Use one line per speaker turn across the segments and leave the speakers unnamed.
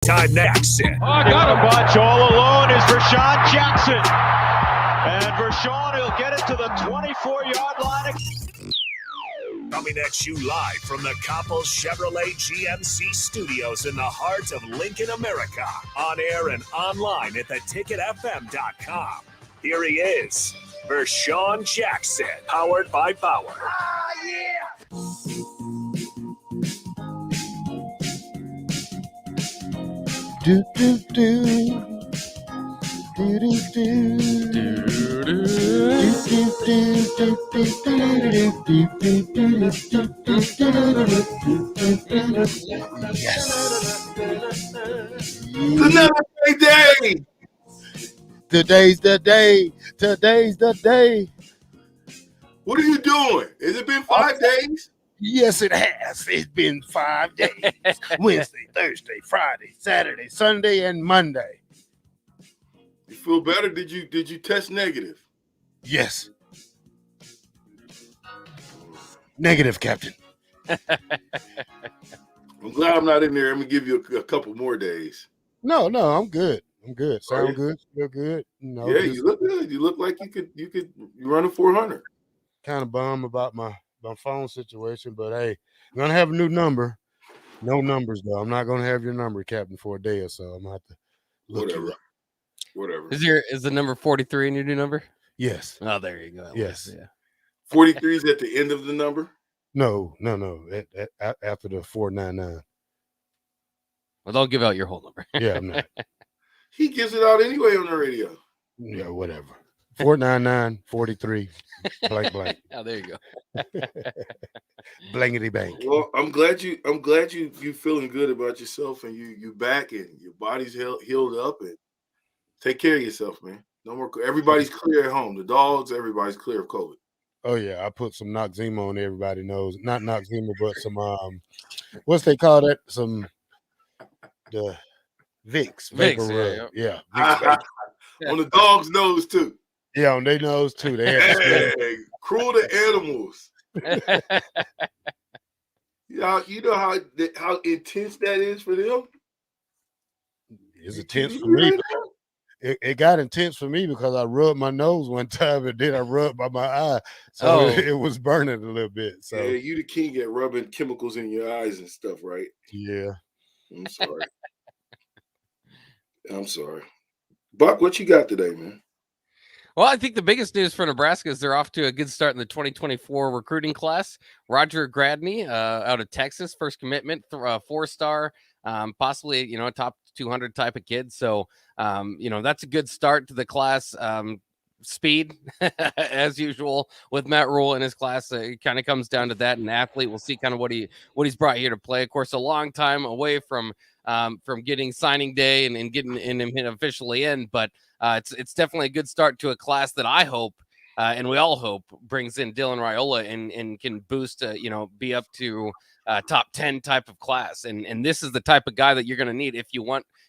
Time next.
Got a bunch all alone is Vershawn Jackson. And Vershawn, he'll get it to the 24-yard line.
Coming at you live from the Coppel Chevrolet GMC studios in the heart of Lincoln, America. On air and online at theticketfm.com. Here he is, Vershawn Jackson, powered by Bauer.
Do do do. Do do do. Do do Yes.
Another great day.
Today's the day. Today's the day.
What are you doing? Has it been 5 days?
Yes, it has. It's been 5 days. Wednesday, Thursday, Friday, Saturday, Sunday, and Monday.
You feel better? Did you test negative?
Yes. Negative, Captain.
I'm glad I'm not in there. I'm gonna give you a couple more days.
No, I'm good. I'm good. Sound
yeah.
good. Feel good.
Yeah, you look good. You look like you could run a 400.
Kind of bummed about my phone situation, but hey, I'm gonna have a new number. No numbers though. I'm not gonna have your number, Captain, for a day or so. I'm gonna have to look you up.
Whatever.
Is the number 43 in your new number?
Yes.
Oh, there you go.
Yes.
Yeah.
43 is at the end of the number?
No. After the 499.
Well, don't give out your whole number.
Yeah, I'm not.
He gives it out anyway on the radio.
Yeah, whatever. 499 43 blank blank.
Oh, there you go.
Blankety bank.
Well, I'm glad you feeling good about yourself and you back and your body's healed up and take care of yourself, man. No more. Everybody's clear at home. The dogs, everybody's clear of COVID.
Oh yeah, I put some Noxzema on. Everybody knows, not Noxzema, but some what's they call that? Some the Vicks vapor rub. Yeah. Vicks
on the dog's nose too.
Yeah, on their nose too. They had
cruel to animals. You know how intense that is for them.
It's intense for me. It got intense for me because I rubbed my nose one time and then I rubbed by my eye, so it was burning a little bit. So
yeah, you the king at rubbing chemicals in your eyes and stuff, right?
Yeah.
I'm sorry. I'm sorry. Buck, what you got today, man?
Well, I think the biggest news for Nebraska is they're off to a good start in the 2024 recruiting class. Roger Gradney out of Texas, first commitment, 4-star, possibly, a top 200 type of kid. So, that's a good start to the class. Speed, as usual, with Matt Rule in his class. It kind of comes down to that. An athlete, we'll see kind of what he's brought here to play. Of course, a long time away from getting signing day and getting him officially in, but it's definitely a good start to a class that I hope and we all hope brings in Dylan Raiola and can boost be up to top 10 type of class. And this is the type of guy that you're going to need if you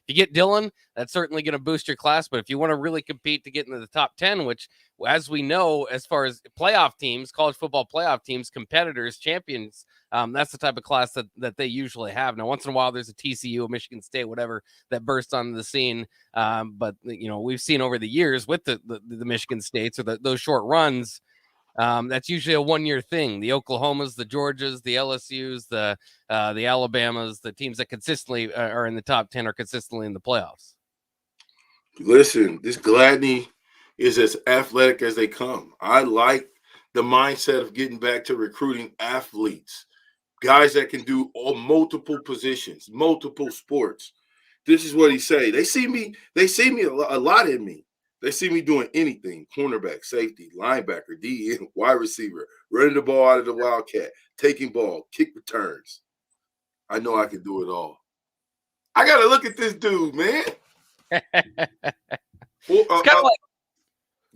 get Dylan. That's certainly going to boost your class. But if you want to really compete to get into the top 10, which, as we know, as far as playoff teams, college football playoff teams, competitors, champions, that's the type of class that they usually have. Now, once in a while, there's a TCU, a Michigan State, whatever, that bursts onto the scene. But we've seen over the years with the Michigan States or those short runs, that's usually a one-year thing. The Oklahomas, the Georgias, the LSUs, the Alabamas, the teams that consistently are in the top 10 are consistently in the playoffs.
Listen, this Gladney is as athletic as they come. I like the mindset of getting back to recruiting athletes, guys that can do multiple positions, multiple sports. This is what he say. They see me a lot in me. They see me doing anything: cornerback, safety, linebacker, DN, wide receiver, running the ball out of the Wildcat, taking ball, kick returns. I know I can do it all. I got to look at this dude, man.
It's kind of like,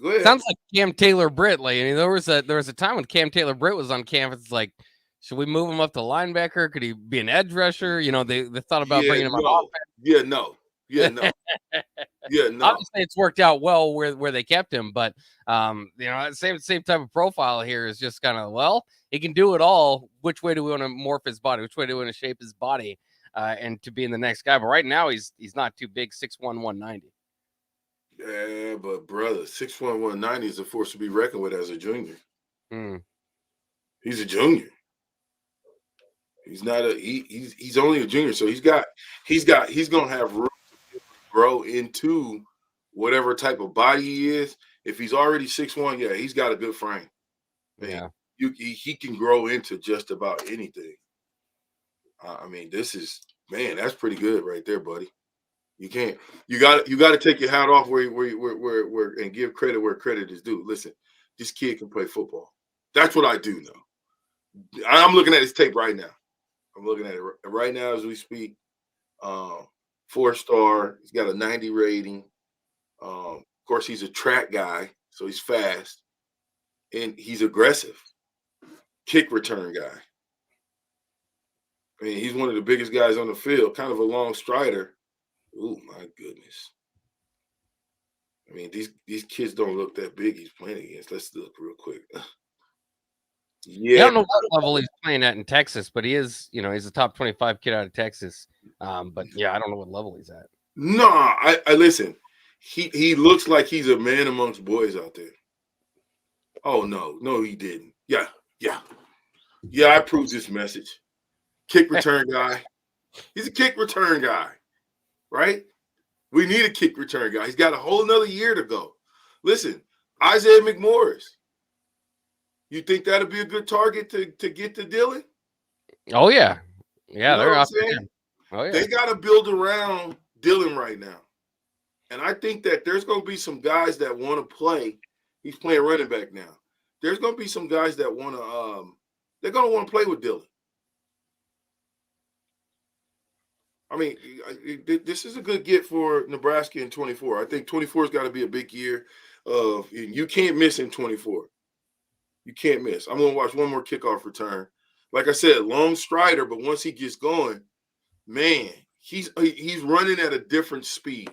go ahead.
Sounds like Cam Taylor-Britt. Like, there was a time when Cam Taylor-Britt was on campus. It's like, should we move him up to linebacker? Could he be an edge rusher? They thought about bringing him on offense.
Yeah, no.
Obviously, it's worked out well where they kept him, but same type of profile here is just kind of, well, he can do it all. Which way do we want to morph his body? Which way do we want to shape his body? and to being the next guy. But right now he's not too big, 6'1", 190.
Yeah, but brother, 6'1", 190 is a force to be reckoned with as a junior. He's a junior. He's not a he's only a junior, so he's gonna have room to grow into whatever type of body he is. If he's already 6'1", yeah, he's got a good frame. Man,
Yeah,
he can grow into just about anything. I mean, that's pretty good right there, buddy. You got to take your hat off where and give credit where credit is due. Listen, this kid can play football. That's what I do know. I'm looking at his tape right now. I'm looking at it right now as we speak. 4-star. He's got a 90 rating. Of course, he's a track guy, so he's fast. And he's aggressive. Kick return guy. I mean, he's one of the biggest guys on the field, kind of a long strider. Oh, my goodness. I mean, these kids don't look that big he's playing against. Let's look real quick.
I don't know what level he's playing at in Texas, but he is, he's a top 25 kid out of Texas. But yeah, I don't know what level he's at.
No, I listen. He looks like he's a man amongst boys out there. Oh no, he didn't. Yeah. I approve this message. Kick return guy. He's a kick return guy, right? We need a kick return guy. He's got a whole another year to go. Listen, Isaiah McMorris. You think that'd be a good target to get to Dillon?
Oh yeah,
they're
up
there.
Oh yeah,
they got to build around Dillon right now, and I think that there's going to be some guys that want to play. He's playing running back now. There's going to be some guys that want to. They're going to want to play with Dillon. I mean, this is a good get for Nebraska in 24. I think 24 has got to be a big year. You can't miss in 24. You can't miss. I'm going to watch one more kickoff return. Like I said, long strider, but once he gets going, man, he's running at a different speed.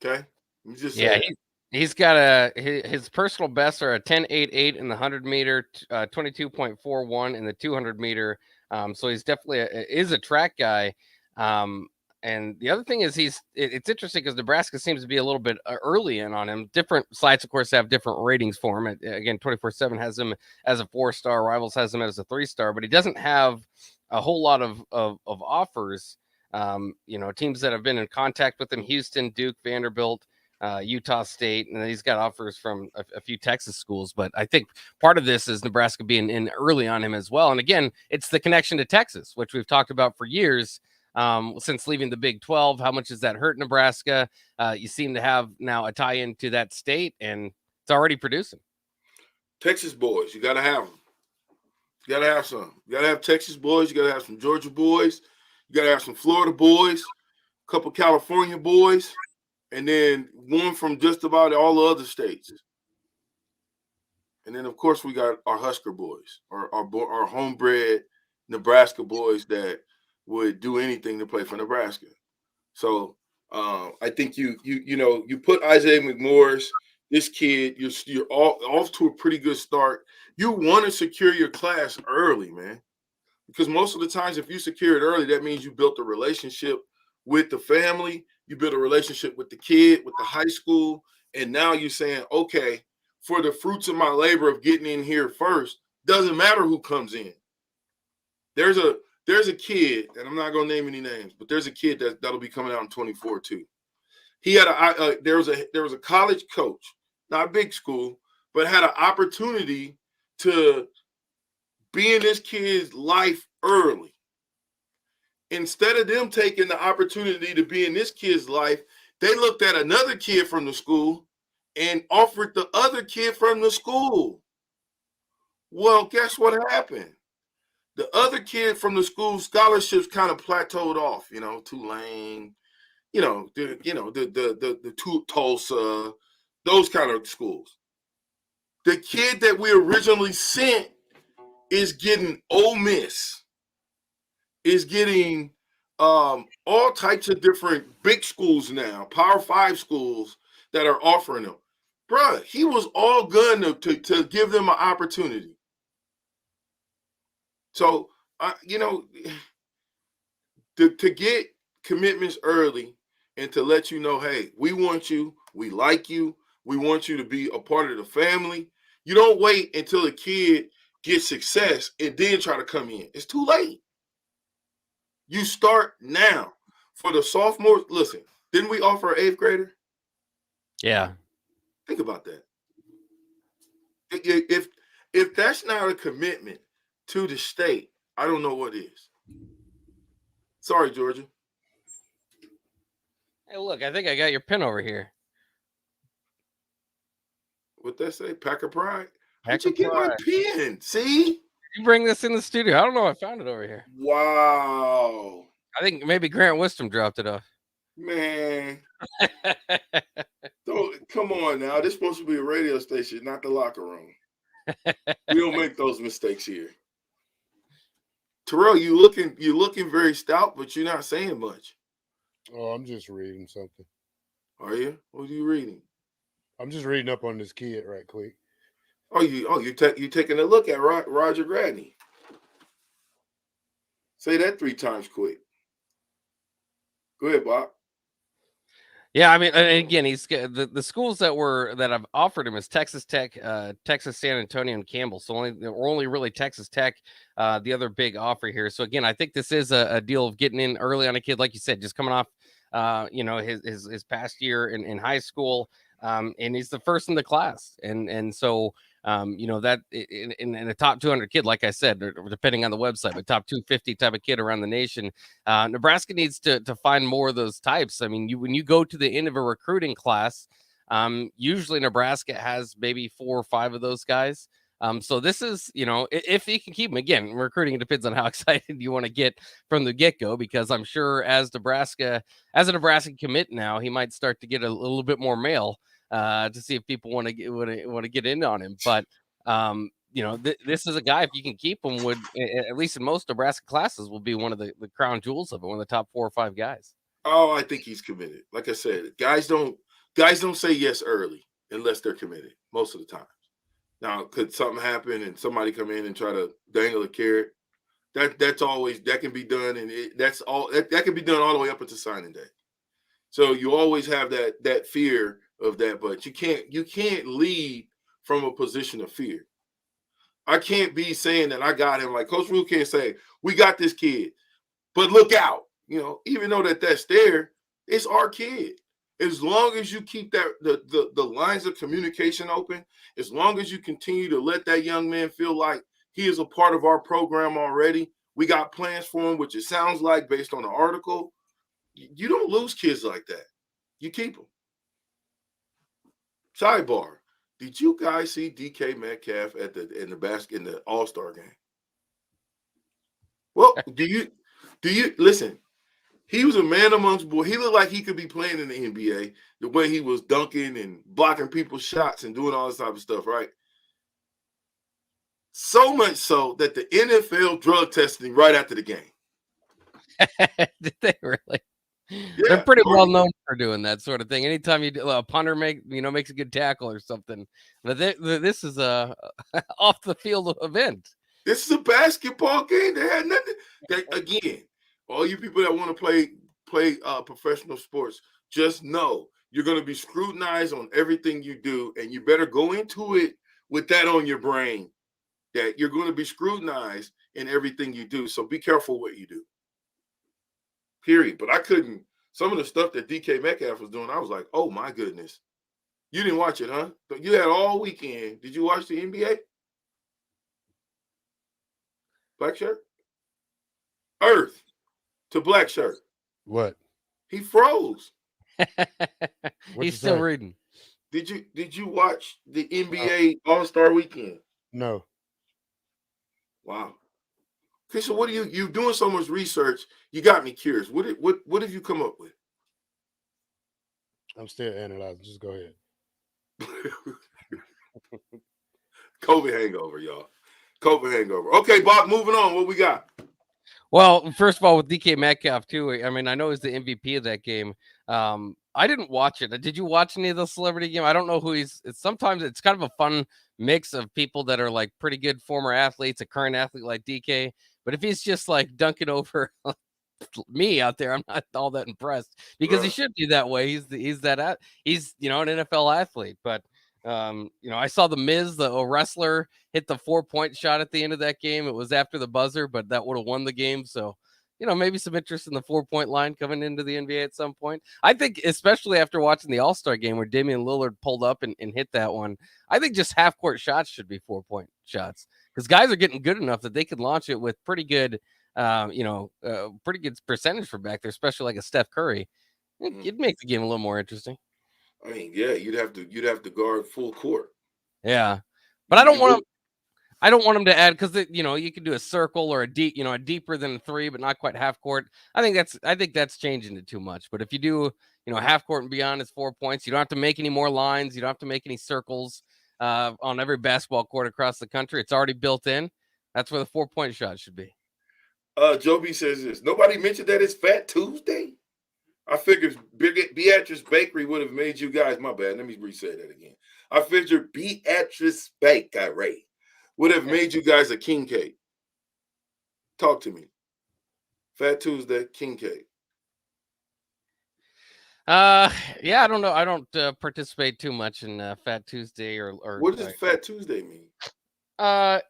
Okay?
he's got his personal bests are a 10.88 in the 100 meter, 22.41 in the 200 meter. So he's definitely is a track guy. And the other thing is it's interesting because Nebraska seems to be a little bit early in on him. Different sites, of course, have different ratings for him. Again, 24/7 has him as a 4-star. Rivals has him as a 3-star, but he doesn't have a whole lot of offers. Teams that have been in contact with him: Houston, Duke, Vanderbilt, Utah State, and then he's got offers from a few Texas schools. But I think part of this is Nebraska being in early on him as well. And again, it's the connection to Texas, which we've talked about for years. Since leaving the Big 12, how much does that hurt Nebraska? You seem to have now a tie-in to that state, and it's already producing.
Texas boys, you got to have them. You got to have some. You got to have Texas boys. You got to have some Georgia boys. You got to have some Florida boys, a couple California boys, and then one from just about all the other states. And then, of course, we got our Husker boys, our homebred Nebraska boys that would do anything to play for Nebraska. So I think you put Isaiah McMorris, this kid, you're off to a pretty good start. You want to secure your class early, man, because most of the times if you secure it early, that means you built a relationship with the family, you built a relationship with the kid, with the high school, and now you're saying, okay, for the fruits of my labor of getting in here first, doesn't matter who comes in. There's a kid, and I'm not going to name any names, but there's a kid that'll be coming out in 24 too. He had there was a college coach, not a big school, but had an opportunity to be in this kid's life early. Instead of them taking the opportunity to be in this kid's life, they looked at another kid from the school and offered the other kid from the school. Well, guess what happened? The other kid from the school scholarships kind of plateaued off, Tulane, the Tulsa, those kind of schools. The kid that we originally sent is getting Ole Miss, is getting all types of different big schools now, Power 5 schools that are offering him. Bruh, he was all good to give them an opportunity. So To get commitments early and to let you know, hey, we want you, we like you, we want you to be a part of the family. You don't wait until a kid gets success and then try to come in. It's too late. You start now. For the sophomores, listen, didn't we offer an 8th grader?
Yeah.
Think about that. If that's not a commitment to the state, I don't know what is. Sorry, Georgia.
Hey, look, I think I got your pin over here.
What that say? Packer pride? How'd
Packer
you get
pride.
my pin? See?
You bring this in the studio. I don't know. I found it over here.
Wow.
I think maybe Grant Wisdom dropped it off.
Man. Come on now. This is supposed to be a radio station, not the locker room. We don't make those mistakes here. Terrell, you looking very stout, but you're not saying much.
Oh, I'm just reading something.
Are you? What are you reading?
I'm just reading up on this kid right quick.
You taking a look at Roger Gradney. Say that 3 times quick. Go ahead, Bob.
Yeah, I mean, and again, he's the schools that I've offered him is Texas Tech, Texas San Antonio, and Campbell. So only really Texas Tech, the other big offer here. So again, I think this is a deal of getting in early on a kid, like you said, just coming off, his past year in high school, and he's the first in the class, and so. That in a top 200 kid, like I said, depending on the website, but top 250 type of kid around the nation. Nebraska needs to find more of those types. I mean, when you go to the end of a recruiting class, usually Nebraska has maybe 4 or 5 of those guys. So this is, if you can keep them, again, recruiting, it depends on how excited you want to get from the get-go, because I'm sure as a Nebraska commit now, he might start to get a little bit more mail to see if people want to get in on him. But this is a guy, if you can keep him, would at least in most Nebraska classes will be one of the crown jewels of it, one of the top 4 or 5 guys.
Oh, I think he's committed. Like I said, guys don't say yes early unless they're committed most of the time. Now, could something happen and somebody come in and try to dangle a carrot? That can be done, and that can be done all the way up until signing day. So you always have that fear of that, but you can't lead from a position of fear. I can't be saying that I got him. Like Coach Rule can't say, we got this kid, but look out. Even though that's there, it's our kid. As long as you keep the lines of communication open, as long as you continue to let that young man feel like he is a part of our program already, we got plans for him, which it sounds like based on the article. You don't lose kids like that. You keep them. Sidebar: did you guys see DK Metcalf in the All-Star game? Well, do you listen? He was a man amongst boys. He looked like he could be playing in the NBA, the way he was dunking and blocking people's shots and doing all this type of stuff, right? So much so that the NFL drug tested him right after the game.
Did they really?
Yeah,
they're pretty well known for doing that sort of thing. Anytime a punter makes a good tackle or something, but this is a off the field event.
This is a basketball game. They had nothing. Again, all you people that want to play professional sports, just know you're going to be scrutinized on everything you do, and you better go into it with that on your brain, that you're going to be scrutinized in everything you do. So be careful what you do. Period. But I couldn't. Some of the stuff that DK Metcalf was doing, I was like, oh my goodness. You didn't watch it, huh? You had all weekend. Did you watch the NBA? Black shirt? Earth to black shirt.
What?
He froze.
He's still reading.
Did you watch the NBA All-Star Weekend?
No.
Wow. Okay, so what are you doing so much research? You got me curious. What have you come up with?
I'm still analyzing. Just go ahead.
COVID hangover, y'all. COVID hangover. Okay, Bob, moving on. What we got?
Well, first of all, with DK Metcalf, too, I mean, I know he's the MVP of that game. I didn't watch it. Did you watch any of the celebrity game? I don't know who sometimes it's kind of a fun mix of people that are like pretty good former athletes, a current athlete like DK, But if he's just like dunking over me out there, I'm not all that impressed because he should be that way. He's an NFL athlete. But I saw the Miz, the wrestler, hit the 4-point shot at the end of that game. It was after the buzzer, but that would have won the game. So, maybe some interest in the 4-point line coming into the NBA at some point. I think, especially after watching the All-Star game where Damian Lillard pulled up and hit that one, I think just half-court shots should be 4-point shots because guys are getting good enough that they could launch it with pretty good, pretty good percentage from back there, especially like a Steph Curry. It'd make the game a little more interesting.
I mean, yeah, you'd have to guard full court.
Yeah, but I don't want them to add because you can do a circle or a deeper than a 3, but not quite half court. I think that's changing it too much. But if you do, half court and beyond is 4 points. You don't have to make any more lines. You don't have to make any circles on every basketball court across the country. It's already built in. That's where the 4-point shot should be.
Joby says this. Nobody mentioned that it's Fat Tuesday. I figured Beatrice Bakery would have made you guys. My bad. Let me re-say that again. I figured Beatrice Bakery would have made you guys a king cake. Talk to me. Fat Tuesday, king cake.
Yeah, I don't know. I don't participate too much in Fat Tuesday or
what does Fat Tuesday mean?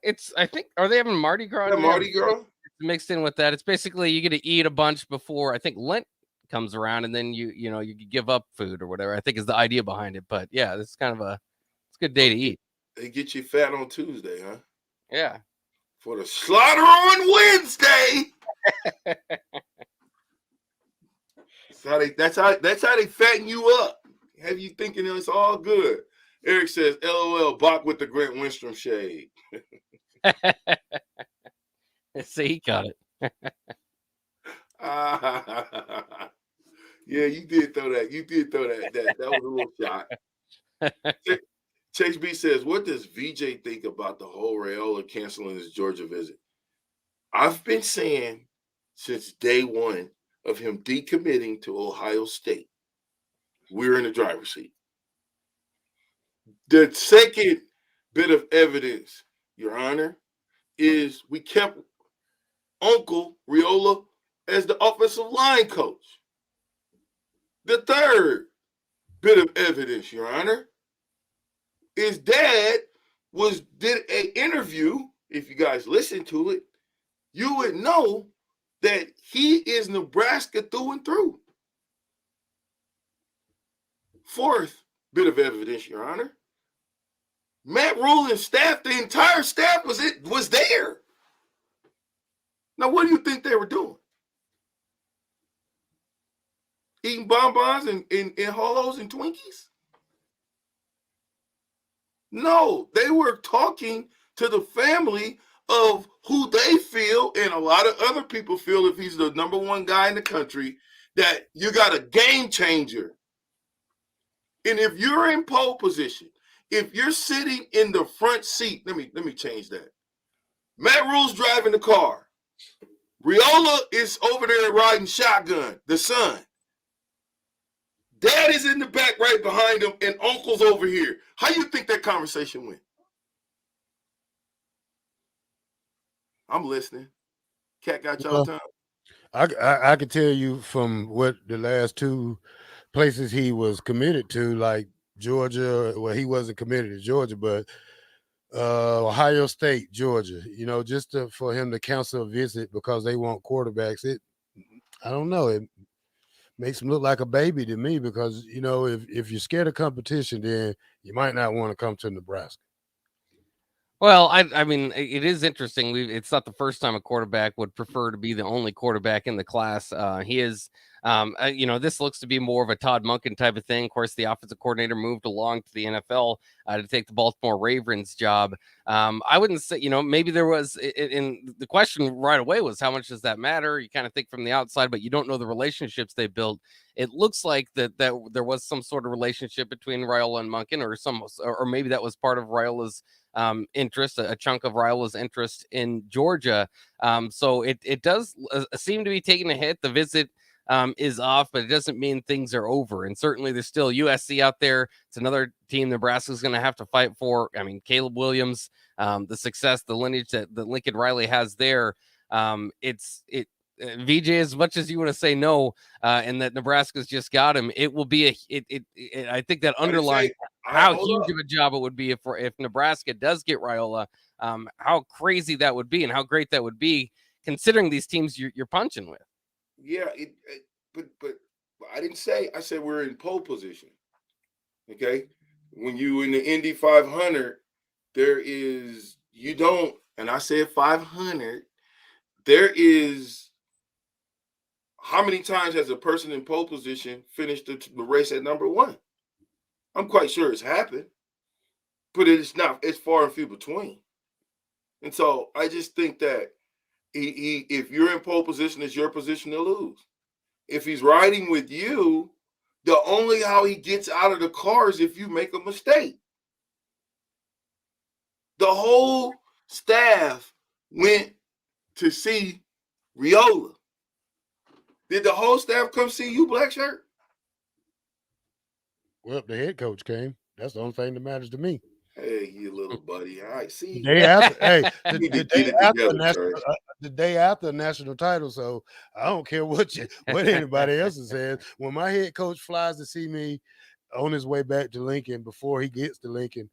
It's I think are they having Mardi Gras?
Yeah, Mardi Gras
mixed in with that. It's basically you get to eat a bunch before I think Lent comes around, and then you give up food or whatever. I think is the idea behind it. But yeah, this is kind of it's a good day to eat.
They get you fat on Tuesday, huh?
Yeah.
For the slaughter on Wednesday. That's how they fatten you up. Have you thinking it's all good? Eric says, LOL, Bach with the Grant Winstrom shade.
See, he got it.
Yeah, you did throw that. That was a little shot. Chase B says, what does VJ think about the whole Raiola canceling his Georgia visit? I've been saying since day one of him decommitting to Ohio State, we're in the driver's seat. The second bit of evidence, Your Honor, is we kept Uncle Raiola as the offensive line coach. The third bit of evidence, Your Honor, is Dad did an interview. If you guys listen to it, you would know that he is Nebraska through and through. Fourth bit of evidence, Your Honor, Matt Rule and staff, the entire staff was there. Now, what do you think they were doing? Eating bonbons and Holos and Twinkies? No, they were talking to the family of who they feel, and a lot of other people feel if he's the number one guy in the country, that you got a game changer. And if you're in pole position, if you're sitting in the front seat, let me change that. Matt Rule's driving the car. Raiola is over there riding shotgun, the son. Dad is in the back right behind him, and Uncle's over here. How you think that conversation went? I'm listening. Cat got y'all time.
I could tell you from what the last two places he was committed to, like Georgia. Well, he wasn't committed to Georgia, but Ohio State, Georgia. Just for him to cancel a visit because they want quarterbacks. I don't know. It makes him look like a baby to me because if you're scared of competition, then you might not want to come to Nebraska.
Well, I mean, it is interesting. It's not the first time a quarterback would prefer to be the only quarterback in the class. He is, this looks to be more of a Todd Monken type of thing. Of course, the offensive coordinator moved along to the NFL to take the Baltimore Ravens job. I wouldn't say, maybe there was, in the question right away was how much does that matter? You kind of think from the outside, but you don't know the relationships they built. It looks like that there was some sort of relationship between Raiola and Monken, or maybe that was part of Raiola's interest, a chunk of Raiola's interest in Georgia. So it does seem to be taking a hit. The visit is off, but it doesn't mean things are over. And certainly there's still USC out there. It's another team Nebraska's going to have to fight for. I mean, Caleb Williams, the success, the lineage that Lincoln Riley has there. VJ, as much as you want to say no, and that Nebraska's just got him, it will be I think that underlines how huge of a job it would be if Nebraska does get Raiola. How crazy that would be, and how great that would be, considering these teams you're punching with.
Yeah, but I didn't say. I said we're in pole position. Okay, when you in the Indy 500, and I said 500. There is. How many times has a person in pole position finished the race at number one? I'm quite sure it's happened, but it's far and few between. And so I just think that if you're in pole position, it's your position to lose. If he's riding with you, the only how he gets out of the car is if you make a mistake. The whole staff went to see Raiola. Did the whole staff come see you, Black Shirt?
Well, the head coach came. That's the only thing that matters to me.
Hey, you little buddy. All right, see.
The day after, the day after the national title. So I don't care what anybody else says. When my head coach flies to see me on his way back to Lincoln before he gets to Lincoln,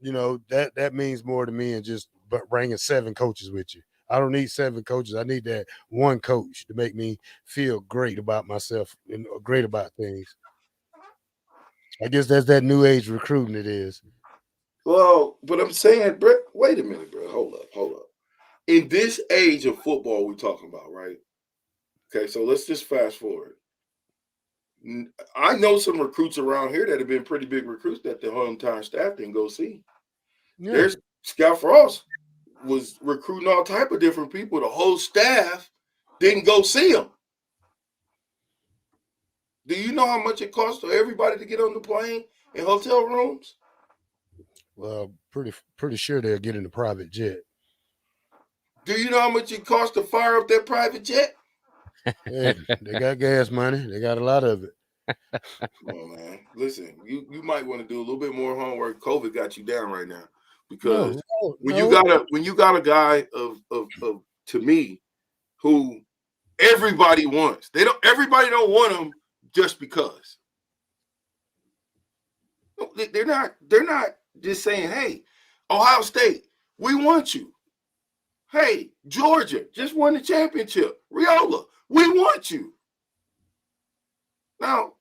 that means more to me than just bringing 7 coaches with you. I don't need 7 coaches. I need that one coach to make me feel great about myself and great about things. I guess that's that new age recruiting it is.
Well, but I'm saying, Brett, wait a minute, bro. Hold up. In this age of football we're talking about, right? Okay, so let's just fast forward. I know some recruits around here that have been pretty big recruits that the whole entire staff didn't go see. Yeah. There's Scott Frost was recruiting all type of different people. The whole staff didn't go see him. Do you know how much it costs for everybody to get on the plane and hotel rooms?
Well, pretty sure they'll get in a private jet.
Do you know how much it costs to fire up that private jet?
Yeah, they got gas money. They got a lot of it.
Come on, man. Listen, you might want to do a little bit more homework. COVID got you down right now. Because when you got a guy of to me who everybody wants, everybody don't want him just because. They're not just saying, hey, Ohio State, we want you. Hey, Georgia just won the championship. Raiola, we want you. Now,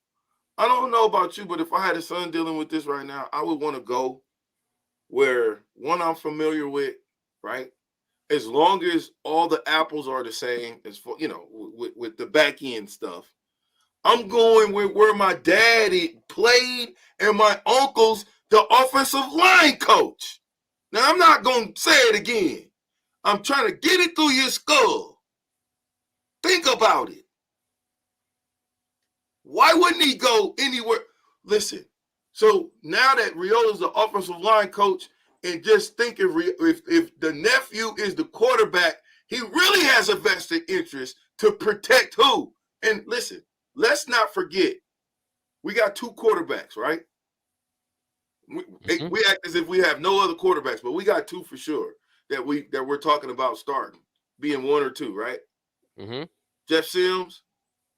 I don't know about you, but if I had a son dealing with this right now, I would want to go where one I'm familiar with, right? As long as all the apples are the same, as for with the back end stuff, I'm going where my daddy played and my uncle's the offensive line coach. Now I'm not going to say it again. I'm trying to get it through your skull. Think about it. Why wouldn't he go anywhere? Listen. So now that Raiola's the offensive line coach, and just think if the nephew is the quarterback, he really has a vested interest to protect who? And listen, let's not forget, we got 2 quarterbacks, right? We act as if we have no other quarterbacks, but we got 2 for sure that we're talking about starting, being 1 or 2, right?
Mm-hmm.
Jeff Sims,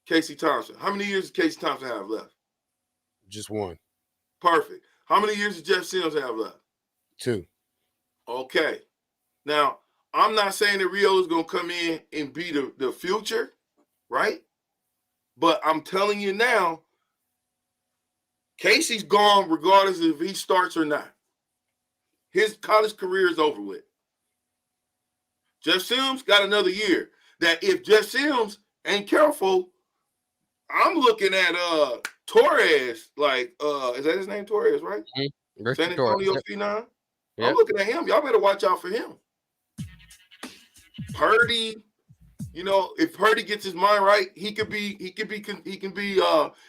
Casey Thompson. How many years does Casey Thompson have left?
Just 1.
Perfect. How many years does Jeff Sims have left?
2.
Okay. Now, I'm not saying that Rio is going to come in and be the future, right? But I'm telling you now, Casey's gone regardless if he starts or not. His college career is over with. Jeff Sims got another year. That if Jeff Sims ain't careful, I'm looking at Torres, is that his name, Torres, right?
Mm-hmm.
San Antonio Phenom. Yep. I'm looking at him. Y'all better watch out for him. Purdy, if Purdy gets his mind right, he can be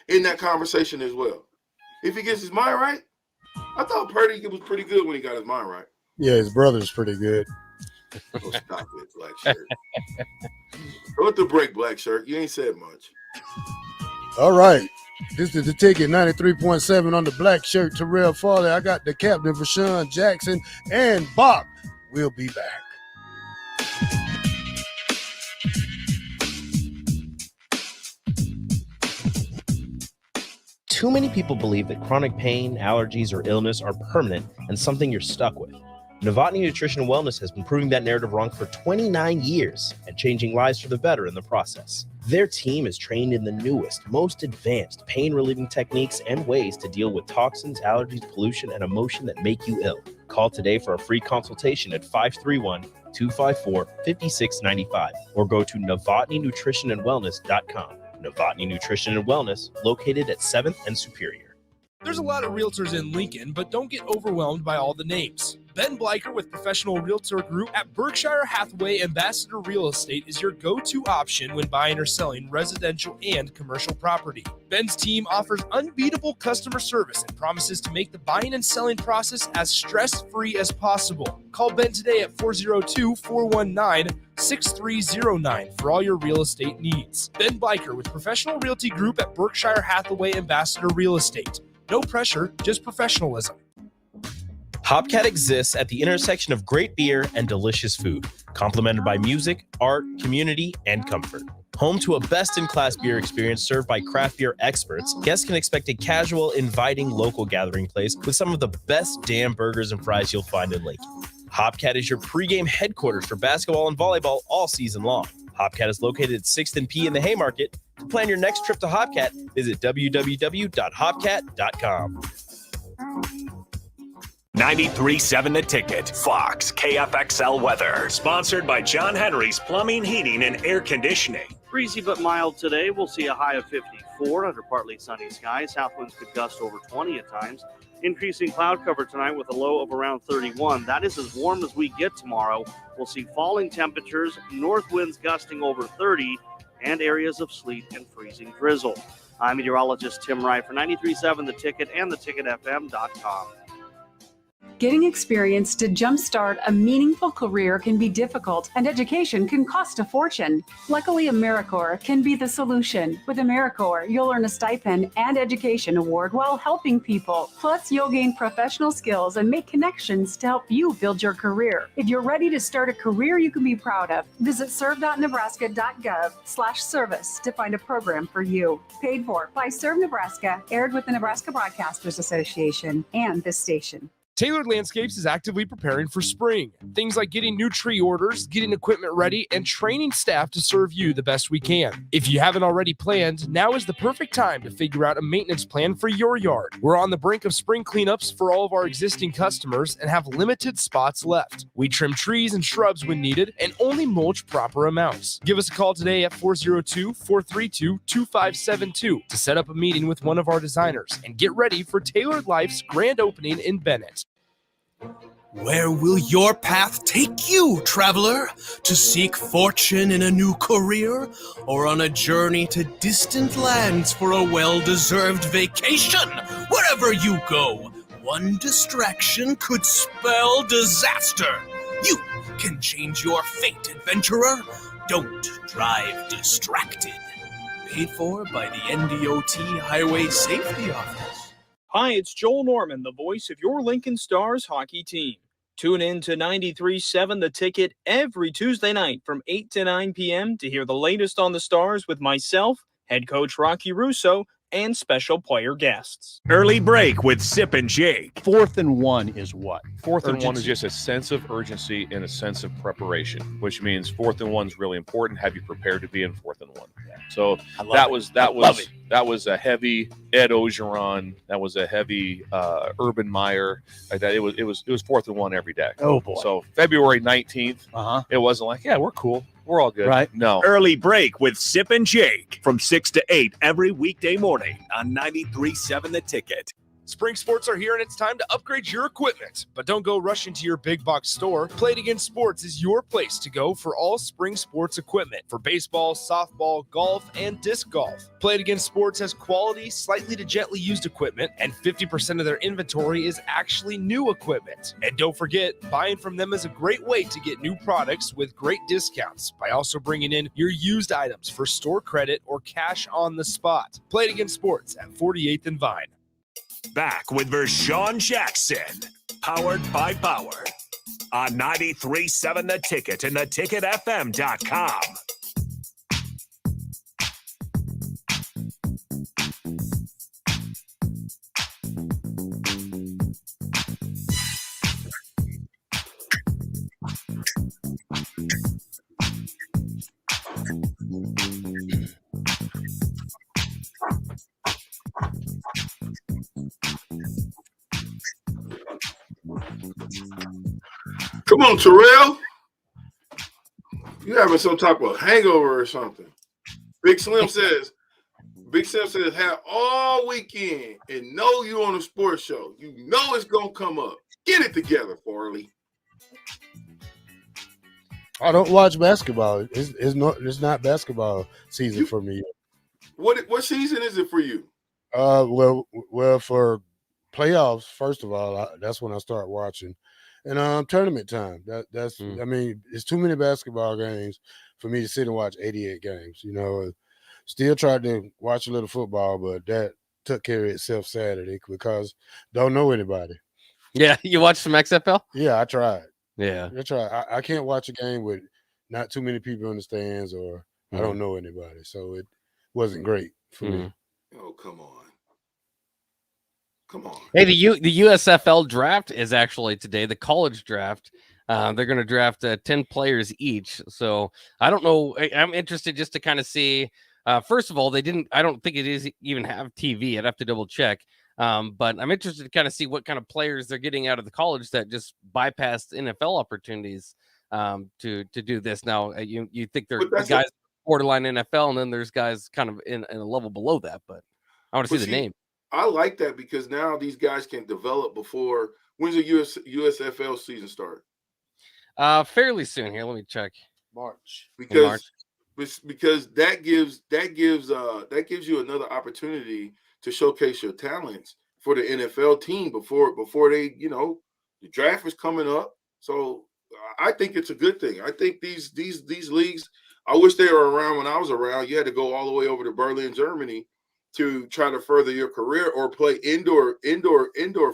in that conversation as well. If he gets his mind right, I thought Purdy was pretty good when he got his mind right.
Yeah, his brother's pretty good.
Oh, stop it, Black Shirt. Go to break, Black Shirt. You ain't said much.
All right. This is the ticket, 93.7 on the Black Shirt, Terrell Farley. I got the captain, Rashawn Jackson, and Bach. We'll be back.
Too many people believe that chronic pain, allergies, or illness are permanent and something you're stuck with. Novotny Nutrition and Wellness has been proving that narrative wrong for 29 years and changing lives for the better in the process. Their team is trained in the newest, most advanced pain-relieving techniques and ways to deal with toxins, allergies, pollution, and emotion that make you ill. Call today for a free consultation at 531-254-5695 or go to novotnynutritionandwellness.com. Novotny Nutrition and Wellness, located at 7th and Superior.
There's a lot of realtors in Lincoln, but don't get overwhelmed by all the names. Ben Bleicher with Professional Realtor Group at Berkshire Hathaway Ambassador Real Estate is your go-to option when buying or selling residential and commercial property. Ben's team offers unbeatable customer service and promises to make the buying and selling process as stress-free as possible. Call Ben today at 402-419-6309 for all your real estate needs. Ben Bleicher with Professional Realty Group at Berkshire Hathaway Ambassador Real Estate. No pressure, just professionalism.
Hopcat exists at the intersection of great beer and delicious food, complemented by music, art, community, and comfort. Home to a best-in-class beer experience served by craft beer experts, guests can expect a casual, inviting local gathering place with some of the best damn burgers and fries you'll find in Lincoln. Hopcat is your pregame headquarters for basketball and volleyball all season long. Hopcat is located at 6th and P in the Haymarket. To plan your next trip to Hopcat, visit www.hopcat.com.
93.7 The Ticket, Fox, KFXL weather. Sponsored by John Henry's Plumbing, Heating, and Air Conditioning.
Breezy but mild today. We'll see a high of 54 under partly sunny skies. South winds could gust over 20 at times. Increasing cloud cover tonight with a low of around 31. That is as warm as we get tomorrow. We'll see falling temperatures, north winds gusting over 30, and areas of sleet and freezing drizzle. I'm meteorologist Tim Wright for 93.7 The Ticket and theticketfm.com.
Getting experience to jumpstart a meaningful career can be difficult, and education can cost a fortune. Luckily, AmeriCorps can be the solution. With AmeriCorps, you'll earn a stipend and education award while helping people. Plus, you'll gain professional skills and make connections to help you build your career. If you're ready to start a career you can be proud of, visit serve.nebraska.gov/service to find a program for you. Paid for by Serve Nebraska, aired with the Nebraska Broadcasters Association and this station.
Tailored Landscapes is actively preparing for spring. Things like getting new tree orders, getting equipment ready, and training staff to serve you the best we can. If you haven't already planned, now is the perfect time to figure out a maintenance plan for your yard. We're on the brink of spring cleanups for all of our existing customers and have limited spots left. We trim trees and shrubs when needed and only mulch proper amounts. Give us a call today at 402-432-2572 to set up a meeting with one of our designers and get ready for Tailored Life's grand opening in Bennett.
Where will your path take you, traveler? To seek fortune in a new career, or on a journey to distant lands for a well-deserved vacation? Wherever you go, one distraction could spell disaster. You can change your fate, adventurer. Don't drive distracted. Paid for by the NDOT Highway Safety Office.
Hi, it's Joel Norman, the voice of your Lincoln Stars hockey team. Tune in to 93.7 The Ticket every Tuesday night from 8 to 9 p.m. to hear the latest on the Stars with myself, head coach Rocky Russo, and special player guests.
Early break with Sip and Jake.
4th and 1 is what?
Fourth and 1 is just a sense of urgency and a sense of preparation, which means 4th and 1 is really important. Have you prepared to be in 4th and 1? So that was a heavy Ed Ogeron. That was a heavy Urban Meyer. Like that. It was 4th and 1 every day.
Oh boy.
So February 19th. It wasn't like, yeah, we're cool. We're all good.
Right.
No.
Early break with Sip and Jake from 6 to 8 every weekday morning on 93.7 The Ticket.
Spring sports are here and it's time to upgrade your equipment. But don't go rushing to your big box store. Play It Again Sports is your place to go for all spring sports equipment for baseball, softball, golf, and disc golf. Play It Again Sports has quality, slightly to gently used equipment, and 50% of their inventory is actually new equipment. And don't forget, buying from them is a great way to get new products with great discounts by also bringing in your used items for store credit or cash on the spot. Play It Again Sports at 48th and Vine.
Back with Vershawn Jackson, powered by Power, on 93.7 The Ticket and theticketfm.com.
Come on, Terrell. You having some type of hangover or something? Big Slim says, have all weekend and know you on a sports show. You know it's gonna come up. Get it together, Farley.
I don't watch basketball. It's not basketball season for me.
What season is it for you?
Well, for playoffs, first of all, that's when I start watching, and tournament time. That's I mean, it's too many basketball games for me to sit and watch 88 games. Still tried to watch a little football, but that took care of itself Saturday because don't know anybody.
Yeah, you watched some XFL?
Yeah, I tried.
Yeah,
I tried. I can't watch a game with not too many people in the stands, or I don't know anybody, so it wasn't great for me.
Oh, come on.
Hey, the USFL draft is actually today. The college draft. They're going to draft 10 players each. So I don't know. I'm interested just to kind of see. First of all, I don't think it is even have TV. I'd have to double check. But I'm interested to kind of see what kind of players they're getting out of the college that just bypassed NFL opportunities to do this. Now, you think there are guys borderline NFL, and then there's guys kind of in a level below that. But I want to see the name.
I like that because now these guys can develop before. When's the USFL season start?
Fairly soon. Here, let me check.
March.
Because that gives you another opportunity to showcase your talents for the NFL team before they, the draft is coming up. So I think it's a good thing. I think these leagues, I wish they were around when I was around. You had to go all the way over to Berlin, Germany to try to further your career or play indoor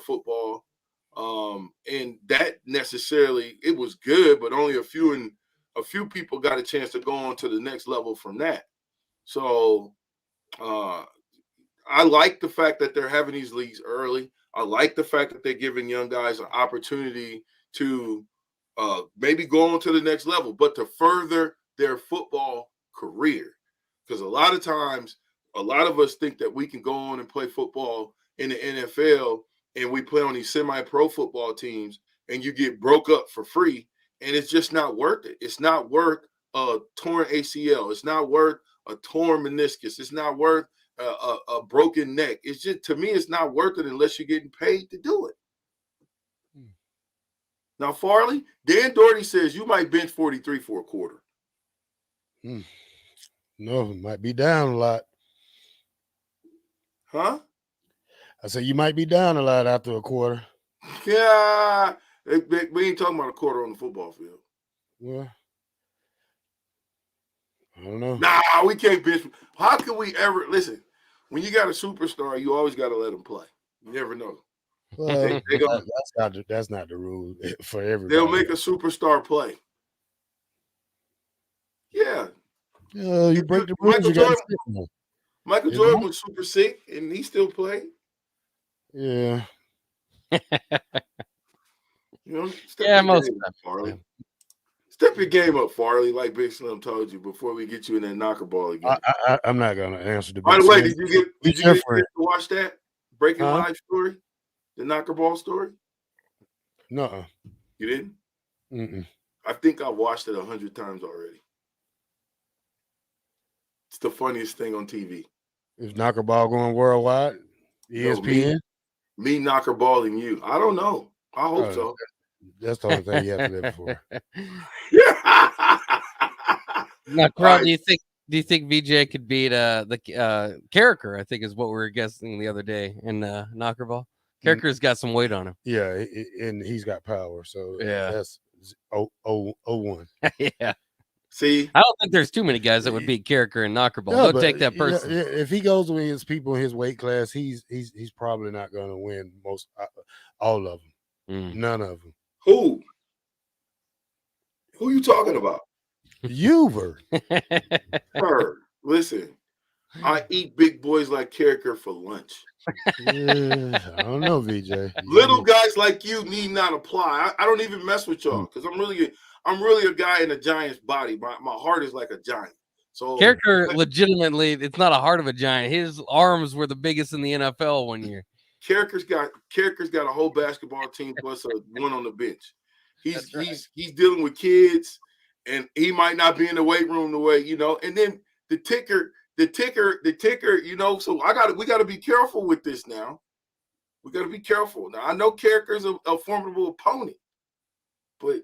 football. And that necessarily, it was good, but only a few people got a chance to go on to the next level from that. So I like the fact that they're having these leagues early. I like the fact that they're giving young guys an opportunity to maybe go on to the next level, but to further their football career. Because a lot of times, a lot of us think that we can go on and play football in the NFL, and we play on these semi-pro football teams, and you get broke up for free, and it's just not worth it. It's not worth a torn ACL. It's not worth a torn meniscus. It's not worth a broken neck. It's just, to me, it's not worth it unless you're getting paid to do it. Now, Farley, Dan Doherty says you might bench 43 for a quarter.
No, it might be down a lot.
Huh?
I said you might be down a lot after a quarter.
Yeah, we ain't talking about a quarter on the football field.
Well, I don't know.
Nah, we can't bench. How can we ever listen? When you got a superstar, you always got to let them play. You never know.
Well, that's not the rule for everybody.
They'll make a superstar play. Yeah.
You break the rules.
Michael Jordan was super sick, and he still played.
Yeah.
Most of them.
Farley. Step your game up, Farley, like Big Slim told you before we get you in that knocker ball again.
I'm not going to answer the.
By the way, did you get to watch that Breaking Live story, the knocker ball story?
No.
You didn't?
Mm-mm.
I think I watched it 100 times already. It's the funniest thing on TV.
Is knockerball going worldwide? ESPN?
No, me knockerballing you. I don't know. I hope so.
That's the only thing you have to live for.
Now, Carl, do you think VJ could beat the Carricker? I think is what we were guessing the other day in knockerball. Carricker's got some weight on him.
Yeah, and he's got power. So
yeah,
that's 0-1.
Yeah.
See,
I don't think there's too many guys that would beat Carricker in knockerball. Don't take that person.
If he goes against people in his weight class, he's probably not going to win all of them. None of them.
Who you talking about?
Uber.
Listen, I eat big boys like Carricker for lunch.
Yeah, I don't know, VJ.
Little guys like you need not apply. I don't even mess with y'all because I'm really a guy in a giant's body. My heart is like a giant. So
Carricker, legitimately, it's not a heart of a giant. His arms were the biggest in the NFL one year.
Carricker's got a whole basketball team plus one on the bench. He's dealing with kids, and he might not be in the weight room the way, and then the ticker, so we got to be careful with this now. We got to be careful. Now, I know Carricker's a formidable opponent, but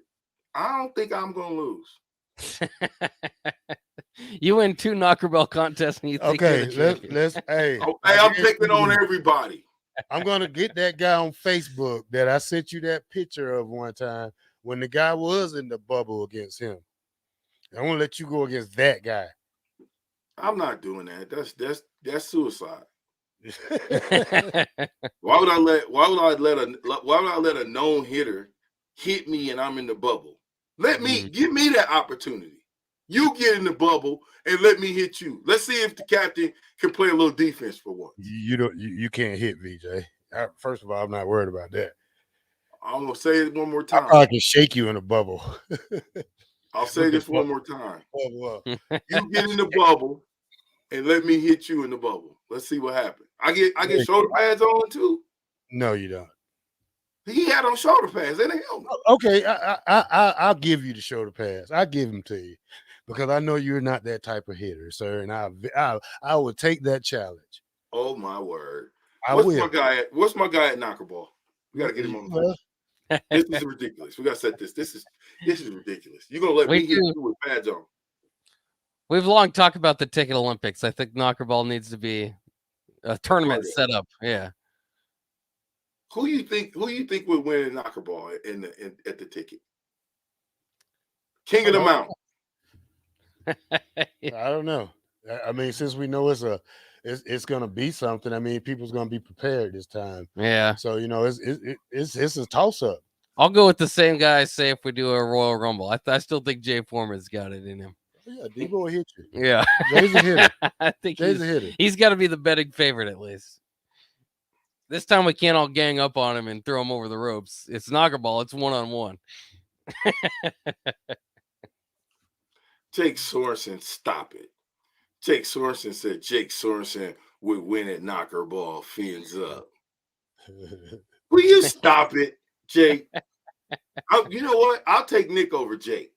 I don't think I'm going to lose.
You win 2 Knocker Bell contests and you think you're the champion.
I'm picking on everybody.
I'm going to get that guy on Facebook that I sent you that picture of one time when the guy was in the bubble against him. I want to let you go against that guy.
I'm not doing that. That's suicide. Why would I let a known hitter hit me and I'm in the bubble? Give me that opportunity. You get in the bubble and let me hit you. Let's see if the captain can play a little defense for once.
You can't hit VJ. First of all, I'm not worried about that.
I'm gonna say it one more time.
I can shake you in a bubble.
I'll say this one more time. You get in the bubble and let me hit you in the bubble. Let's see what happens. I get shoulder pads on too.
No, you don't.
He had on shoulder pads. That ain't him.
Okay, I'll give you the shoulder pads. I'll give them to you because I know you're not that type of hitter, sir. And I will take that challenge.
Oh my word! What's my guy at Knocker Ball? We got to get him on the phone. This is ridiculous. We got to set this. This is ridiculous. You're gonna let me hit you with pads on?
We've long talked about the ticket Olympics. I think Knocker Ball needs to be a tournament set up. Yeah.
Who you think would win in Knocker Ball at the ticket? King of the Mountain.
I don't know. I mean, since we know it's going to be something. I mean, people's going to be prepared this time.
Yeah.
So it's a toss up.
I'll go with the same guy. Say if we do a Royal Rumble, I still think Jay Foreman's got it in him.
Yeah, Debo will hit you.
Yeah,
Jay's a hitter.
I think
Jay's a hitter.
He's got to be the betting favorite at least. This time we can't all gang up on him and throw him over the ropes. It's Knocker Ball. It's 1-on-1.
Jake Sorensen, stop it. Jake Sorensen said Jake Sorensen would win at Knocker Ball. Fins up. Will you stop it, Jake? You know what? I'll take Nick over Jake.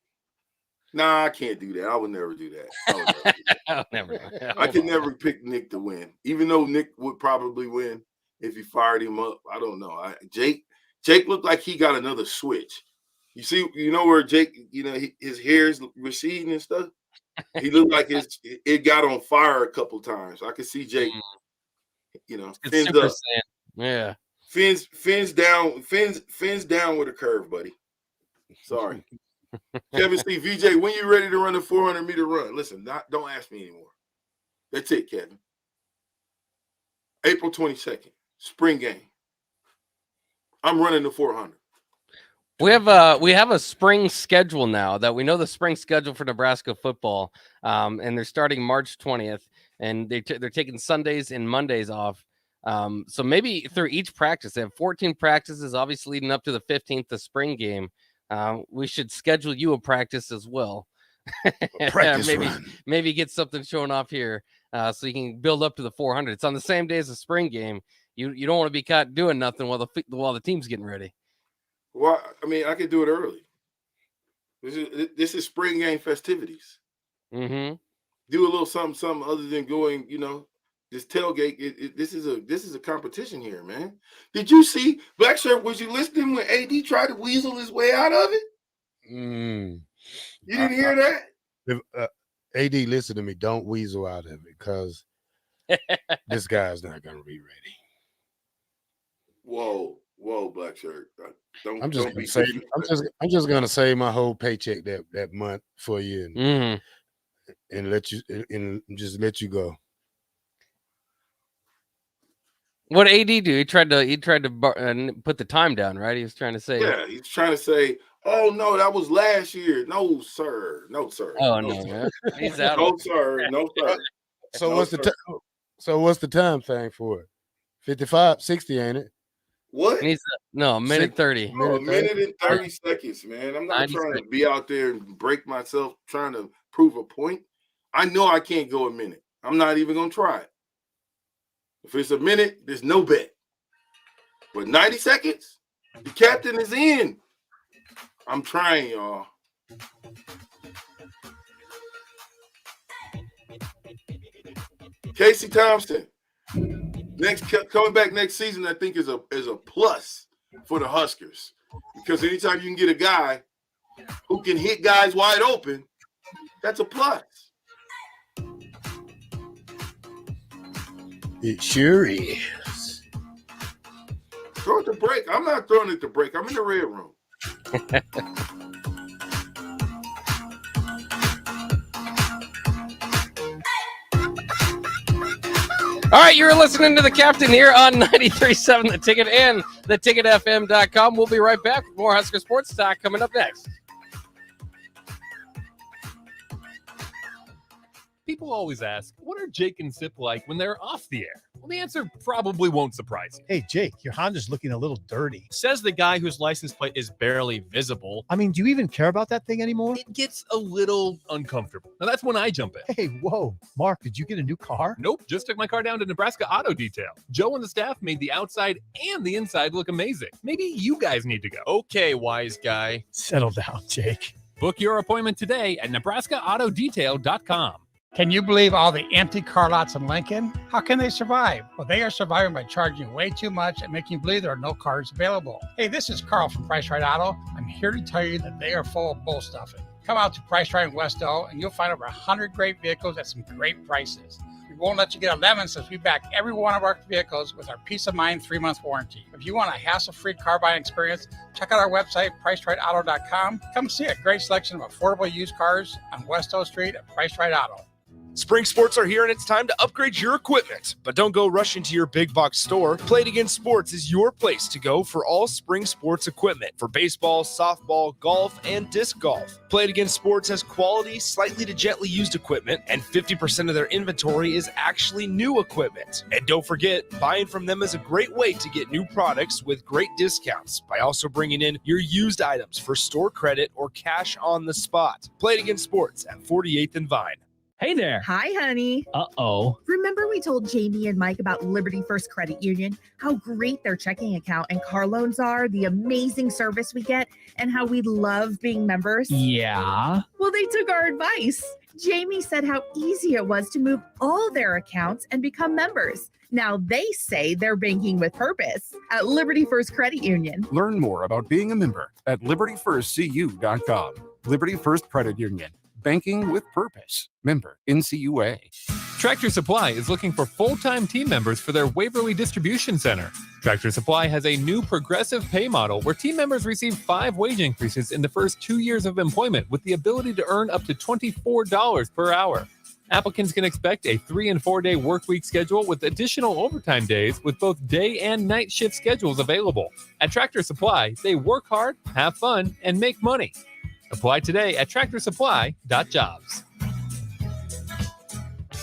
Nah, I can't do that. I would never do that. I could never pick Nick to win, even though Nick would probably win if you fired him up. I don't know. Jake looked like he got another switch. You know where Jake, his hair is receding and stuff. He looked like it got on fire a couple times. I could see Jake, fins up.
Yeah.
Fins down with a curve, buddy. Sorry. Kevin C. VJ, when you ready to run a 400-meter run? Listen, don't ask me anymore. That's it, Kevin. April 22nd, spring game. I'm running the 400.
We have a spring schedule now that we know the spring schedule for Nebraska football, and they're starting March 20th, and they're taking Sundays and Mondays off. So maybe through each practice, they have 14 practices, obviously leading up to the 15th, the spring game. We should schedule you a practice as well. Maybe get something showing off here so you can build up to the 400. It's on the same day as the spring game. You don't want to be caught doing nothing while the team's getting ready.
Well, I mean, I could do it early. This is spring game festivities.
Mm-hmm.
Do a little something other than going, this tailgate. This is a competition here, man. Did you see Black Shirt? Was you listening when AD tried to weasel his way out of it? You didn't hear that?
AD, listen to me. Don't weasel out of it because this guy's not going to be ready.
Whoa, Black Shirt.
I'm just gonna save my whole paycheck that month for you and let you go.
What AD do? He tried to put the time down, right? He was trying to say,
he's trying to say, oh no, that was last year. No, sir.
Oh no, he's out.
No, sir.
So what's the time thing for it? 55, 60, ain't it?
What?
A minute 30.
A minute and 30 seconds, man. I'm not trying to be out there and break myself trying to prove a point. I know I can't go a minute. I'm not even going to try it. If it's a minute, there's no bet. But 90 seconds, the captain is in. I'm trying, y'all. Casey Thompson, coming back next season, I think is a plus for the Huskers, because anytime you can get a guy who can hit guys wide open, that's a plus.
It sure is.
Throw it to break. I'm not throwing it to break. I'm in the red room.
All right, you're listening to the Captain here on 93.7 The Ticket and theticketfm.com. We'll be right back with more Husker Sports Talk coming up next.
People always ask, what are Jake and Sip like when they're off the air? Well, the answer probably won't surprise you.
Hey, Jake, your Honda's looking a little dirty.
Says the guy whose license plate is barely visible.
I mean, do you even care about that thing anymore?
It gets a little uncomfortable. Now, that's when I jump in.
Hey, whoa. Mark, did you get a new car?
Nope, just took my car down to Nebraska Auto Detail. Joe and the staff made the outside and the inside look amazing. Maybe you guys need to go.
Okay, wise guy.
Settle down, Jake.
Book your appointment today at NebraskaAutoDetail.com.
Can you believe all the empty car lots in Lincoln? How can they survive? Well, they are surviving by charging way too much and making you believe there are no cars available. Hey, this is Carl from Price Right Auto. I'm here to tell you that they are full of bull stuffing. Come out to Price Right in West O and you'll find over 100 great vehicles at some great prices. We won't let you get a lemon since we back every one of our vehicles with our Peace of Mind 3-month warranty. If you want a hassle-free car buying experience, check out our website, PriceRightAuto.com. Come see a great selection of affordable used cars on West O Street at Price Right Auto.
Spring sports are here and it's time to upgrade your equipment. But don't go rushing to your big box store. Play It Again Sports is your place to go for all spring sports equipment for baseball, softball, golf, and disc golf. Play It Again Sports has quality, slightly to gently used equipment, and 50% of their inventory is actually new equipment. And don't forget, buying from them is a great way to get new products with great discounts by also bringing in your used items for store credit or cash on the spot. Play It Again Sports at 48th and Vine.
Hey there.
Hi, honey.
Uh-oh.
Remember we told Jamie and Mike about Liberty First Credit Union, how great their checking account and car loans are, the amazing service we get, and how we love being members?
Yeah.
Well, they took our advice. Jamie said how easy it was to move all their accounts and become members. Now they say they're banking with purpose at Liberty First Credit Union.
Learn more about being a member at libertyfirstcu.com. Liberty First Credit Union. Banking with purpose. Member NCUA.
Tractor Supply is looking for full-time team members for their Waverly Distribution Center. Tractor Supply has a new progressive pay model where team members receive 5 wage increases in the first 2 years of employment with the ability to earn up to $24 per hour. Applicants can expect a 3- and 4-day work week schedule with additional overtime days with both day and night shift schedules available. At Tractor Supply, they work hard, have fun, and make money. Apply today at tractorsupply.jobs.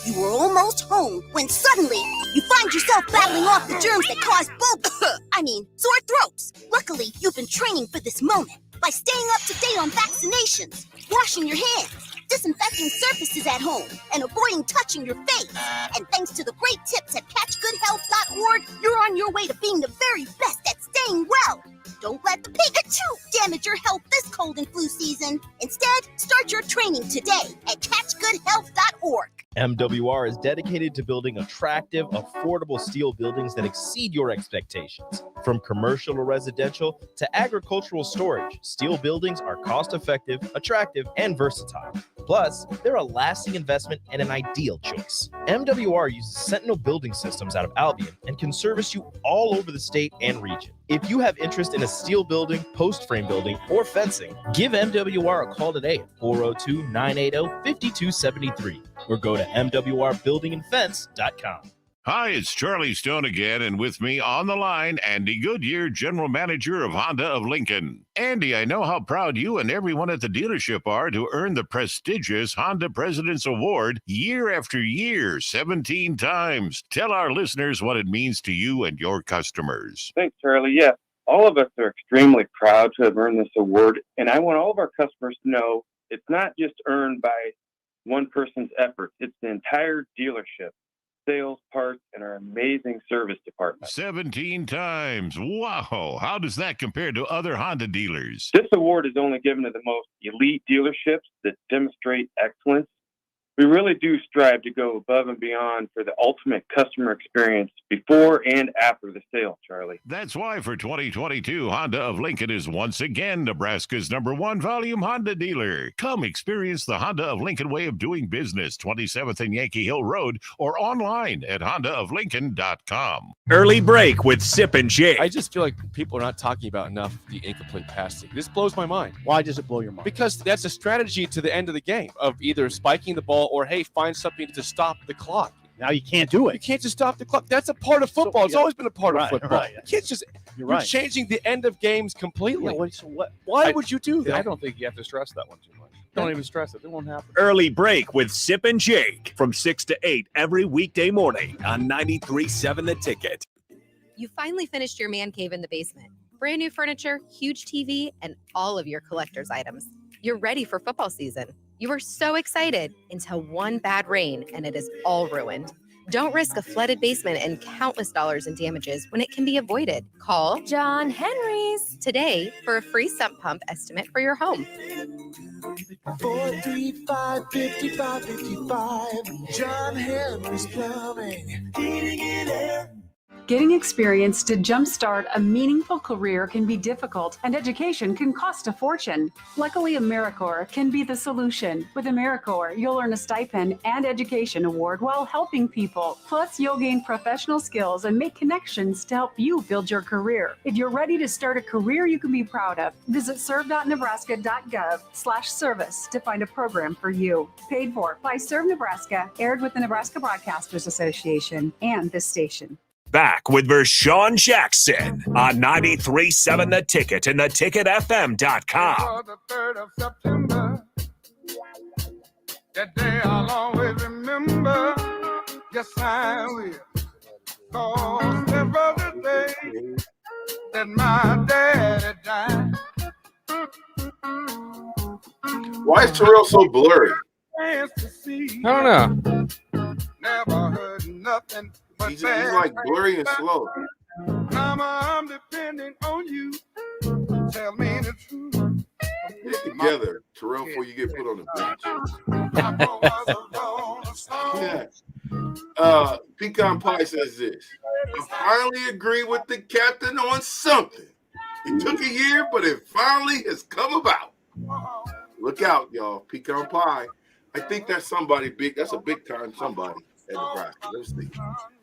You were almost home when suddenly you find yourself battling off the germs that cause sore throats. Luckily, you've been training for this moment by staying up to date on vaccinations, washing your hands, disinfecting surfaces at home, and avoiding touching your face. And thanks to the great tips at catchgoodhealth.org, you're on your way to being the very best at staying well. Don't let the Pikachu damage your health this cold and flu season. Instead, start your training today at catchgoodhealth.org.
MWR is dedicated to building attractive, affordable steel buildings that exceed your expectations. From commercial or residential to agricultural storage, steel buildings are cost-effective, attractive, and versatile. Plus, they're a lasting investment and an ideal choice. MWR uses Sentinel Building Systems out of Albion and can service you all over the state and region. If you have interest in a steel building, post frame building, or fencing, give MWR a call today at 402-980-5273 or go to mwrbuildingandfence.com.
Hi, it's Charlie Stone again, and with me on the line, Andy Goodyear, General Manager of Honda of Lincoln. Andy, I know how proud you and everyone at the dealership are to earn the prestigious Honda President's Award year after year, 17 times. Tell our listeners what it means to you and your customers.
Thanks, Charlie. Yes, all of us are extremely proud to have earned this award, and I want all of our customers to know it's not just earned by one person's effort. It's the entire dealership. sales, parts, and our amazing service department.
17 times. Wow. How does that compare to other Honda dealers?
This award is only given to the most elite dealerships that demonstrate excellence. We really do strive to go above and beyond for the ultimate customer experience before and after the sale, Charlie.
That's why for 2022, Honda of Lincoln is once again Nebraska's #1 volume Honda dealer. Come experience the Honda of Lincoln way of doing business, 27th and Yankee Hill Road, or online at hondaoflincoln.com.
Early break with Sip and Jake.
I just feel like people are not talking about enough the incomplete passing. This blows my mind.
Why does it blow your mind?
Because that's a strategy to the end of the game of either spiking the ball or, hey, find something to stop the clock.
Now you can't do it.
You can't just stop the clock. That's a part of football. It's always been a part of football.
Right.
You can't just
You're
you're
right.
changing the end of games completely.
Yeah,
Why would you do that?
I don't think you have to stress that one too much. Don't even stress it. It won't happen.
Early break with Sip and Jake from 6 to 8 every weekday morning on 93.7 The Ticket.
You finally finished your man cave in the basement. Brand new furniture, huge TV, and all of your collector's items. You're ready for football season. You were so excited until one bad rain and it is all ruined. Don't risk a flooded basement and countless dollars in damages when it can be avoided. Call John Henry's today for a free sump pump estimate for your home.
435-5555. John Henry's Plumbing. Heating and air.
Getting experience to jumpstart a meaningful career can be difficult, and education can cost a fortune. Luckily, AmeriCorps can be the solution. With AmeriCorps, you'll earn a stipend and education award while helping people. Plus, you'll gain professional skills and make connections to help you build your career. If you're ready to start a career you can be proud of, visit serve.nebraska.gov/service to find a program for you. Paid for by Serve Nebraska, aired with the Nebraska Broadcasters Association and this station.
Back with Vershawn Jackson on 93.7 The Ticket and theticketfm.com.
The 3rd of September. That day I'll always remember. Yes, I will. 'Cause that was the day that my daddy died.
Why is Terrell so blurry?
I don't know.
Never heard nothing.
He's like blurry and slow.
Mama, I'm depending on you. Tell me the truth.
Get together, Terrell, before you get put on the bench. Yeah. Pecan Pie says this. I finally agree with the captain on something. It took a year, but it finally has come about. Look out, y'all. Pecan Pie. I think that's somebody big. That's a big time somebody at Nebraska. Let's see.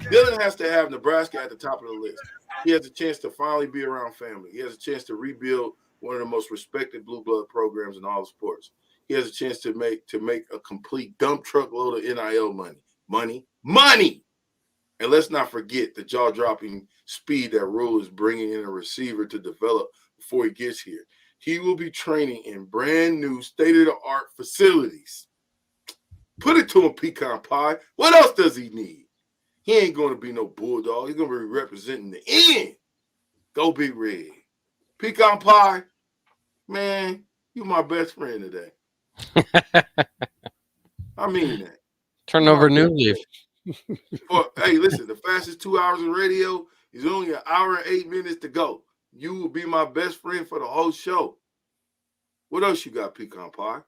Dylan has to have Nebraska at the top of the list. He has a chance to finally be around family. He has a chance to rebuild one of the most respected blue blood programs in all of sports. He has a chance to make a complete dump truck load of NIL money. And let's not forget the jaw-dropping speed that Rule is bringing in a receiver to develop before he gets here. He will be training in brand new state-of-the-art facilities. Put it to him, Pecan Pie. What else does he need? He ain't going to be no bulldog. He's going to be representing the end. Go Big Red. Pecan Pie, man, you my best friend today. I mean that.
Turn over a new leaf.
Hey, listen, the fastest 2 hours of radio is only an hour and 8 minutes to go. You will be my best friend for the whole show. What else you got, Pecan Pie?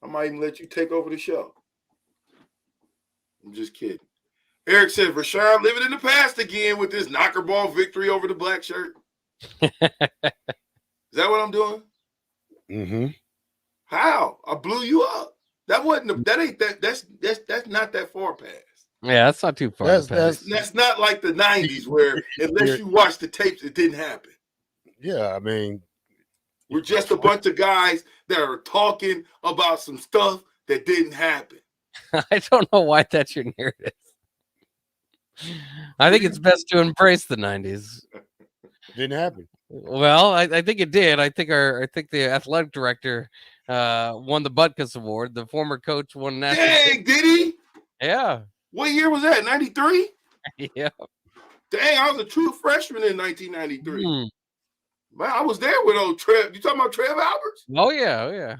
I might even let you take over the show. I'm just kidding. Eric said, Rashawn living in the past again with this knocker ball victory over the black shirt. Is that what I'm doing?
Mm-hmm.
How? I blew you up. That's not that far past.
Yeah, that's not too far.
That's not like the 90s where unless you watch the tapes, it didn't happen.
Yeah, I mean,
we're just a bunch of guys that are talking about some stuff that didn't happen.
I don't know why that's your narrative. I think it's best to embrace the 90s.
Didn't happen.
Well, I think it did. I think the athletic director won the Butkus Award. The former coach won national.
Dang, did he?
Yeah.
What year was that? 93?
Yeah.
Dang, I was a true freshman in 1993. Man, I was there with old Trev. You talking about Trev Alberts?
Oh yeah.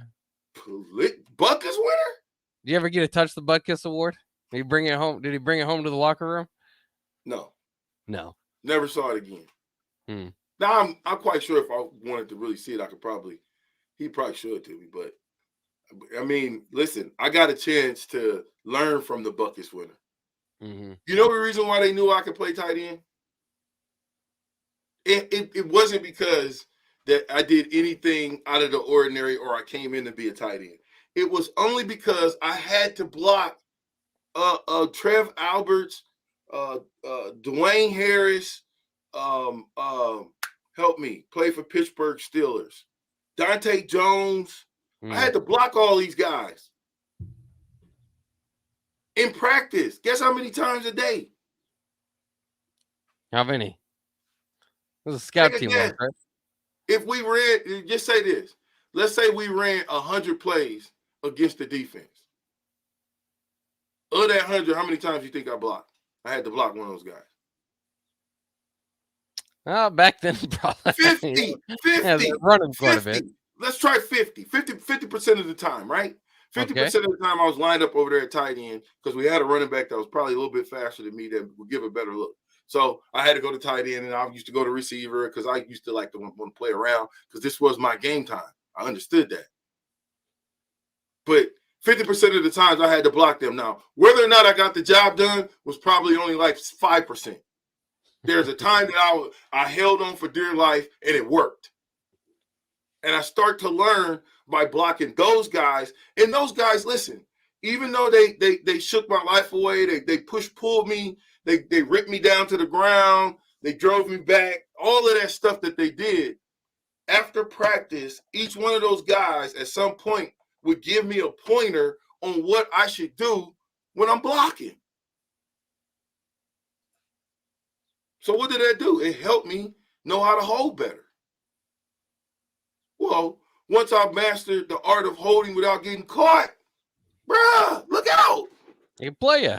Butkus winner?
Do you ever get to touch the Butkus Award? Did he bring it home? Did he bring it home to the locker room?
No.
No.
Never saw it again.
Hmm.
Now I'm quite sure if I wanted to really see it, he probably showed it to me. But I mean, listen, I got a chance to learn from the Buckets winner.
Mm-hmm.
You know the reason why they knew I could play tight end? It wasn't because that I did anything out of the ordinary or I came in to be a tight end. It was only because I had to block Trev Alberts, Dwayne Harris, help me, play for Pittsburgh Steelers, Dante Jones. I had to block all these guys in practice. Guess how many times a day?
How many? It was a scout team, right?
If we ran, just say this. Let's say we ran 100 plays against the defense. Of that 100, how many times do you think I blocked? I had to block one of those guys.
Back then, probably
50.
Running quite a bit.
Let's try 50% of the time, right? 50% of the time I was lined up over there at tight end because we had a running back that was probably a little bit faster than me that would give a better look. So I had to go to tight end, and I used to go to receiver because I used to like to want to play around because this was my game time. I understood that. But 50% of the times I had to block them. Now, whether or not I got the job done was probably only like 5%. There's a time that I held on for dear life, and it worked. And I start to learn by blocking those guys. And those guys, listen, even though they shook my life away, they pulled me, they ripped me down to the ground, they drove me back, all of that stuff that they did. After practice, each one of those guys at some point would give me a pointer on what I should do when I'm blocking. So what did that do? It helped me know how to hold better. Well, once I mastered the art of holding without getting caught, bruh, look out.
They can play you.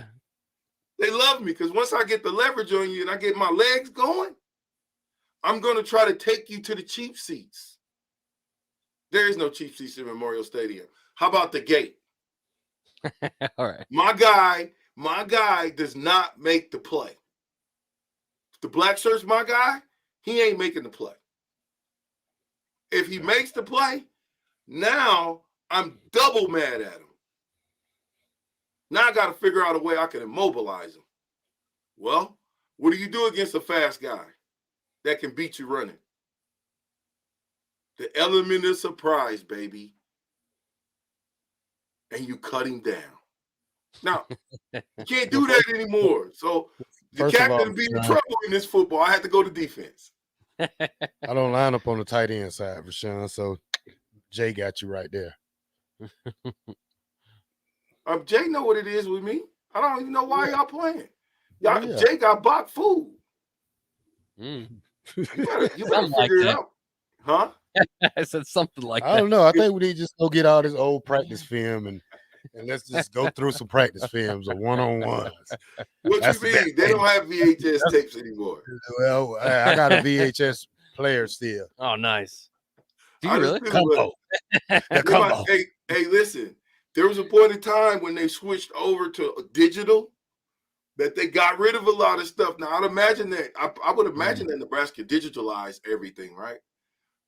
They love me because once I get the leverage on you and I get my legs going, I'm going to try to take you to the cheap seats. There is no cheap seats in Memorial Stadium. How about the gate?
All right.
My guy does not make the play. If the black shirt's my guy, he ain't making the play. If he makes the play, now I'm double mad at him. Now I got to figure out a way I can immobilize him. Well, what do you do against a fast guy that can beat you running? The element of surprise, baby. And you cut him down. Now, you can't do that anymore. So the captain be in trouble in this football. I had to go to defense.
I don't line up on the tight end side, Rashawn, so Jay got you right there.
Jay know what it is with me. I don't even know why y'all playing. Jay got bought food. You better figure it out. Huh?
I said something like that.
I don't know. I think we need to just go get all this old practice film and let's just go through some practice films or one-on-ones.
What you mean? They don't have VHS tapes anymore.
Well, I got a VHS player still.
Oh, nice. Do you really?
Combo.
Hey, listen. There was a point in time when they switched over to digital that they got rid of a lot of stuff. Now, I'd imagine that I would imagine that Nebraska digitalized everything, right?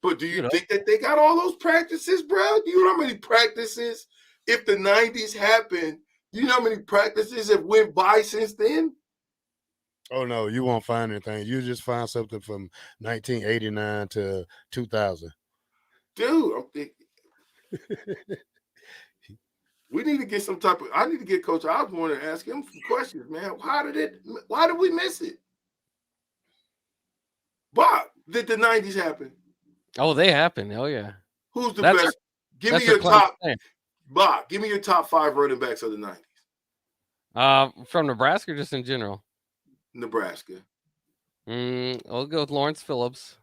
But do you think that they got all those practices, bro? Do you know how many practices? If the 90s happened, do you know how many practices have went by since then?
Oh, no, you won't find anything. You just find something from 1989 to 2000.
Dude, I'm thinking. We need to get some type of. I need to get Coach Osborne and ask him some questions, man. Why did we miss it? Bob, did the 90s happen?
Oh, they happen. Oh, yeah.
Who's the best? Give me your top. Bob, give me your top 5 running backs of the
90s. From Nebraska, or just in general?
Nebraska.
I'll go with Lawrence Phillips.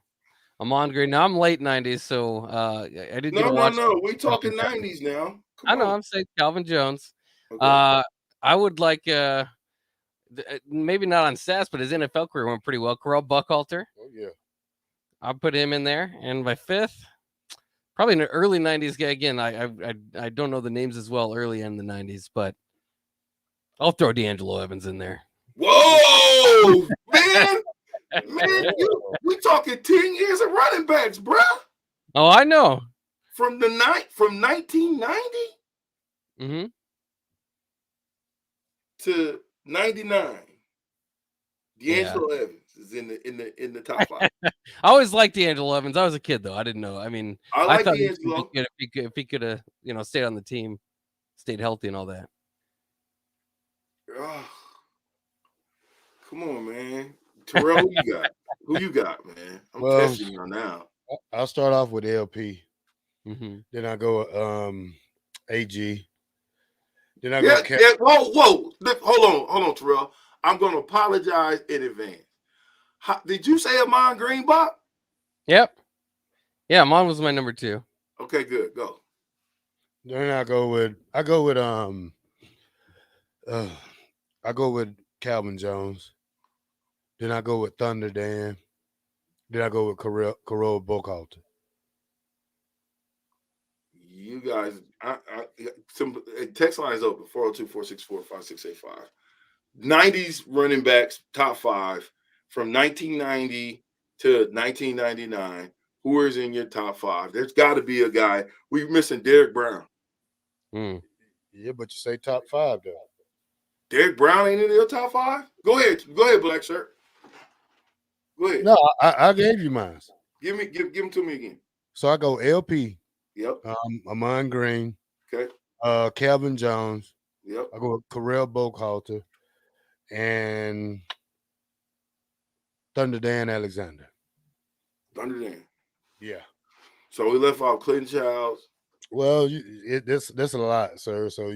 I'm on grade. Now I'm late 90s, so I didn't get to watch.
No. We talking 90s now.
I know. I'm saying Calvin Jones. Okay. I would like maybe not on stats, but his NFL career went pretty well. Corral Buckhalter.
Oh yeah.
I'll put him in there, and my 5th, probably an early 90s guy. Again, I don't know the names as well early in the 90s, but I'll throw D'Angelo Evans in there.
Whoa, man. We talking 10 years of running backs, bruh.
Oh, I know.
From 1990 to 99. D'Angelo Evans is in the top 5.
I always liked D'Angelo Evans. I was a kid though. I didn't know. I mean,
I like
thought
D'Angelo
if he could have, stayed on the team, stayed healthy and all that.
Oh, come on, man. Terrell, who you got, man? I'm testing you now.
I'll start off with LP.
Mm-hmm.
Then I go AG. Then I
go.
Cap.
Whoa. Hold on, Terrell. I'm going to apologize in advance. Did you say Amon Green, Bob?
Yep. Yeah, Amon was my number 2.
Okay, good. Go.
Then I go with Calvin Jones. Then I go with Thunder Dan. Then I go with Corral Buckhalter.
You guys, some text lines open 402-464-5685. 90s running backs, top 5 from 1990 to 1999. Who is in your top 5? There's got to be a guy. We're missing Derrick Brown.
Yeah, but you say top 5 though.
Derrick Brown ain't in your top 5? Go ahead, Black Shirt. Go ahead.
No, I gave you mine.
Give them to me again.
So I go LP.
Yep.
Amon Green.
Okay.
Calvin Jones.
Yep.
I go with Corral Buckhalter and Thunder Dan Alexander.
Thunder Dan.
Yeah.
So we left off Clinton Childs.
Well, that's a lot, sir. So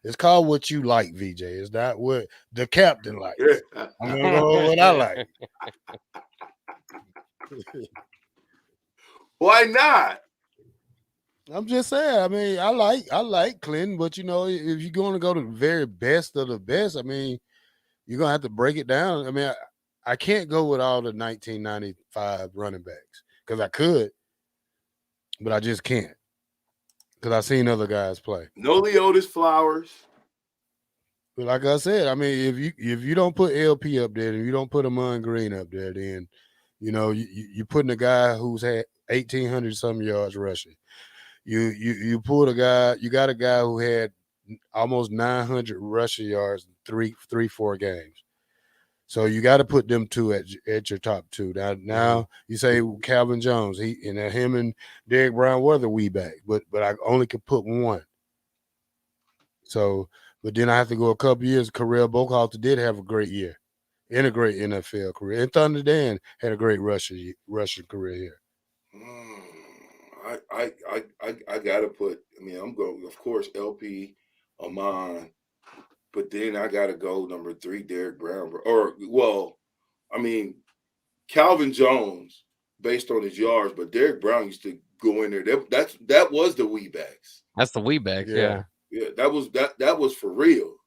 it's called what you like, VJ. It's not what the captain likes. I'm gonna go with what I like.
Why not?
I'm just saying. I mean, I like Clinton, but if you're going to go to the very best of the best, I mean, you're gonna have to break it down. I mean, I can't go with all the 1995 running backs because I could, but I just can't. Because I've seen other guys play.
No Leotis Flowers.
But like I said, I mean, if you don't put LP up there and you don't put Amon Green up there, then you're putting a guy who's had 1,800 some yards rushing. You pulled a guy. You got a guy who had almost 900 rushing yards in 4 games. So you got to put them 2 at your top 2. Now you say Calvin Jones, him and Derrick Brown were the wee back, but I only could put 1. So, but then I have to go a couple years. Corral Buckhalter did have a great year, and a great NFL career. And Thunder Dan had a great rushing career here.
I gotta put. I mean, I'm going, of course, LP, Amon. But then I got to go number 3, Derrick Brown. Calvin Jones, based on his yards, but Derrick Brown used to go in there. That was the wee backs.
That's the wee backs, yeah.
Yeah, that was for real.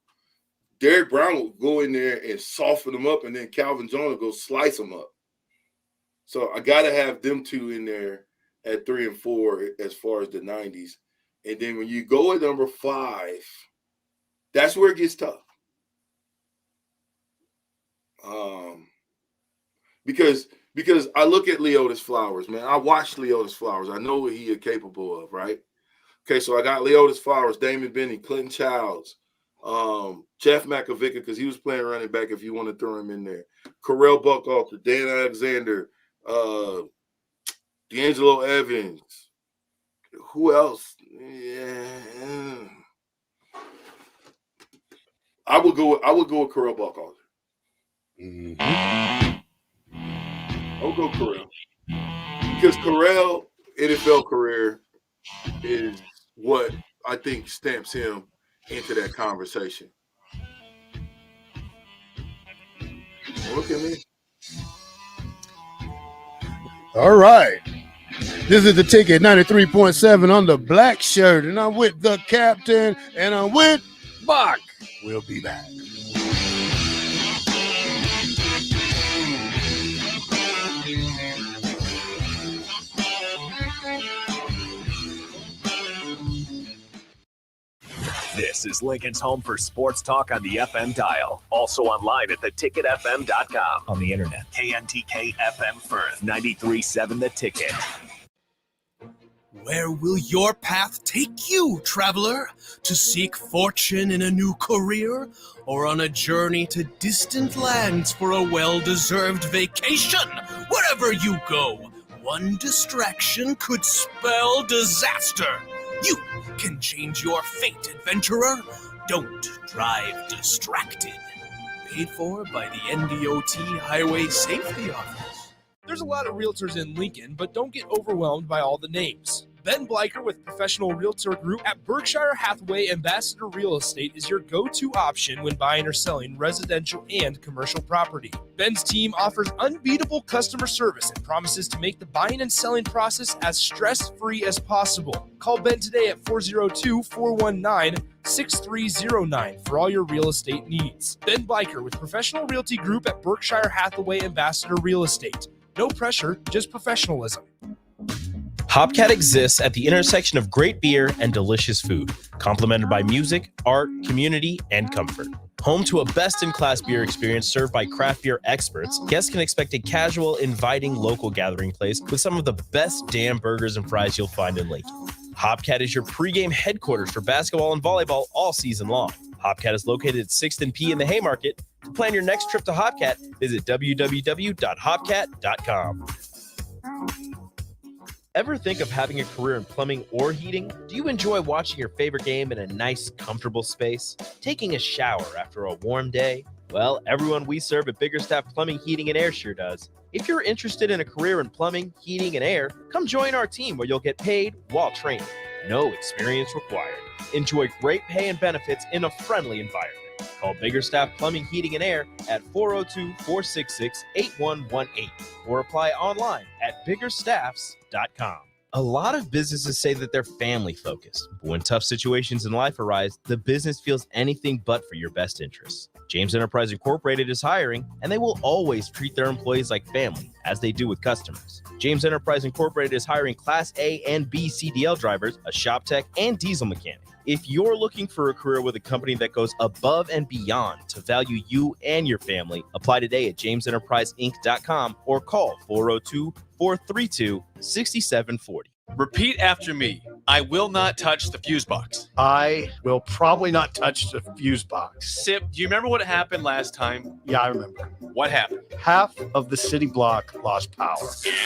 Derrick Brown would go in there and soften them up, and then Calvin Jones would go slice them up. So I got to have them 2 in there at 3 and 4 as far as the 90s. And then when you go at number 5, that's where it gets tough. Because I look at Leotis Flowers, man. I watched Leotis Flowers. I know what he is capable of, right? Okay, so I got Leotis Flowers, Damon Benny, Clinton Childs, Jeff McAvicker, because he was playing running back if you want to throw him in there. Corral Buckhalter, Dan Alexander, D'Angelo Evans. Who else? Yeah. I would go with Corral Buckhalter. I would go Corral. Because Corral NFL career is what I think stamps him into that conversation. Look at me.
All right. This is the ticket 93.7 on the Black Shirt, and I'm with the captain, and I'm with
Bach.
We'll be back.
This This is Lincoln's home for sports talk on the FM dial. Also online at theticketfm.com.
On the internet.
KNTK FM Firth, 93.7 The Ticket.
Where will your path take you, traveler? To seek fortune in a new career? Or on a journey to distant lands for a well-deserved vacation? Wherever you go, one distraction could spell disaster. You can change your fate, adventurer. Don't drive distracted. Paid for by the NDOT Highway Safety Office.
There's a lot of realtors in Lincoln, but don't get overwhelmed by all the names. Ben Bleicher with Professional Realtor Group at Berkshire Hathaway Ambassador Real Estate is your go-to option when buying or selling residential and commercial property. Ben's team offers unbeatable customer service and promises to make the buying and selling process as stress-free as possible. Call Ben today at 402-419-6309 for all your real estate needs. Ben Bleicher with Professional Realty Group at Berkshire Hathaway Ambassador Real Estate. No pressure, just professionalism.
Hopcat exists at the intersection of great beer and delicious food, complemented by music, art, community, and comfort. Home to a best-in-class beer experience served by craft beer experts, guests can expect a casual, inviting local gathering place with some of the best damn burgers and fries you'll find in Lincoln. Hopcat is your pregame headquarters for basketball and volleyball all season long. Hopcat is located at 6th and P in the Haymarket. To plan your next trip to Hopcat, visit www.hopcat.com. Ever think of having a career in plumbing or heating? Do you enjoy watching your favorite game in a nice, comfortable space? Taking a shower after a warm day? Well, everyone we serve at Biggerstaff Plumbing, Heating, and Air sure does. If you're interested in a career in plumbing, heating, and air, come join our team where you'll get paid while training. No experience required. Enjoy great pay and benefits in a friendly environment. Call Biggerstaff Plumbing, Heating, and Air at 402-466-8118 or apply online at biggerstaffs.com. A lot of businesses say that they're family focused, but when tough situations in life arise, the business feels anything but for your best interests. James Enterprise Incorporated is hiring, and they will always treat their employees like family, as they do with customers. James Enterprise Incorporated is hiring Class A and B CDL drivers, a shop tech, and diesel mechanic. If you're looking for a career with a company that goes above and beyond to value you and your family, apply today at jamesenterpriseinc.com or call 402-432-6740.
Repeat after me. I will not touch the fuse box.
I will probably not touch the fuse box.
Sip, do you remember what happened last time?
Yeah, I remember.
What happened?
Half of the city block lost power.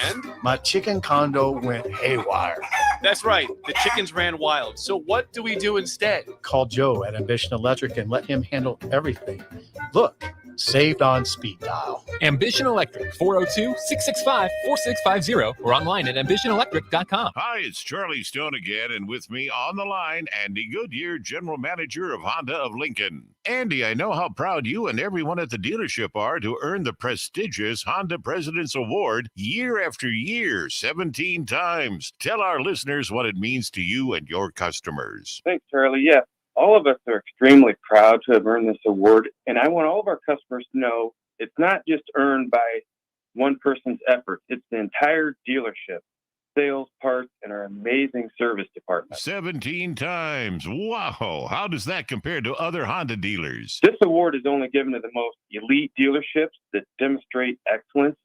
And?
My chicken condo went haywire.
That's right. The chickens ran wild. So what do we do instead?
Call Joe at Ambition Electric and let him handle everything. Look, saved on speed dial.
Ambition Electric, 402-665-4650 or online at ambitionelectric.com.
Hi, it's Charlie Stone again, and with me on the line, Andy Goodyear, General Manager of Honda of Lincoln. Andy, I know how proud you and everyone at the dealership are to earn the prestigious Honda President's Award year after year, 17 times. Tell our listeners what it means to you and your customers.
Thanks, Charlie. Yeah, all of us are extremely proud to have earned this award, and I want all of our customers to know it's not just earned by one person's effort. It's the entire dealership, sales, parts, and our amazing service department.
17 times. Wow. How does that compare to other Honda dealers?
This award is only given to the most elite dealerships that demonstrate excellence.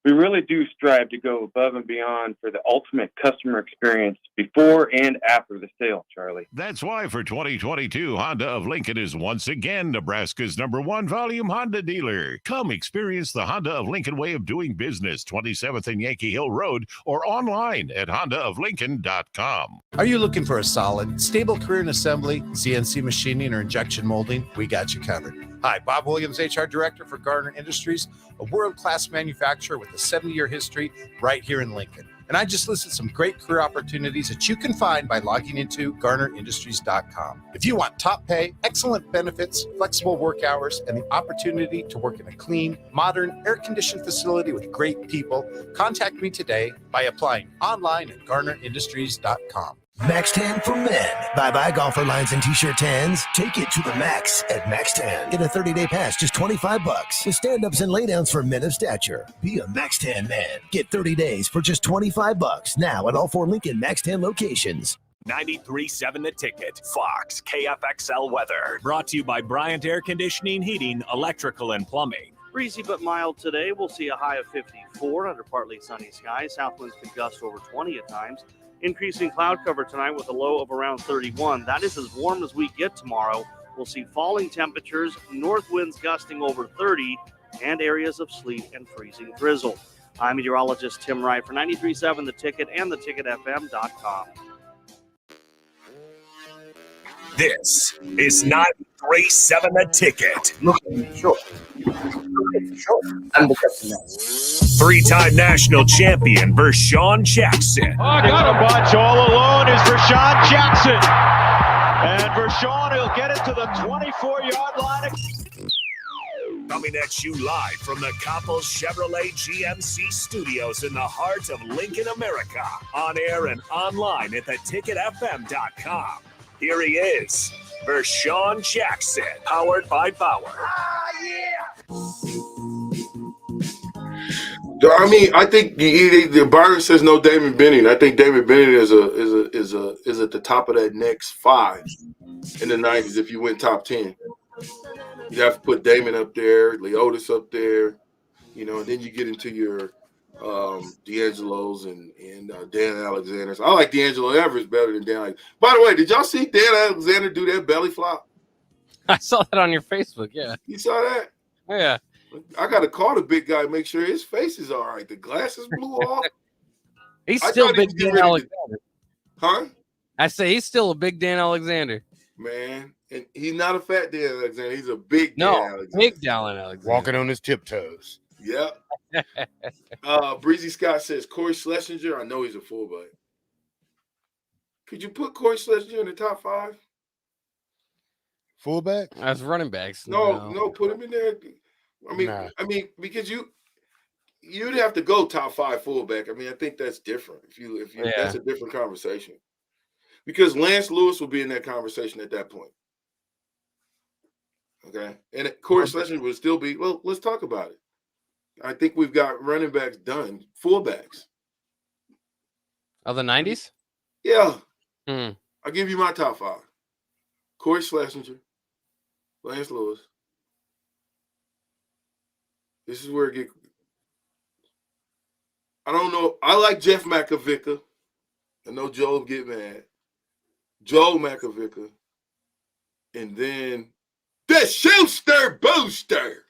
We really do strive to go above and beyond for the ultimate customer experience before and after the sale, Charlie.
That's why for 2022, Honda of Lincoln is once again Nebraska's #1 volume Honda dealer. Come experience the Honda of Lincoln way of doing business, 27th and Yankee Hill Road, or online at hondaoflincoln.com.
Are you looking for a solid, stable career in assembly, CNC machining, or injection molding? We got you covered. Hi, Bob Williams, HR Director for Garner Industries, a world-class manufacturer with a 70-year history right here in Lincoln. And I just listed some great career opportunities that you can find by logging into GarnerIndustries.com. If you want top pay, excellent benefits, flexible work hours, and the opportunity to work in a clean, modern, air-conditioned facility with great people, contact me today by applying online at GarnerIndustries.com.
Max Tan for men. Bye-bye golfer lines and t-shirt tans. Take it to the max at Max Tan. Get a 30-day pass, just $25. With stand-ups and laydowns for men of stature. Be a Max Tan man. Get 30 days for just $25 now at all 4 Lincoln Max Tan locations.
93.7 The Ticket, Fox, KFXL weather. Brought to you by Bryant Air Conditioning, Heating, Electrical, and Plumbing.
Breezy but mild today. We'll see a high of 54 under partly sunny skies. South winds could gust over 20 at times. Increasing cloud cover tonight with a low of around 31. That is as warm as we get tomorrow. We'll see falling temperatures, north winds gusting over 30, and areas of sleet and freezing drizzle. I'm meteorologist Tim Wright for 93.7 The Ticket and theticketfm.com.
This is 93.7 The Ticket.
Sure. I'm the captain.
Three-time national champion Vershawn Jackson.
Oh, got a bunch all alone is Vershawn Jackson. And Vershawn will get it to the 24-yard line.
Coming at you live from the Coppels Chevrolet GMC studios in the heart of Lincoln, America. On air and online at theticketfm.com. Here he is, Vershawn Jackson, powered by Bauer.
I mean, I think the Byron says no Damon Benning. I think Damon Benning is at the top of that next 5 in the 90s if you went top 10. You have to put Damon up there, Leotis up there, and then you get into your D'Angelo's and Dan Alexander's. I like D'Angelo Everett better than Dan. By the way, did y'all see Dan Alexander do that belly flop?
I saw that on your Facebook. Yeah,
you saw that?
Yeah.
I got to call the big guy, make sure his face is all right. The glasses blew off.
He's still big Dan Alexander.
Huh?
I say he's still a big Dan Alexander.
Man, and he's not a fat Dan Alexander. He's a big Dan Alexander.
Big Dan Alexander.
Walking on his tiptoes.
Yep. Breezy Scott says, Corey Schlesinger, I know he's a fullback. Could you put Corey Schlesinger in the top 5?
Fullback?
As running backs.
No, put him in there. I mean, because you'd have to go top 5 fullback. I mean, I think that's different. If you that's a different conversation. Because Lance Lewis will be in that conversation at that point. Okay. And Corey Schlesinger would still be, well, let's talk about it. I think we've got running backs done, fullbacks.
Of the 90s?
Yeah. I'll give you my top 5. Corey Schlesinger, Lance Lewis. This is where it gets. I don't know. I like Jeff McAvicker. I know Joe will get mad. Joe McAvicker. And then the Schuster Booster.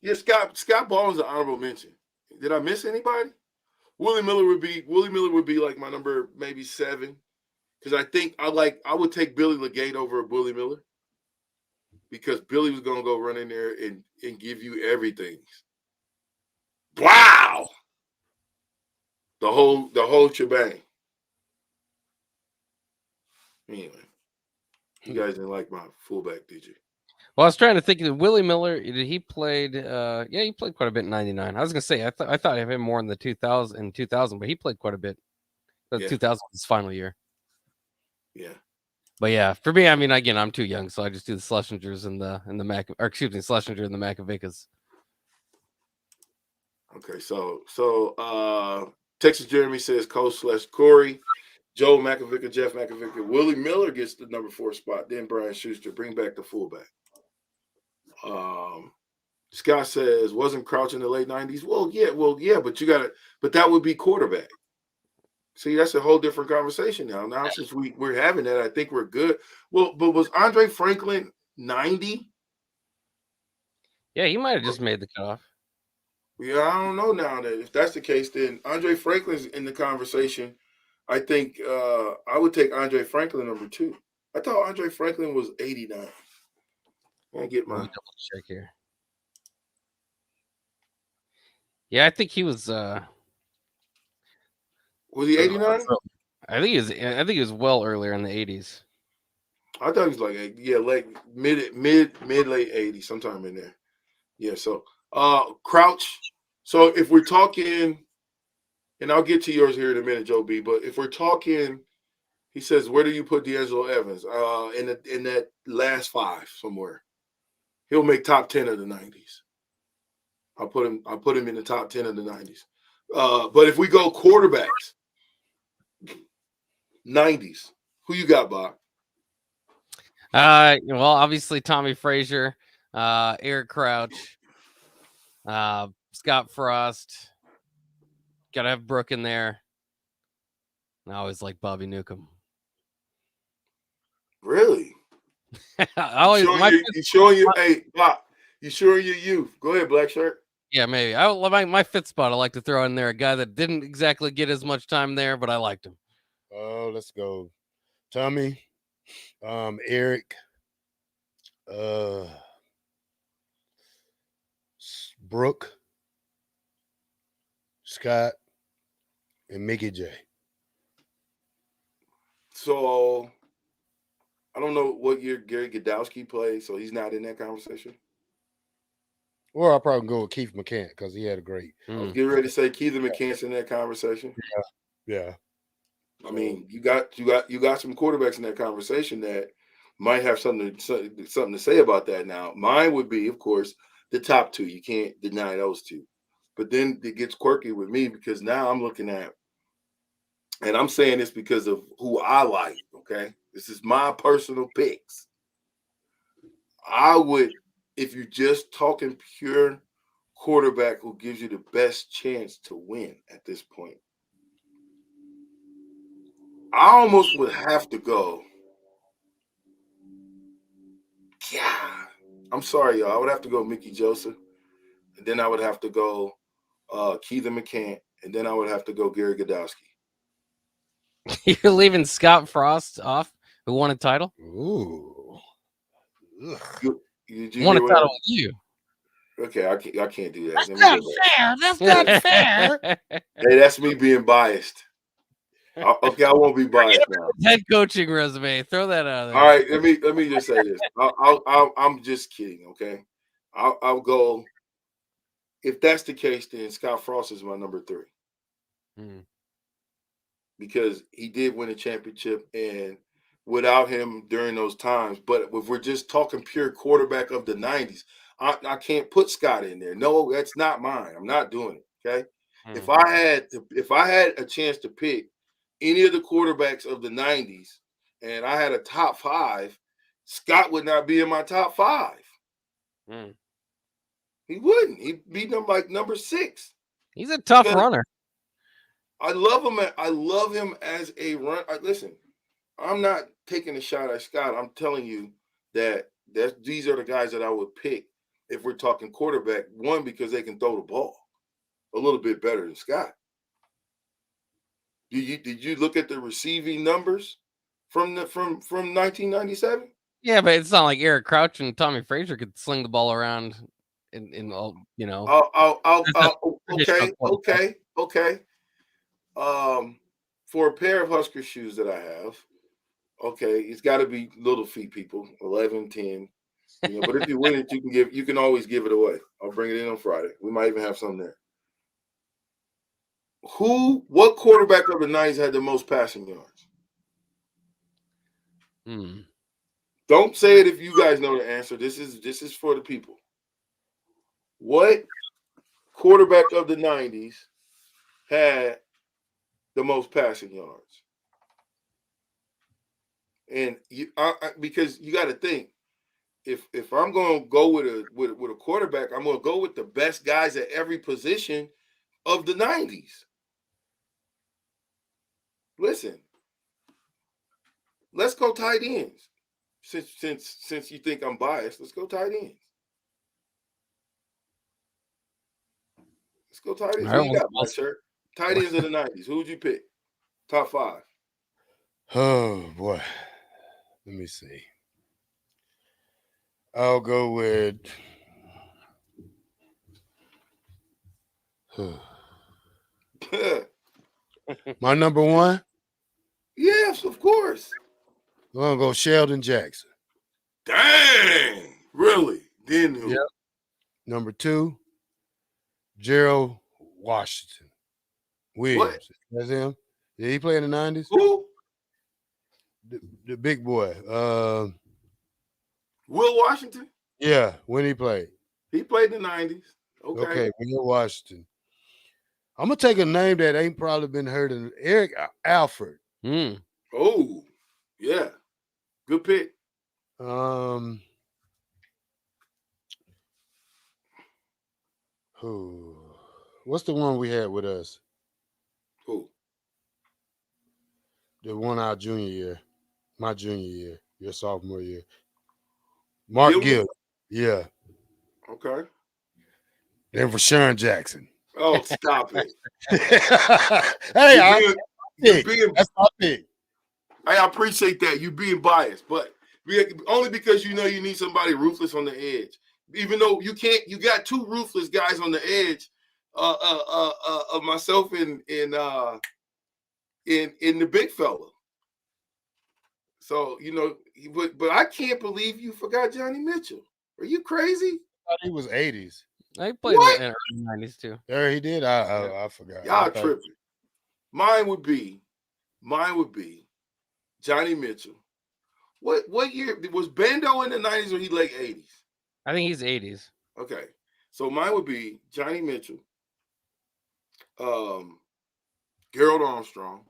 Yeah, Scott Ball is an honorable mention. Did I miss anybody? Willie Miller would be like my number maybe 7. Because I think I would take Billy Legate over a Willie Miller. Because Billy was gonna go run in there and give you everything. Wow. The whole shebang. Anyway. You guys didn't like my fullback, did you?
Well, I was trying to think of Willie Miller. He played he played quite a bit in 99. I was gonna say I thought of him more in the 2000, but he played quite a bit. The 2000 was his final year.
Yeah.
But yeah, for me, I mean, again, I'm too young, so I just do the Schlesingers and the Schlesinger and the Macavickas.
Okay, so Texas Jeremy says Corey, Joe McAvicker, Jeff McAvicker, Willie Miller gets the number 4 spot. Then Brian Schuster, bring back the fullback. Scott says, wasn't Crouch in the late 90s? Well, yeah, but that would be quarterback. See, that's a whole different conversation now. Now, since we're having that, I think we're good. Well, but was Andre Franklin 90?
Yeah, he might have just made the cutoff.
Yeah, I don't know now. That if that's the case, then Andre Franklin's in the conversation. I think I would take Andre Franklin number 2. I thought Andre Franklin was 89. I'll get my
double check here. Yeah, I think he was.
Was he 89?
I think he was well earlier in the 80s.
I thought he was like mid late 80s, sometime in there. Yeah. So Crouch. So if we're talking, and I'll get to yours here in a minute, Joe B. But if we're talking, he says, where do you put D'Angelo Evans? In that last 5 somewhere. He'll make top 10 of the 90s. I'll put him in the top 10 of the 90s. But if we go quarterbacks, 90s. Who you got, Bob?
Well, obviously Tommy Frazier, Eric Crouch, Scott Frost. Gotta have Brooke in there. I always like Bobby Newcomb.
Really? You showing your hey, Bob, you showing your youth. Go ahead, black shirt.
Yeah, maybe. My fifth spot I like to throw in there a guy that didn't exactly get as much time there, but I liked him.
Oh, let's go. Tommy, Eric, Brooke, Scott, and Mickey J.
So I don't know what year Gary Godowski played, so he's not in that conversation.
Or I'll probably go with Keith McCant because he had a great.
I was getting ready to say Keith McCant's in that conversation.
Yeah.
I mean, you got some quarterbacks in that conversation that might have something to say about that. Now, mine would be, of course, the top two. You can't deny those two. But then it gets quirky with me because now I'm looking at, and I'm saying this because of who I like, okay? This is my personal picks. I would, if you're just talking pure quarterback who gives you the best chance to win at this point, I almost would have to go. Yeah, I'm sorry, y'all. I would have to go Mickey Joseph, and then I would have to go Keith McCant, and then I would have to go Gary Godowski.
You're leaving Scott Frost off, who won a title?
Ooh.
You
won a title with you.
Okay, I can't do that.
That's not fair. That's not fair.
Hey, that's me being biased. Okay, I won't be biased now.
Head coaching resume. Throw that out there.
All right, let me just say this. I'm just kidding. Okay, I'll go. If that's the case, then Scott Frost is my number 3 because he did win a championship, and without him during those times. But if we're just talking pure quarterback of the 90s, I can't put Scott in there. No, that's not mine. I'm not doing it. Okay. If I had a chance to pick any of the quarterbacks of the 90s and I had a top 5, Scott would not be in my top 5. He wouldn't. He'd be number 6.
He's a tough runner.
I love him. I love him as a run. Listen, I'm not taking a shot at Scott. I'm telling you that these are the guys that I would pick if we're talking quarterback. One, because they can throw the ball a little bit better than Scott. Did you look at the receiving numbers from 1997?
Yeah, but it's not like Eric Crouch and Tommy Frazier could sling the ball around in all, you know.
Okay. For a pair of Husker shoes that I have, okay, it's got to be little feet, people, 11, 10. You know, but if you win it, you can always give it away. I'll bring it in on Friday. We might even have some there. What quarterback of the 90s had the most passing yards? Don't say it if you guys know the answer. This is for the people. What quarterback of the 90s had the most passing yards? And because you got to think, if I'm going to go with a quarterback, I'm going to go with the best guys at every position of the 90s. Listen, let's go tight ends. Since you think I'm biased, let's go tight ends. Let's go tight ends. Who you got, my shirt? Tight ends of the 90s. Who would you pick? Top 5.
Oh boy. Let me see. I'll go with my number 1.
Yes, of course.
I'm gonna go Sheldon Jackson.
Dang, really? Then who?
Yep. Number 2, Gerald Washington Williams.
What?
That's him. Did he play in the 90s?
Who?
The big boy.
Will Washington?
Yeah, when he played.
He played in the 90s. Okay.
Will Washington. I'm gonna take a name that ain't probably been heard in Eric Alford.
Oh, yeah. Good pick.
Who? What's the one we had with us?
Who?
The one our junior year, my junior year, your sophomore year. Mark Gill. Yeah.
Okay.
Then for Sharon Jackson.
Oh, stop it.
Hey,
you're being
that's my pick.
I appreciate that. You being biased, but only because you know you need somebody ruthless on the edge. Even though you can't, you got two ruthless guys on the edge. Of myself and in the big fella. So but I can't believe you forgot Johnny Mitchell. Are you crazy?
I thought he was 80s.
He played in the early 90s too.
Yeah, he did. I forgot.
Y'all tripping. Mine would be Johnny Mitchell. What year was Bando in the 90s or he late 80s?
I think he's 80s.
Okay. So mine would be Johnny Mitchell, Gerald Armstrong,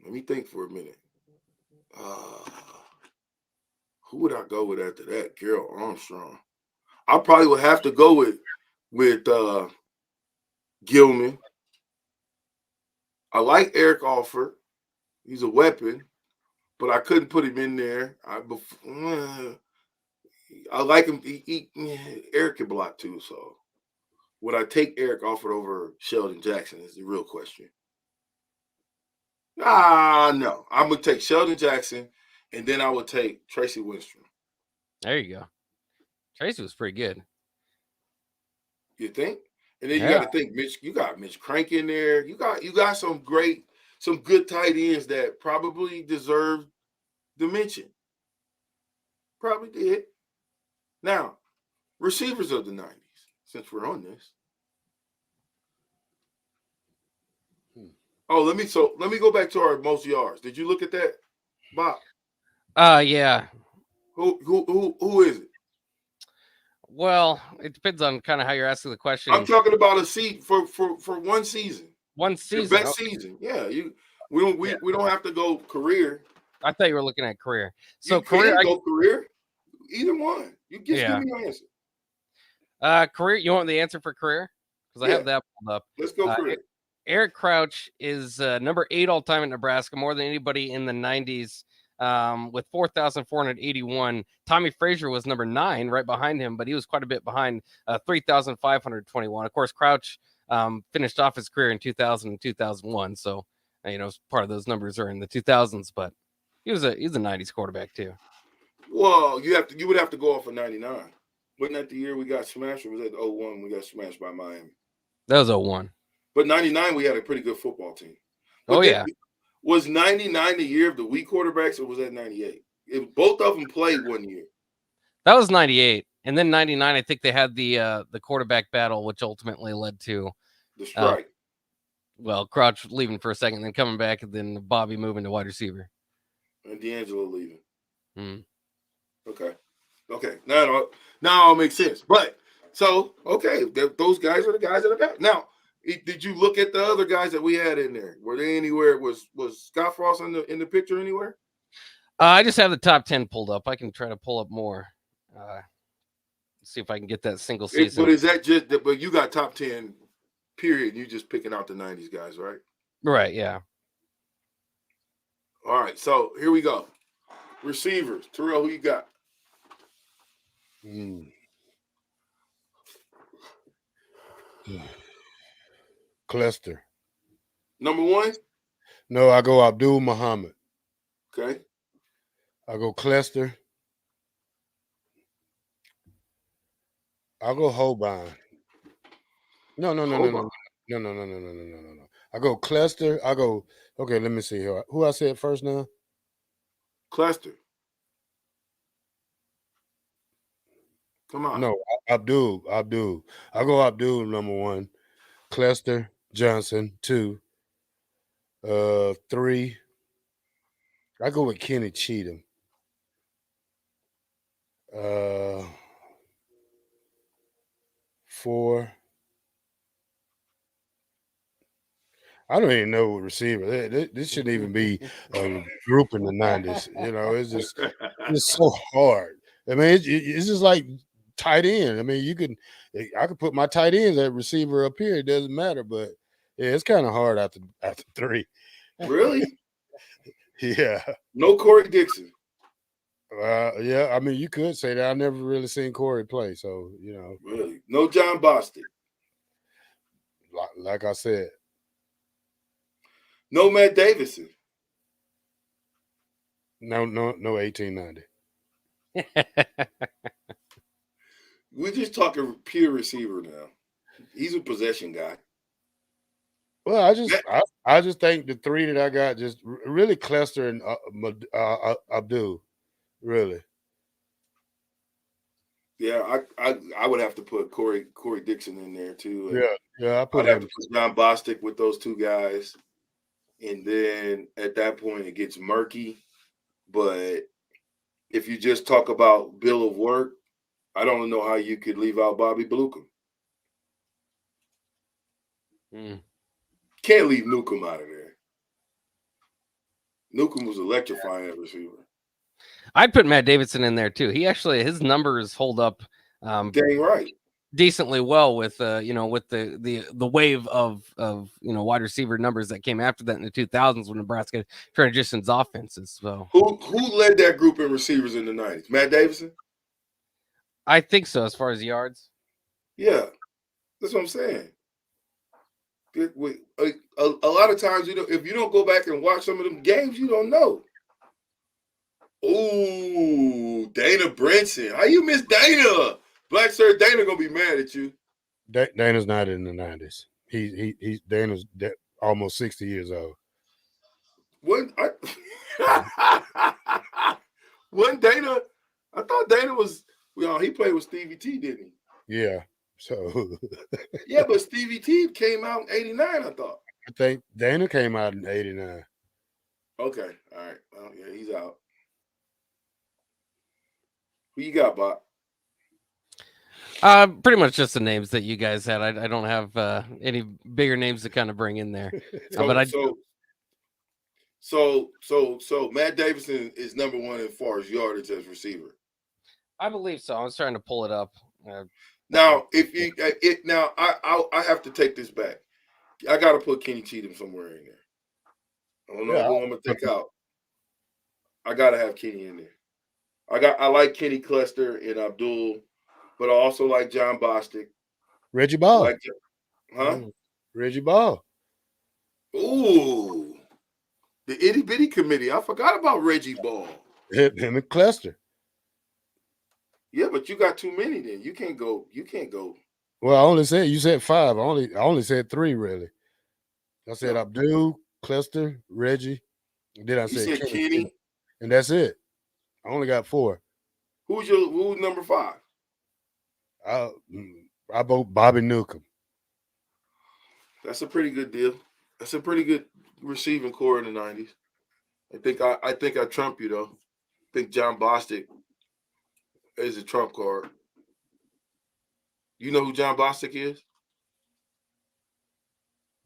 let me think for a minute. Who would I go with after that? Gerald Armstrong. I probably would have to go with Gilman. I like Eric Alford. He's a weapon, but I couldn't put him in there. I like him. Eric can block too. So would I take Eric Alford over Sheldon Jackson is the real question. No. I'm going to take Sheldon Jackson, and then I would take Tracy Winstrom.
There you go. Tracy was pretty good.
You think? And then you got to think, Mitch. You got Mitch Crank in there. You got some good tight ends that probably deserve the mention. Probably did. Now, receivers of the 90s, since we're on this. Oh, let me go back to our most yards. Did you look at that, Bob?
Yeah.
Who is it?
Well, it depends on kind of how you're asking the question.
I'm talking about a seat for one season.
One season.
Your best season. Yeah. We don't have to go career.
I thought you were looking at career. So
you
career,
go career. Either one. You just give me your answer.
Career. You want the answer for career? Because I have that pulled up.
Let's go career.
Eric Crouch is number 8 all time at Nebraska, more than anybody in the 90s, with 4,481. Tommy Frazier was number 9, right behind him, but he was quite a bit behind, 3,521. Of course, Crouch finished off his career in 2000 and 2001, so part of those numbers are in the 2000s, but he's a 90s quarterback too.
Well, you would have to go off of 99. Wasn't that the year we got smashed, or was that 01 we got smashed by Miami?
That was 01.
But 99, we had a pretty good football team.
But yeah.
Was 99 the year of the weak quarterbacks, or was that 98? Both of them played one year.
That was 98. And then 99, I think they had the quarterback battle, which ultimately led to
the strike.
Crouch leaving for a second, then coming back, and then Bobby moving to wide receiver.
And D'Angelo leaving.
Okay.
Now it all makes sense. But so, those guys are the guys that are back. Now, did you look at the other guys that we had in there? Were they anywhere? Was Scott Frost in the picture anywhere?
I just have the top 10 pulled up. I can try to pull up more. See if I can get that single season.
But is that just? But you got top 10, period. You just picking out the 90s guys, right?
Right. Yeah.
All right. So here we go. Receivers. Terrell, who you got?
Cluster.
Number 1?
No, I go Abdul Muhammad.
Okay.
I go Cluster. I'll go Holbein. No. I go Cluster. I go. Okay, let me see here. Who I said first now?
Cluster. Come on.
No, Abdul. I go Abdul number 1. Cluster Johnson 2. 3. I go with Kenny Cheatham. 4. I don't even know what receiver. This shouldn't even be a group in the 90s. You know, it's so hard. I mean, it's just like tight end. I mean, I could put my tight ends at receiver up here. It doesn't matter, but yeah, it's kind of hard after 3.
Really?
Yeah.
No Corey Dixon.
Yeah. I mean, you could say that. I never really seen Corey play, so you know.
Really? No John Bostic.
Like I said.
No Matt Davison.
No 1890.
We're just talking pure receiver now. He's a possession guy.
Well, I just think the 3 that I got just really Clester and Abdul, really.
Yeah, I would have to put Corey Dixon in there too.
Yeah,
I'd have to put John Bostic with those 2 guys, and then at that point it gets murky. But if you just talk about bill of work, I don't know how you could leave out Bobby Blucom. Can't leave Newcomb out of there. Newcomb was electrifying at receiver.
I'd put Matt Davidson in there too. He actually, his numbers hold up
dang right
decently well with with the wave of wide receiver numbers that came after that in the 2000s when Nebraska transitions offenses. So
who led that group in receivers in the 90s? Matt Davidson?
I think so, as far as yards.
Yeah, that's what I'm saying. A lot of times, if you don't go back and watch some of them games, you don't know. Ooh, Dana Brinson. How you miss Dana? Black Sir Dana gonna be mad at you.
Dana's not in the 90s. Dana's almost 60 years old.
Wasn't Dana? I thought Dana was. Well, he played with Stevie T, didn't he?
Yeah. So.
Yeah, but Stevie T came out in '89. I thought.
I think Dana came out in '89.
Okay. All right. Well, yeah, he's out. Who you got, Bob?
Pretty much just the names that you guys had. I don't have any bigger names to kind of bring in there.
So Matt Davidson is number 1 as far as yardage as receiver.
I believe so. I was trying to pull it up.
Now, I have to take this back. I got to put Kenny Cheatham somewhere in there. I don't know who I'm gonna take out. I got to have Kenny in there. I like Kenny Clester and Abdul, but I also like John Bostic.
Reggie Ball. Reggie Ball.
Ooh. The itty bitty committee. I forgot about Reggie Ball.
Him and Clester.
Yeah, but you got too many then. You can't go.
Well, I only said you said 5. I only said 3 really. I said Abdul, Clester, Reggie. And then I said Kenny. And that's it. I only got 4.
Who's number 5?
I vote Bobby Newcomb.
That's a pretty good deal. That's a pretty good receiving core in the 90s. I think I trump you though. I think John Bostic is a trump card. You know who John Bostic is?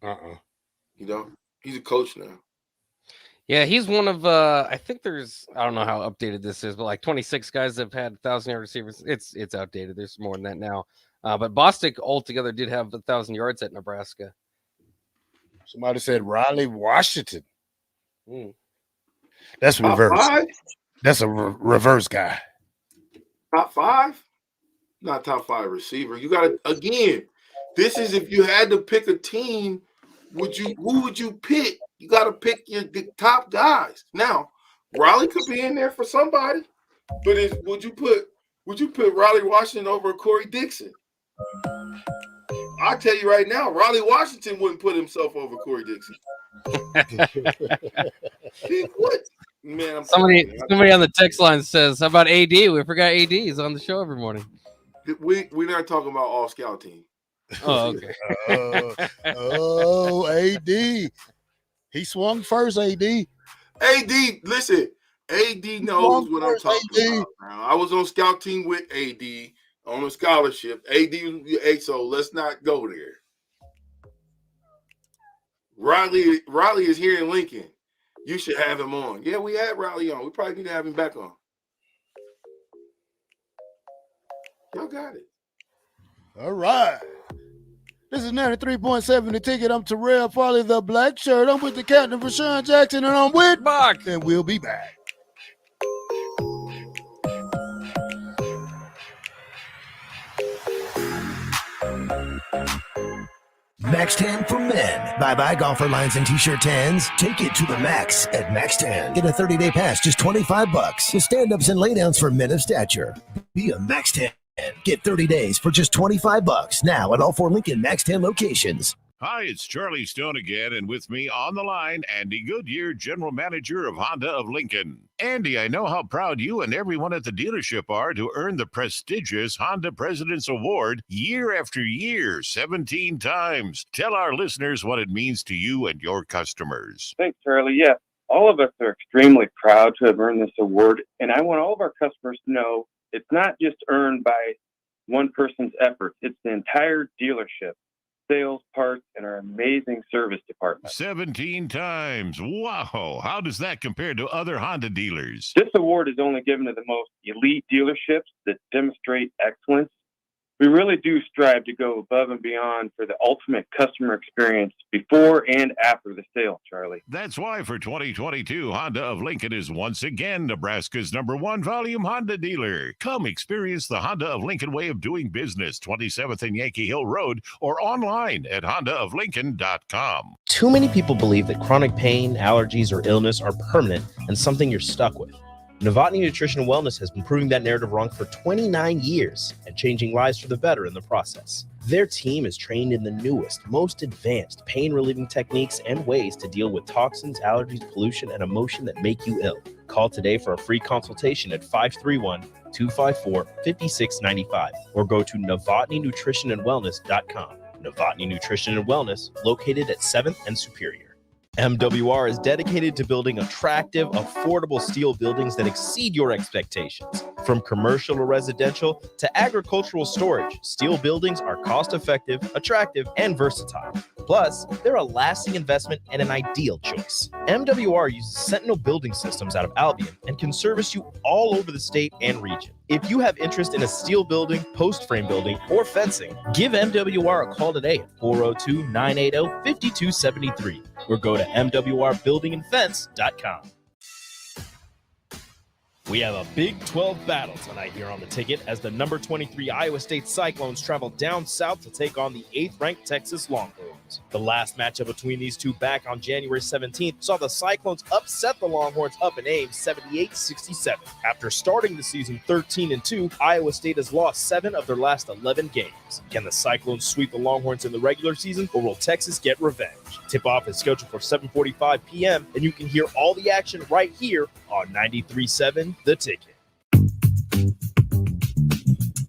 You know, he's a coach now.
Yeah, he's one of I think I don't know how updated this is, but like 26 guys have had 1,000-yard receivers. It's outdated. There's more than that now. But Bostic altogether did have 1,000 yards at Nebraska.
Somebody said Riley Washington. That's reverse.
Top 5?
That's a reverse guy.
Top 5? Not top 5 receiver. You got to, again, this is if you had to pick a team, who would you pick? You got to pick the top guys. Now, Riley could be in there for somebody, but would you put Riley Washington over Corey Dixon? I'll tell you right now, Riley Washington wouldn't put himself over Corey Dixon. What? Man,
somebody on the text line says, "How about AD? We forgot AD. He's on the show every morning."
We're not talking about all scout team.
Oh, okay.
AD. He swung first, AD.
Listen, AD knows what I'm talking about. Now, I was on scout team with AD on a scholarship. AD, so let's not go there. Riley is here in Lincoln. You should have him on. Yeah, we had Riley on. We probably need to have him back on. Y'all got it.
All right. This is 93.7 The Ticket. I'm Terrell Farley, the black shirt. I'm with the captain, Rashawn Jackson, and I'm with
Buck.
And we'll be back.
Max 10 for men. Bye-bye golfer lines and t-shirt 10s. Take it to the max at Max 10. Get a 30-day pass, just $25 with stand-ups and laydowns for men of stature. Be a Max 10. Get 30 days for just $25 now at all 4 Lincoln Max 10 locations.
Hi, it's Charlie Stone again, and with me on the line, Andy Goodyear, General Manager of Honda of Lincoln. Andy, I know how proud you and everyone at the dealership are to earn the prestigious Honda President's Award year after year, 17 times. Tell our listeners what it means to you and your customers.
Thanks, Charlie. Yeah, all of us are extremely proud to have earned this award, and I want all of our customers to know it's not just earned by one person's efforts. It's the entire dealership. Sales, parts, and our amazing service department.
17 times. Wow. How does that compare to other Honda dealers?
This award is only given to the most elite dealerships that demonstrate excellence. We really do strive to go above and beyond for the ultimate customer experience before and after the sale, Charlie.
That's why for 2022, Honda of Lincoln is once again Nebraska's #1 volume Honda dealer. Come experience the Honda of Lincoln way of doing business, 27th and Yankee Hill Road, or online at hondaoflincoln.com.
Too many people believe that chronic pain, allergies, or illness are permanent and something you're stuck with. Novotny Nutrition and Wellness has been proving that narrative wrong for 29 years and changing lives for the better in the process. Their team is trained in the newest, most advanced pain-relieving techniques and ways to deal with toxins, allergies, pollution, and emotion that make you ill. Call today for a free consultation at 531-254-5695 or go to novotnynutritionandwellness.com. Novotny Nutrition and Wellness, located at 7th and Superior. MWR is dedicated to building attractive, affordable steel buildings that exceed your expectations. From commercial to residential to agricultural storage, steel buildings are cost-effective, attractive, and versatile. Plus, they're a lasting investment and an ideal choice. MWR uses Sentinel Building Systems out of Albion and can service you all over the state and region. If you have interest in a steel building, post frame building, or fencing, give MWR a call today at 402-980-5273 or go to mwrbuildingandfence.com. We have a Big 12 battle tonight here on the ticket as the number 23 Iowa State Cyclones travel down south to take on the 8th-ranked Texas Longhorns. The last matchup between these two back on January 17th saw the Cyclones upset the Longhorns up in Ames 78-67. After starting the season 13-2, Iowa State has lost 7 of their last 11 games. Can the Cyclones sweep the Longhorns in the regular season, or will Texas get revenge? Tip-off is scheduled for 7:45 p.m., and you can hear all the action right here on 93.7 The Ticket.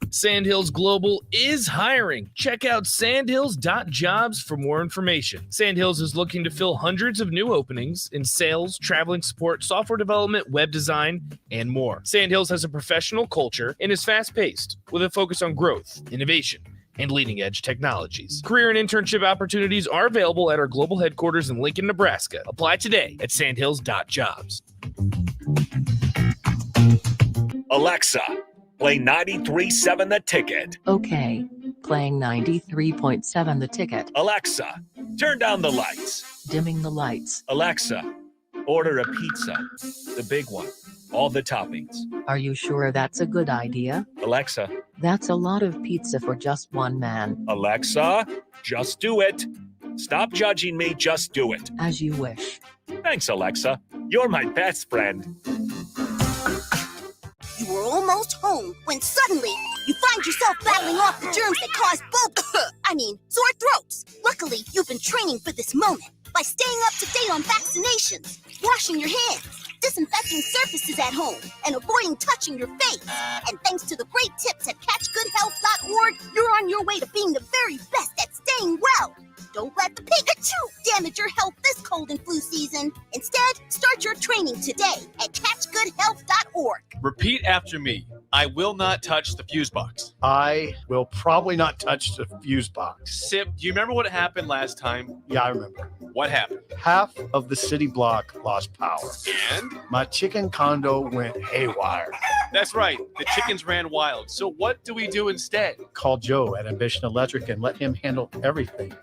Sandhills Global is hiring. Check out sandhills.jobs for more information. Sandhills is looking to fill hundreds of new openings in sales, traveling support, software development, web design, and more. Sandhills has a professional culture and is fast-paced with a focus on growth, innovation, and leading-edge technologies. Career and internship opportunities are available at our global headquarters in Lincoln, Nebraska. Apply today at sandhills.jobs.
Alexa, play 93.7 The Ticket.
Okay, playing 93.7 The Ticket.
Alexa, turn down the lights.
Dimming the lights.
Alexa, order a pizza, the big one, all the toppings.
Are you sure that's a good idea?
Alexa.
That's a lot of pizza for just one man.
Alexa, just do it. Stop judging me, just do it.
As you wish.
Thanks, Alexa. You're my best friend.
You were almost home when suddenly you find yourself battling off the germs that cause sore throats. Luckily, you've been training for this moment by staying up to date on vaccinations, washing your hands, disinfecting surfaces at home, and avoiding touching your face. And thanks to the great tips at catchgoodhealth.org, you're on your way to being the very best at staying well. Don't let the Pikachu damage your health this cold and flu season. Instead, start your training today at catchgoodhealth.org.
Repeat after me. I will not touch the fuse box.
I will probably not touch the fuse box.
Sip, do you remember what happened last time?
Yeah, I remember.
What happened?
Half of the city block lost power.
And?
My chicken condo went haywire.
That's right. The chickens ran wild. So what do we do instead?
Call Joe at Ambition Electric and let him handle everything.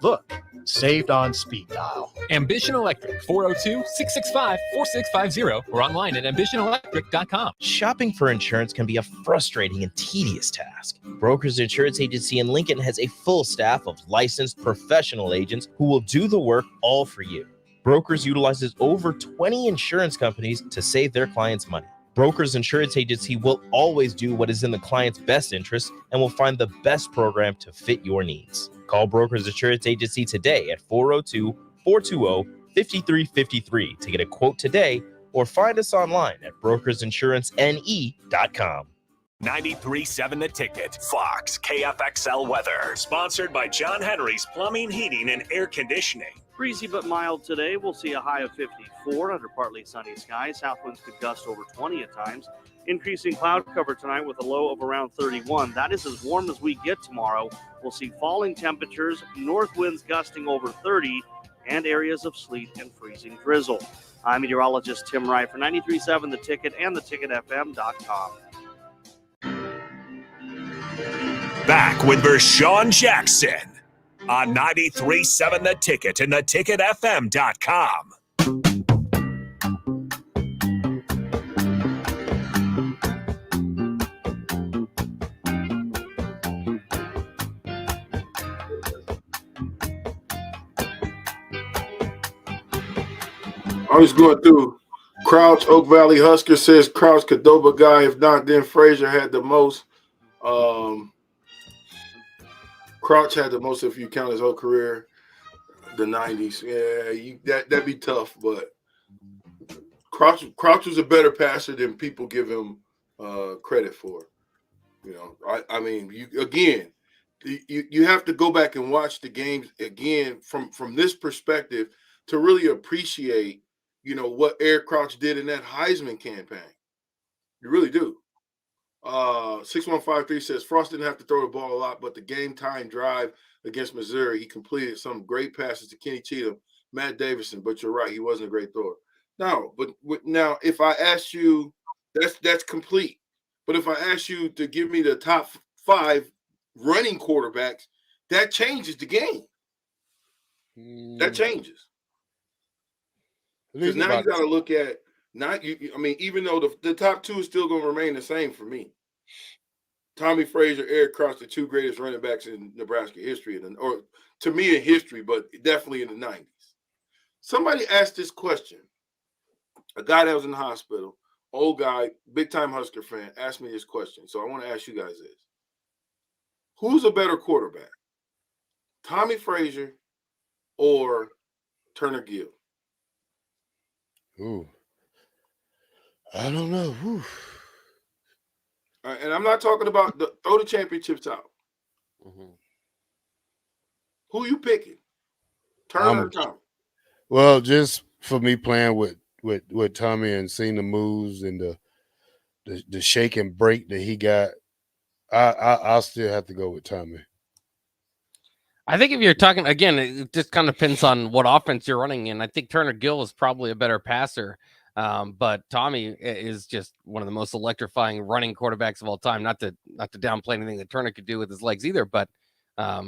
Look, saved on speed dial.
Ambition Electric, 402-665-4650 or online at ambitionelectric.com.
Shopping for insurance can be a frustrating and tedious task. Brokers Insurance Agency in Lincoln has a full staff of licensed professional agents who will do the work all for you. Brokers utilizes over 20 insurance companies to save their clients money. Brokers Insurance Agency will always do what is in the client's best interest and will find the best program to fit your needs. Call Brokers Insurance Agency today at 402-420-5353 to get a quote today, or find us online at brokersinsurancene.com.
93.7 The Ticket, Fox, KFXL weather. Sponsored by John Henry's Plumbing, Heating, and Air Conditioning.
Breezy but mild today. We'll see a high of 54 under partly sunny skies. South winds could gust over 20 at times. Increasing cloud cover tonight with a low of around 31. That is as warm as we get tomorrow. We'll see falling temperatures, north winds gusting over 30, and areas of sleet and freezing drizzle. I'm meteorologist Tim Wright for 93.7 The Ticket and theticketfm.com.
Back with Vershawn Jackson on 93.7 The Ticket and theticketfm.com.
I was going through Crouch, Oak Valley Husker says Crouch, Cadoba guy. If not, then Frazier had the most. Crouch had the most if you count his whole career, the 90s. Yeah, that'd be tough, but Crouch was a better passer than people give him credit for. You know, I mean, you have to go back and watch the games again from this perspective to really appreciate, you know, what Eric Crouch did in that Heisman campaign. You really do. 6153 says Frost didn't have to throw the ball a lot, but the game time drive against Missouri, he completed some great passes to Kenny Cheatham, Matt Davison. But you're right, he wasn't a great thrower. Now, now if I ask you, that's complete. But if I ask you to give me the top 5 running quarterbacks, that changes the game. That changes. Because now you got to look at I mean, even though the top 2 is still going to remain the same for me. Tommy Frazier, Eric Crouch, the 2 greatest running backs in Nebraska history, or to me in history, but definitely in the 90s. Somebody asked this question. A guy that was in the hospital, old guy, big-time Husker fan, asked me this question. So I want to ask you guys this. Who's a better quarterback? Tommy Frazier or Turner Gill?
Ooh. I don't know. Ooh.
And I'm not talking about throw the championships out.
Mm-hmm.
Who you picking? Turner or Tommy?
Well, just for me playing with Tommy and seeing the moves and the shake and break that he got, I'll still have to go with Tommy.
I think if you're talking, again, it just kind of depends on what offense you're running in. I think Turner Gill is probably a better passer. But Tommy is just one of the most electrifying running quarterbacks of all time. Not to downplay anything that Turner could do with his legs either, but I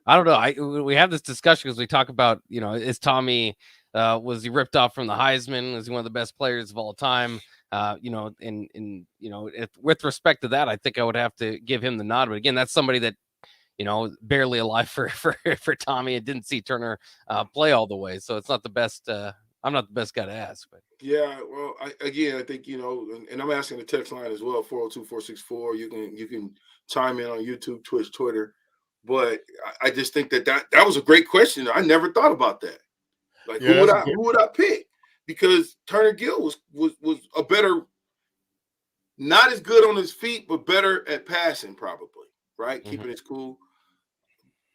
don't know. We have this discussion because we talk about, you know, is Tommy was he ripped off from the Heisman? Is he one of the best players of all time? You know, with respect to that, I think I would have to give him the nod. But again, that's somebody that, you know, barely alive for Tommy and didn't see Turner play all the way. So it's not the best. I'm not the best guy to ask, but
yeah. Well, I think, you know, and I'm asking the text line as well, 402-464. You can chime in on YouTube, Twitch, Twitter. But I just think that was a great question. I never thought about that. Like, who would I pick? Because Turner Gill was a better, not as good on his feet, but better at passing, probably, right? Mm-hmm. Keeping his cool.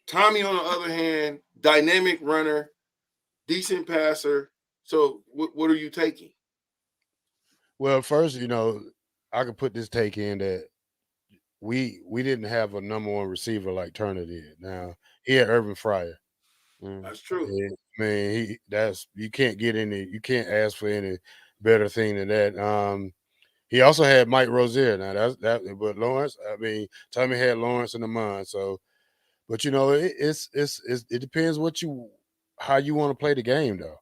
Tommy, on the other hand, dynamic runner, decent passer. So what are you taking?
Well, first, you know, I could put this take in that we didn't have a number one receiver like Turner did. Now he had Urban Fryer.
That's true.
Yeah, man, you can't ask for any better thing than that. He also had Mike Rozier. Now but Lawrence, I mean, Tommy had Lawrence in the mind. So, but it depends how you want to play the game, though.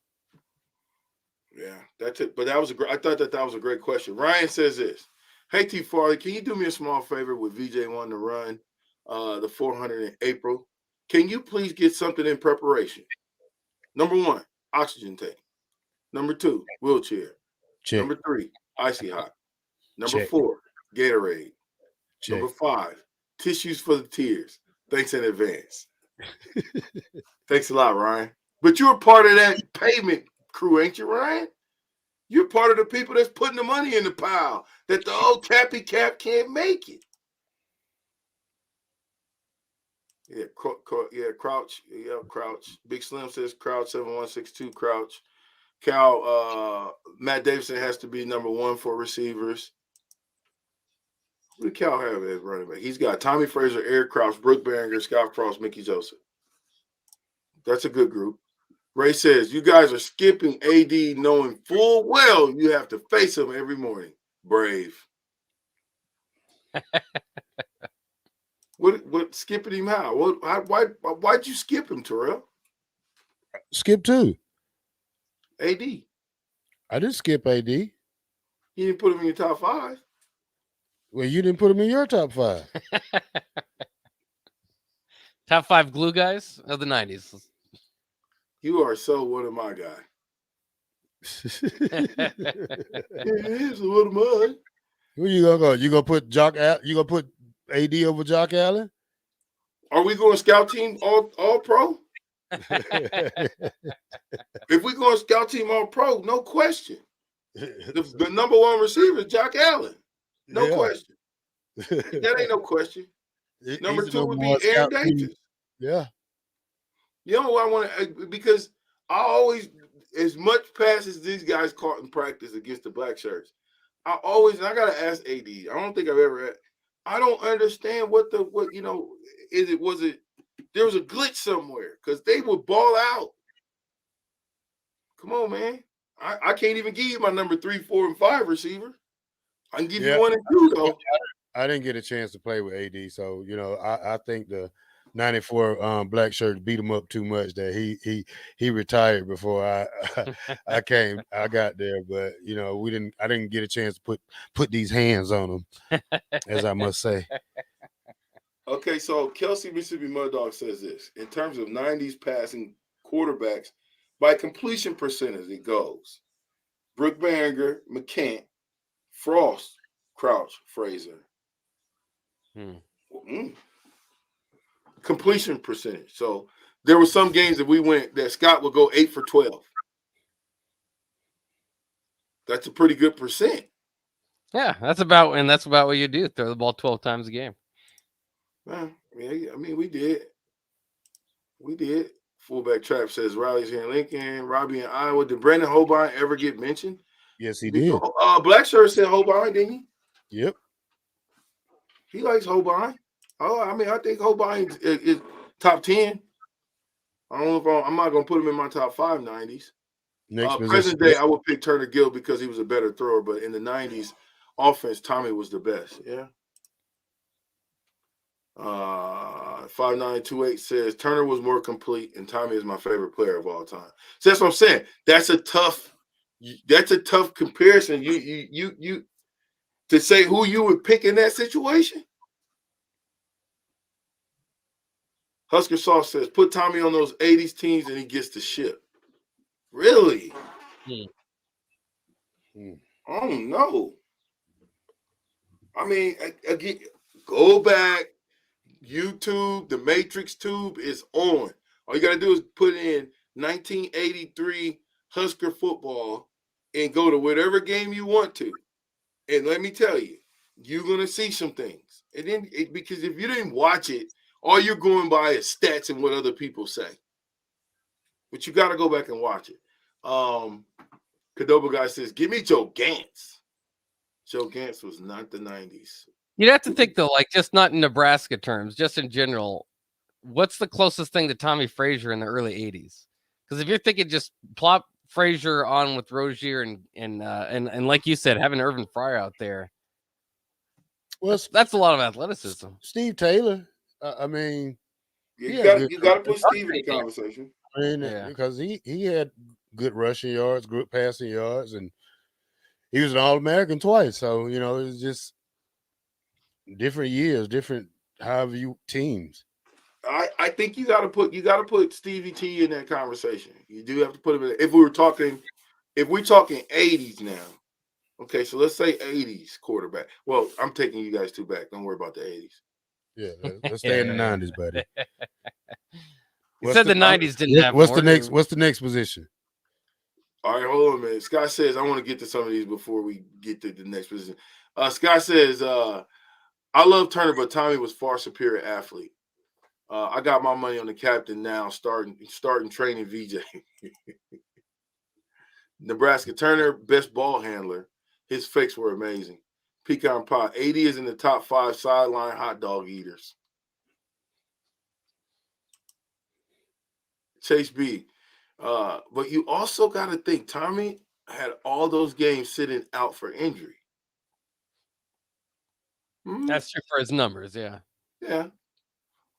Yeah, that's it. But I thought that was a great question. Ryan says this. Hey, T. Farley, can you do me a small favor with VJ wanting to run the 400 in April? Can you please get something in preparation? Number 1, oxygen tank. Number 2, wheelchair.
Check.
Number 3, icy hot. Number
Check.
4, Gatorade.
Check.
Number 5, tissues for the tears. Thanks in advance. Thanks a lot, Ryan. But you're part of that payment crew, ain't you, Ryan? You're part of the people that's putting the money in the pile that the old Cappy Cap can't make it. Yeah, Crouch. Yeah, Crouch. Big Slim says Crouch 7162 Crouch. Cal Matt Davidson has to be number 1 for receivers. Who did Cal have as running back? He's got Tommy Fraser, Eric Crouch, Brooke Behringer, Scott Frost, Mickey Joseph. That's a good group. Ray says, you guys are skipping AD knowing full well you have to face him every morning. Brave. What skipping him how? Why'd you skip him, Terrell?
Skip too.
AD.
I didn't skip AD.
You didn't put him in your top 5.
Well, you didn't put him in your top 5.
Top 5 glue guys of the 90s.
You are so one of my guy. He's one of mine.
Who you gonna go? You gonna put You gonna put AD over Jock Allen?
Are we going scout team all pro? If we going scout team all pro, no question. The number 1 receiver is Jock Allen. No question. That ain't no question. Number 2 would be Aaron Davis.
Yeah.
You know what I want to, because I always, as much passes these guys caught in practice against the black shirts, I got to ask AD. I don't think I've ever, I don't understand there was a glitch somewhere because they would ball out. Come on, man. I can't even give you my number 3, 4, and 5 receiver. I can give you 1 and 2, though.
I didn't get a chance to play with AD, so I think the 94 black shirt beat him up too much that he retired before I got there, but I didn't get a chance to put these hands on him, as I must say.
Okay, so Kelsey Mississippi Mud Dog says this. In terms of 90s passing quarterbacks, by completion percentage, it goes Brooke Behringer, McCant, Frost, Crouch, Fraser. Completion percentage. So there were some games that Scott would go 8 for 12. That's a pretty good percent.
Yeah, that's about what you do. Throw the ball 12 times a game.
I mean, we did. Fullback Trap says Riley's here in Lincoln, Robbie in Iowa. Did Brandon Holbein ever get mentioned?
Yes, he did.
Black Shirt said Holbein, didn't he?
Yep.
He likes Holbein. I think Holbein is top 10. I don't know if I'm not going to put him in my top 5 90s. Present day, I would pick Turner Gill because he was a better thrower, but in the 90s offense, Tommy was the best. Yeah. 5928 says Turner was more complete and Tommy is my favorite player of all time. So that's what I'm saying. That's a tough comparison. You to say who you would pick in that situation. Husker Sauce says put Tommy on those 80s teams and he gets the ship. Really? Oh no. I mean, again, go back. YouTube, the Matrix tube is on. All you got to do is put in 1983 Husker football and go to whatever game you want to. And let me tell you, you're going to see some things. And then, because if you didn't watch it, all you're going by is stats and what other people say. But you got to go back and watch it. Cadoba guy says, give me Joe Gantz. Joe Gantz was not the 90s.
You'd have to think though, like just not in Nebraska terms, just in general. What's the closest thing to Tommy Frazier in the early '80s? Because if you're thinking just plop Frazier on with Rozier and like you said, having Irvin Fryer out there,
well,
that's a lot of athleticism.
Steve Taylor. I mean,
you got to put Steve in the conversation.
I mean, because he had good rushing yards, good passing yards, and he was an All-American twice. So you know, it's just different years, different however you teams.
I think you got to put Stevie T in that conversation. You do have to put him in. If we're talking 80s now, okay. So let's say 80s quarterback. Well, I'm taking you guys two back. Don't worry about the 80s.
Yeah, let's stay in the 90s, buddy.
You said the 90s didn't have.
What's the next position?
All right, hold on a minute. Scott says I want to get to some of these before we get to the next position. Scott says I love Turner, but Tommy was far superior athlete. I got my money on the captain now, starting training VJ. Nebraska Turner, best ball handler. His fakes were amazing. Pecan pie. 80 is in the top 5 sideline hot dog eaters. Chase B. But you also got to think Tommy had all those games sitting out for injury.
That's true for his numbers, yeah.
Yeah.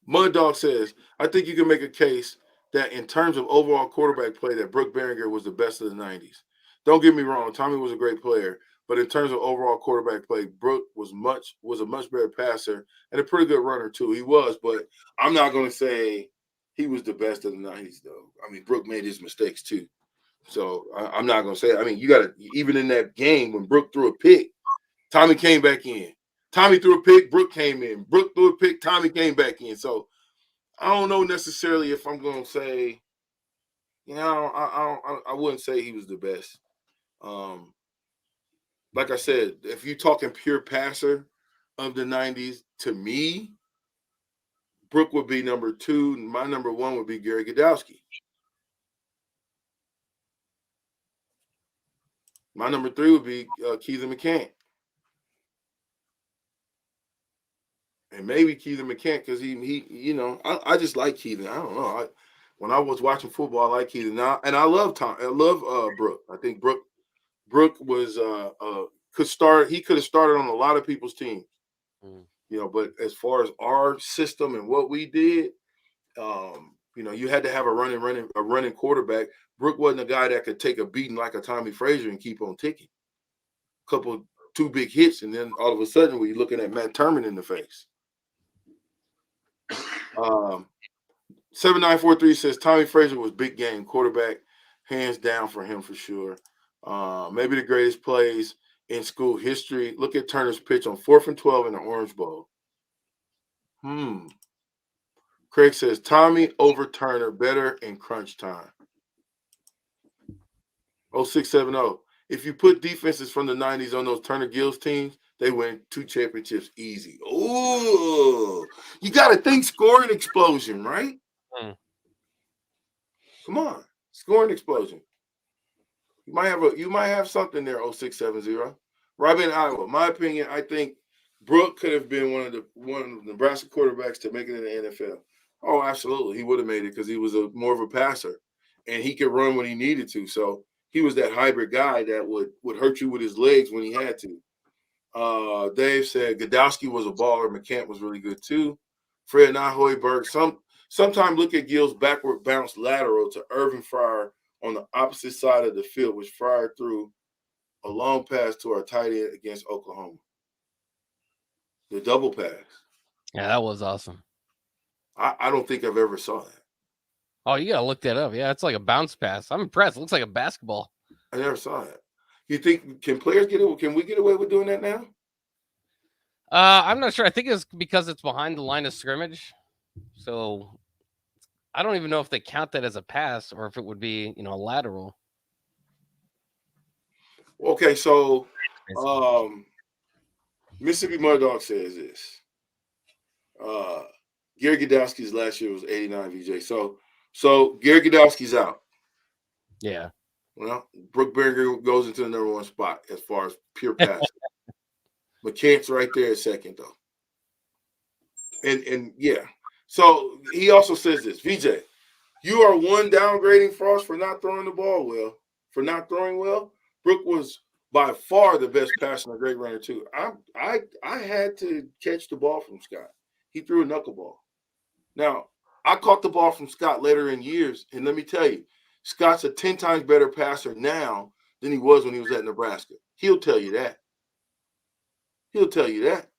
Mud Dog says, I think you can make a case that in terms of overall quarterback play that Brooke Behringer was the best of the 90s. Don't get me wrong, Tommy was a great player, but in terms of overall quarterback play, Brooke was a much better passer and a pretty good runner too. He was, but I'm not going to say he was the best of the 90s though. I mean, Brooke made his mistakes too. So I'm not going to say, I mean, you got to, even in that game when Brooke threw a pick, Tommy came back in. Tommy threw a pick, Brooke came in. Brooke threw a pick, Tommy came back in. So I don't know necessarily if I'm going to say, you know, I wouldn't say he was the best. Like I said, if you're talking pure passer of the 90s, to me, Brooke would be number 2. My number 1 would be Gary Godowski. My number 3 would be Keithan McCant. And maybe Keithan McCant because he you know, I just like Keithan. I don't know. When I was watching football, I like Keithan. Now, and I love Brooke. I think Brooke was could start. He could have started on a lot of people's teams. You know, but as far as our system and what we did, you know, you had to have a running quarterback. Brooke wasn't a guy that could take a beating like a Tommy Frazier and keep on ticking. Two big hits, and then all of a sudden we're looking at Matt Turman in the face. 7943 says Tommy Frazier was big game quarterback, hands down for him for sure. Maybe the greatest plays in school history. Look at Turner's pitch on 4th and 12 in the Orange Bowl. Craig says Tommy over Turner, better in crunch time. 0670. If you put defenses from the 90s on those Turner Gills teams, they win 2 championships easy. Oh, you got to think scoring explosion, right? Come on, scoring explosion. You might have something there. 0670. Robin Iowa. My opinion, I think Brooke could have been one of the Nebraska quarterbacks to make it in the NFL. Oh, absolutely, he would have made it because he was more of a passer, and he could run when he needed to. So he was that hybrid guy that would hurt you with his legs when he had to. Dave said Godowski was a baller. McCant was really good too. Fred Nahoyberg. Sometimes look at Gill's backward bounce lateral to Irvin Fryer on the opposite side of the field, which Fryer threw a long pass to our tight end against Oklahoma. The double pass.
Yeah, that was awesome.
I don't think I've ever saw that.
Oh, you gotta look that up. Yeah, it's like a bounce pass. I'm impressed. It looks like a basketball.
I never saw that. You think can we get away with doing that now?
I'm not sure. I think it's because it's behind the line of scrimmage. So I don't even know if they count that as a pass or if it would be, a lateral.
Okay, so Mississippi Mud Dog says this. Gary Godowski's last year was 89 VJ. So Gary Godowski's out.
Yeah.
Well, Brooke Behringer goes into the number 1 spot as far as pure passing. McCants right there at second, though. And yeah. So he also says this, VJ, you are one downgrading Frost for not throwing the ball well, for not throwing well. Brooke was by far the best passer and a great runner, too. I had to catch the ball from Scott. He threw a knuckleball. Now, I caught the ball from Scott later in years, and let me tell you, Scott's a 10 times better passer now than he was when he was at Nebraska. He'll tell you that. He'll tell you that.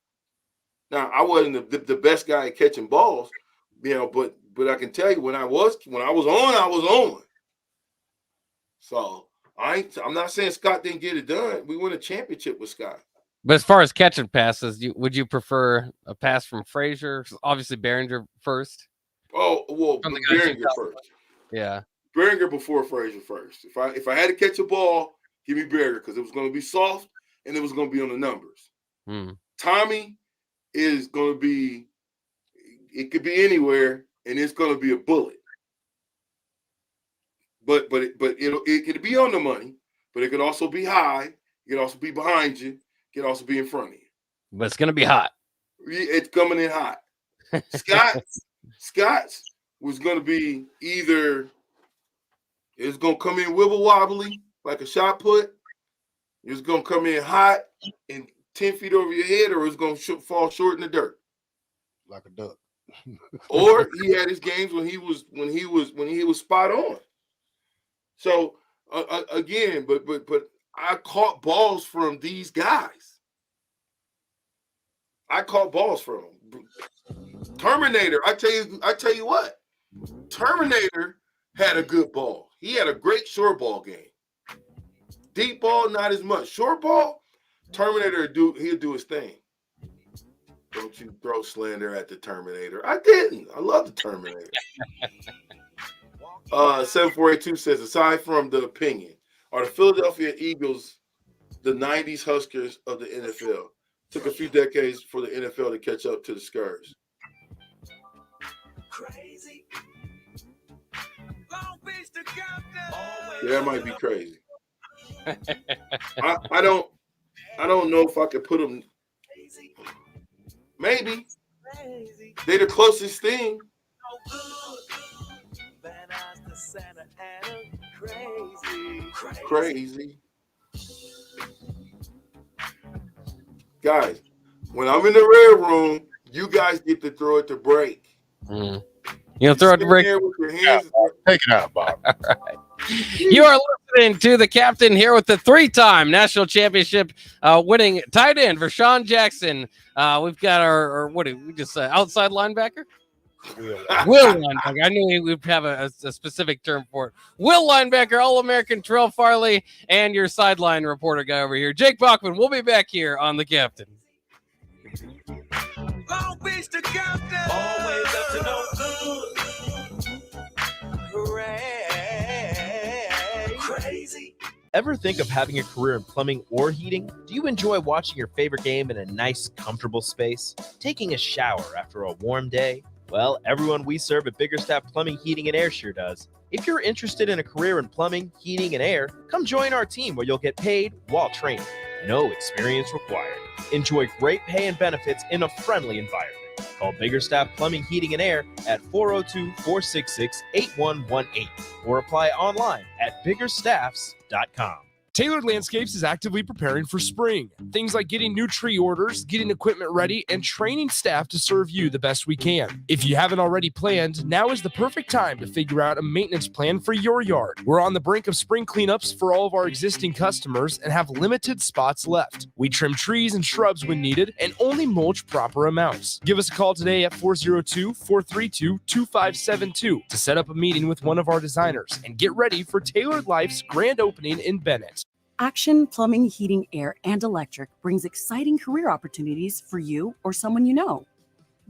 Now, I wasn't the best guy at catching balls, but I can tell you when I was on. So I'm not saying Scott didn't get it done. We won a championship with Scott.
But as far as catching passes, would you prefer a pass from Frazier? Obviously, Behringer first.
Oh, well, Behringer first.
Yeah.
Behringer before Frazier first. If I had to catch a ball, give me Behringer because it was going to be soft and it was going to be on the numbers. Tommy is going to be, it could be anywhere and it's going to be a bullet. But it could be on the money, but it could also be high. It could also be behind you. It could also be in front of you.
But it's going to be hot.
It's coming in hot. Scott's was going to be either it's going to come in wibble wobbly like a shot put. It's going to come in hot and 10 feet over your head, or it's going to fall short in the dirt
like a duck.
Or he had his games when he was spot on. So again, but I caught balls from these guys. I caught balls from them. Terminator, I tell you what, Terminator had a good ball. He had a great short ball game. Deep ball, not as much. Short ball, Terminator he'll do his thing. Don't you throw slander at the Terminator. I didn't. I love the Terminator. 7482 says, aside from the opinion, are the Philadelphia Eagles the 90s Huskers of the NFL? Took a few decades for the NFL to catch up to the Scurs.
Crazy.
Yeah, that might be crazy. I don't know if I could put them. Maybe they're the closest thing. Crazy. Guys, when I'm in the red room, you guys get to throw it to break.
You know, throw it to break.
With your hands.
Take it out, Bob.
All right. You are listening to the captain here with the 3-time national championship winning tight end for Sean Jackson. We've got our what do we just outside linebacker? Will linebacker. I knew we'd have a specific term for it. Will linebacker, All-American Terrell Farley, and your sideline reporter guy over here, Jake Bachman. We'll be back here on the captain.
Long Beach, the captain. Always up to no good. Crazy.
Ever think of having a career in plumbing or heating? Do you enjoy watching your favorite game in a nice, comfortable space? Taking a shower after a warm day? Well, everyone we serve at Biggerstaff Plumbing, Heating, and Air sure does. If you're interested in a career in plumbing, heating, and air, come join our team where you'll get paid while training. No experience required. Enjoy great pay and benefits in a friendly environment. Call Biggerstaff Plumbing, Heating, and Air at 402-466-8118 or apply online at biggerstaffs.com.
Tailored Landscapes is actively preparing for spring. Things like getting new tree orders, getting equipment ready, and training staff to serve you the best we can. If you haven't already planned, now is the perfect time to figure out a maintenance plan for your yard. We're on the brink of spring cleanups for all of our existing customers and have limited spots left. We trim trees and shrubs when needed and only mulch proper amounts. Give us a call today at 402-432-2572 to set up a meeting with one of our designers and get ready for Tailored Life's grand opening in Bennett.
Action Plumbing, Heating, Air, and Electric brings exciting career opportunities for you or someone you know.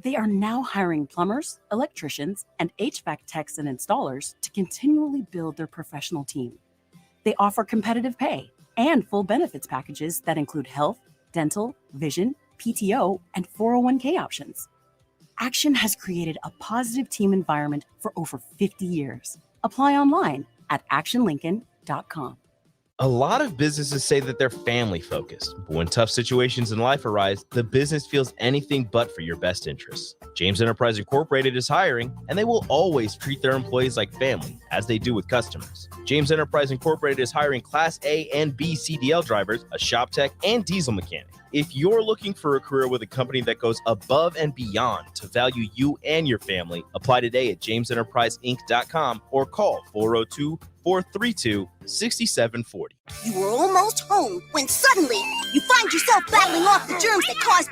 They are now hiring plumbers, electricians, and HVAC techs and installers to continually build their professional team. They offer competitive pay and full benefits packages that include health, dental, vision, PTO, and 401k options. Action has created a positive team environment for over 50 years. Apply online at actionlincoln.com.
A lot of businesses say that they're family focused, but when tough situations in life arise, the business feels anything but for your best interests. James Enterprise Incorporated is hiring, and they will always treat their employees like family, as they do with customers. James Enterprise Incorporated is hiring Class A and B CDL drivers, a shop tech, and diesel mechanic. If you're looking for a career with a company that goes above and beyond to value you and your family, apply today at jamesenterpriseinc.com or call 402-432-6740.
You were almost home when suddenly you find yourself battling off the germs that cause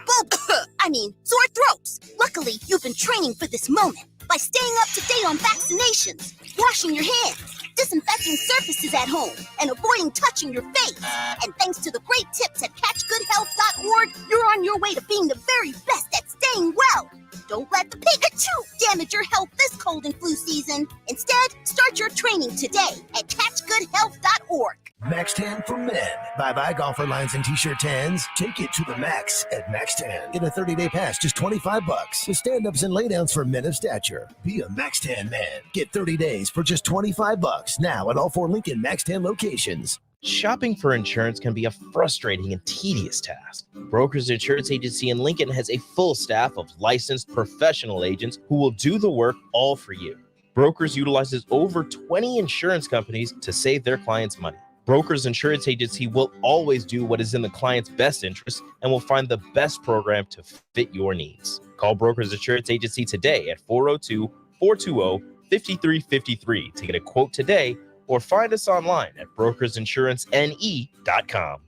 sore throats. Luckily, you've been training for this moment by staying up to date on vaccinations, washing your hands, disinfecting surfaces at home, and avoiding touching your face. And thanks to the great tips at catchgoodhealth.org, you're on your way to being the very best at staying well. Don't let the Pikachu damage your health this cold and flu season. Instead, start your training today at catchgoodhealth.org.
Max 10 for men. Bye-bye golfer lines and t-shirt 10s. Take it to the max at Max 10. Get a 30-day pass, just $25 with stand-ups and laydowns for men of stature. Be a Max 10 man. Get 30 days for just $25 now at all 4 Lincoln Max 10 locations.
Shopping for insurance can be a frustrating and tedious task. Brokers Insurance Agency in Lincoln has a full staff of licensed professional agents who will do the work all for you. Brokers utilizes over 20 insurance companies to save their clients money. Brokers Insurance Agency will always do what is in the client's best interest and will find the best program to fit your needs. Call Brokers Insurance Agency today at 402-420-5353 to get a quote today, or find us online at brokersinsurancene.com.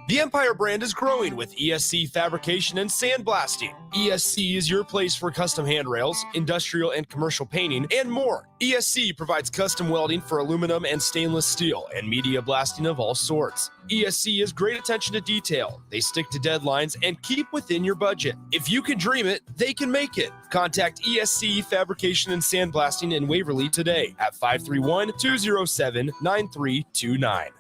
The Empire brand is growing with ESC Fabrication and Sandblasting. ESC is your place for custom handrails, industrial and commercial painting, and more. ESC provides custom welding for aluminum and stainless steel and media blasting of all sorts. ESC has great attention to detail. They stick to deadlines and keep within your budget. If you can dream it, they can make it. Contact ESC Fabrication and Sandblasting in Waverly today at 531-207-9329.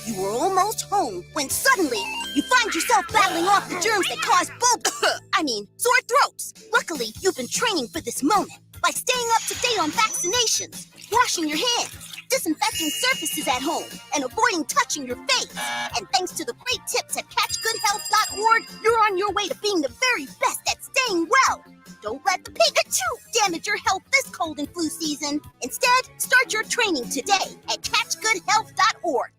You were almost home when suddenly you find yourself battling off the germs that cause sore throats. Luckily, you've been training for this moment by staying up to date on vaccinations, washing your hands, disinfecting surfaces at home, and avoiding touching your face. And thanks to the great tips at catchgoodhealth.org, you're on your way to being the very best at staying well. Don't let the Pikachu damage your health this cold and flu season. Instead, start your training today at catchgoodhealth.org.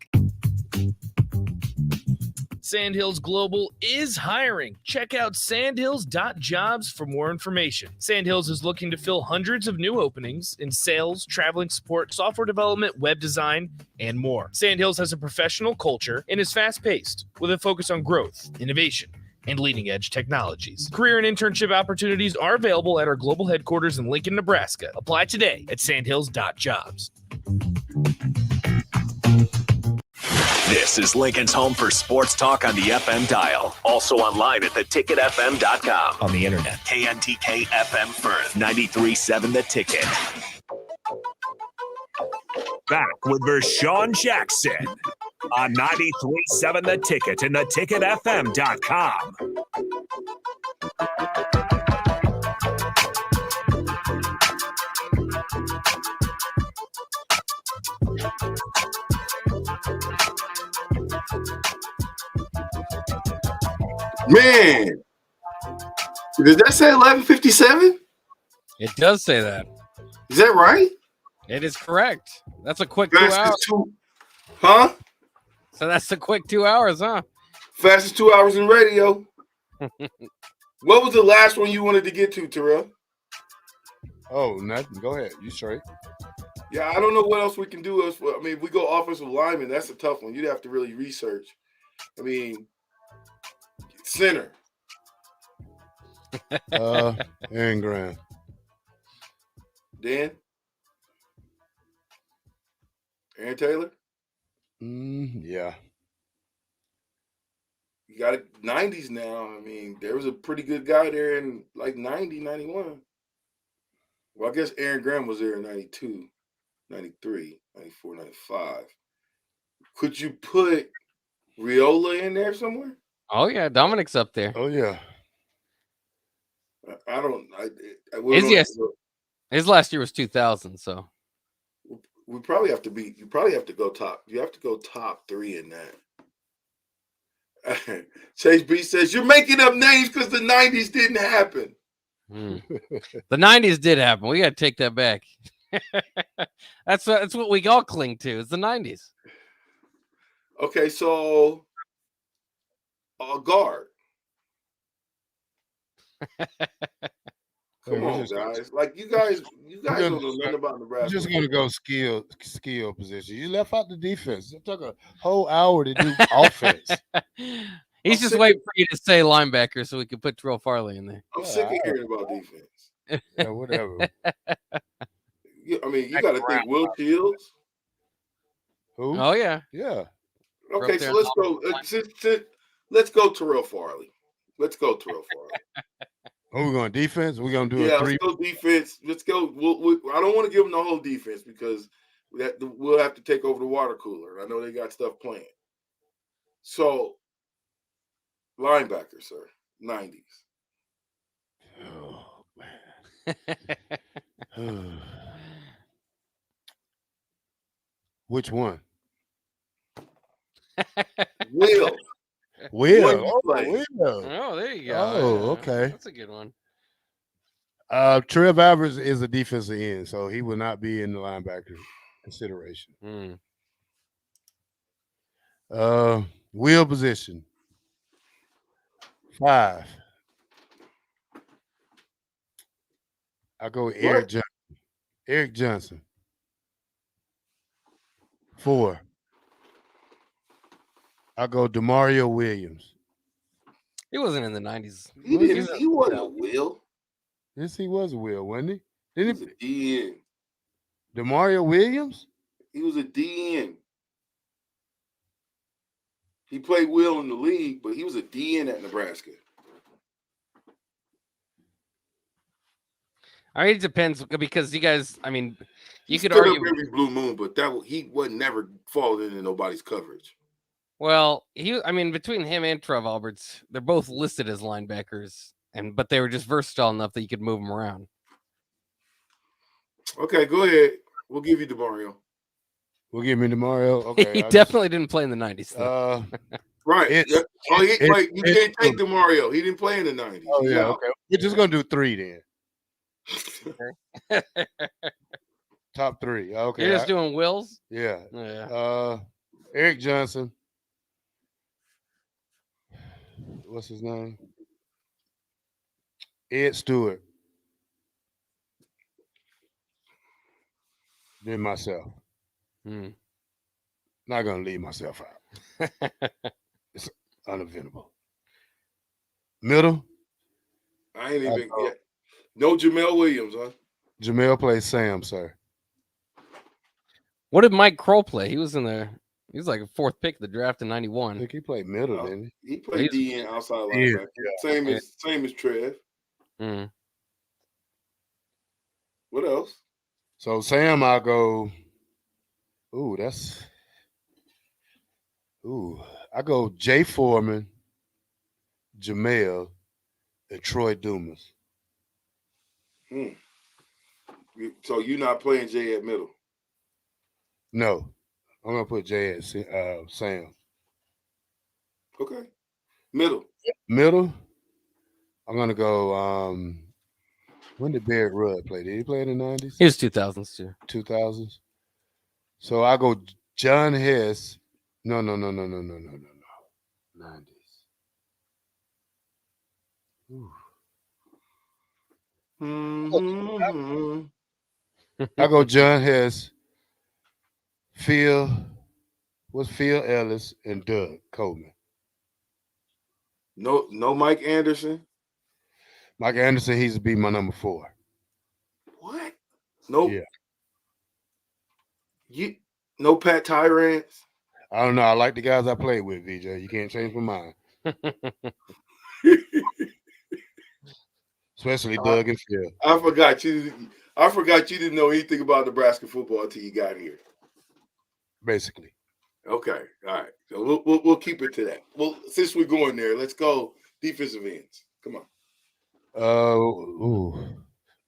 Sandhills Global is hiring. Check out sandhills.jobs for more information. Sandhills is looking to fill hundreds of new openings in sales, traveling support, software development, web design, and more. Sandhills has a professional culture and is fast-paced with a focus on growth, innovation, and leading-edge technologies. Career and internship opportunities are available at our global headquarters in Lincoln, Nebraska. Apply today at sandhills.jobs.
This is Lincoln's home for sports talk on the FM dial. Also online at theticketfm.com.
On the internet.
KNTK FM Firth, 93.7 The Ticket. Back with Vershawn Jackson on 93.7 The Ticket and theticketfm.com.
Man, does that say 11:57?
It does say that.
Is that right?
It is correct. That's a quick 2 hours.
Huh?
So that's the quick 2 hours, huh?
Fastest 2 hours in radio. What was the last one you wanted to get to, Terrell?
Oh, nothing. Go ahead. You straight.
Yeah, I don't know what else we can do. If we go offensive lineman, that's a tough one. You'd have to really research. Center.
Aaron Graham.
Dan? Aaron Taylor?
Yeah.
You got 90s now. There was a pretty good guy there in like 90, 91. Well, I guess Aaron Graham was there in 92, 93, 94, 95. Could you put Riola in there somewhere?
Oh, yeah. Dominic's up there.
Oh, yeah.
I don't.
His last year was 2000, so.
we probably have to be. You probably have to go top. You have to go top 3 in that. Chase B says you're making up names because the '90s didn't happen.
The '90s did happen. We got to take that back. That's what we all cling to. Is the '90s.
Okay, so guard. Come on, guys. Like you guys don't know nothing about Nebraska.
You're just gonna go skill position. You left out the defense. It took a whole hour to do offense.
He's just waiting for you to say linebacker so we can put Terrell Farley in there.
I'm sick of hearing about defense.
Yeah, whatever.
I mean, you got to think Will Shields.
Who?
Oh yeah.
Yeah.
Okay, so let's go. Let's go Terrell Farley. Let's go Terrell Farley.
Are we going defense? We're gonna do
Yeah,
a 3.
let's go defense. Let's go. I don't want to give them the whole defense because we'll have to take over the water cooler. I know they got stuff playing. So, linebacker, sir, '90s.
Oh man. Which one?
Will.
Will.
Oh, there you go.
Oh, okay.
That's a good one.
Trev Alvarez is a defensive end, so he will not be in the linebacker consideration. Wheel position 5. I go with Eric Johnson. Eric Johnson. 4. I go DeMario Williams.
He wasn't in the '90s.
He wasn't a Will.
Yes, he was a Will, wasn't he? Didn't
he was a DN.
DeMario Williams?
He was a DN. He played Will in the league, but he was a DN at Nebraska.
I mean, it depends because you guys. I mean, you could
stood
argue
up every blue moon, but he wasn't never falling into nobody's coverage.
Well, I mean, between him and Trev Alberts, they're both listed as linebackers, but they were just versatile enough that you could move them around.
Okay, go ahead. We'll give you DeMario.
We'll give me DeMario. Okay,
He definitely didn't play in the '90s.
Right. You can't take DeMario. He didn't play in the '90s.
Oh yeah. Okay. We're just gonna do 3 then. Top 3. Okay.
You're just doing Wills?
Yeah.
Yeah.
Eric Johnson. What's his name? Ed Stewart. Then myself. Not gonna leave myself out. It's unavoidable. Middle.
I ain't even yet. No Jamel Williams, huh?
Jamel plays Sam, sir.
What did Mike Kroll play? He was in there. He was like a 4th pick of the draft in '91.
I think he played middle, didn't he?
He played DN outside linebacker. Same as Trev. What else?
So Sam, I'll go. I go Jay Foreman, Jamel, and Troy Dumas.
So you're not playing Jay at middle?
No, I'm gonna put Jay at Sam.
Okay. Middle.
I'm gonna go. When did Barrett Rudd play? Did he play in the '90s?
He was 2000s too.
2000s. So I go John Hess. No. 90s. I go John Hess, Phil Ellis, and Doug Coleman.
No Mike Anderson.
Mike Anderson, he's to be my number 4.
What? Nope.
Yeah.
No Pat Tyrants.
I don't know. I like the guys I played with, VJ. You can't change my mind. Especially Doug and Phil.
I forgot you didn't know anything about Nebraska football until you got here.
Basically.
Okay. All right. So we'll keep it to that. Well, since we're going there, let's go defensive ends. Come on.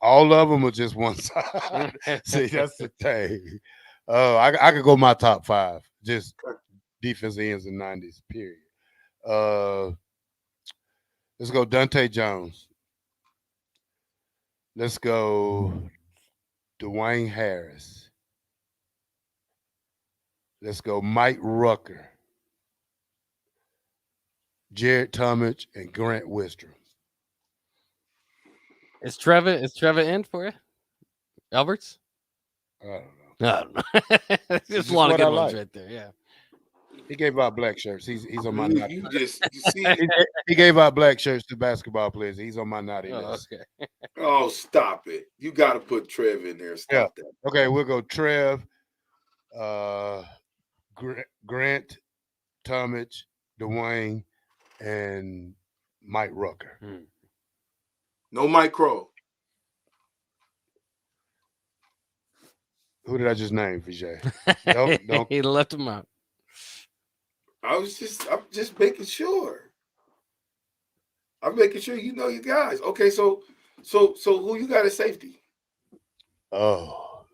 All of them are just one side. See, that's the thing. I could go my top 5. Just defensive ends in 90s, period. Let's go Dante Jones. Let's go Dwayne Harris. Let's go Mike Rucker, Jared Talmadge, and Grant Wistrom.
Is Trevor in for you? Alberts?
I don't know.
There's a lot of good ones right there. Yeah.
He gave out black shirts. He's on my naughty.
You see.
He gave out black shirts to basketball players. He's on my naughty list.
Okay.
Oh, stop it! You got to put Trev in there. Stop that.
Okay, we'll go Trev, Grant, Talmadge, Dwayne, and Mike Rucker.
No Mike Crow.
Who did I just name, Vijay? Don't.
He left him out.
I'm just making sure. I'm making sure you know your guys. Okay, so who you got at safety?
Oh,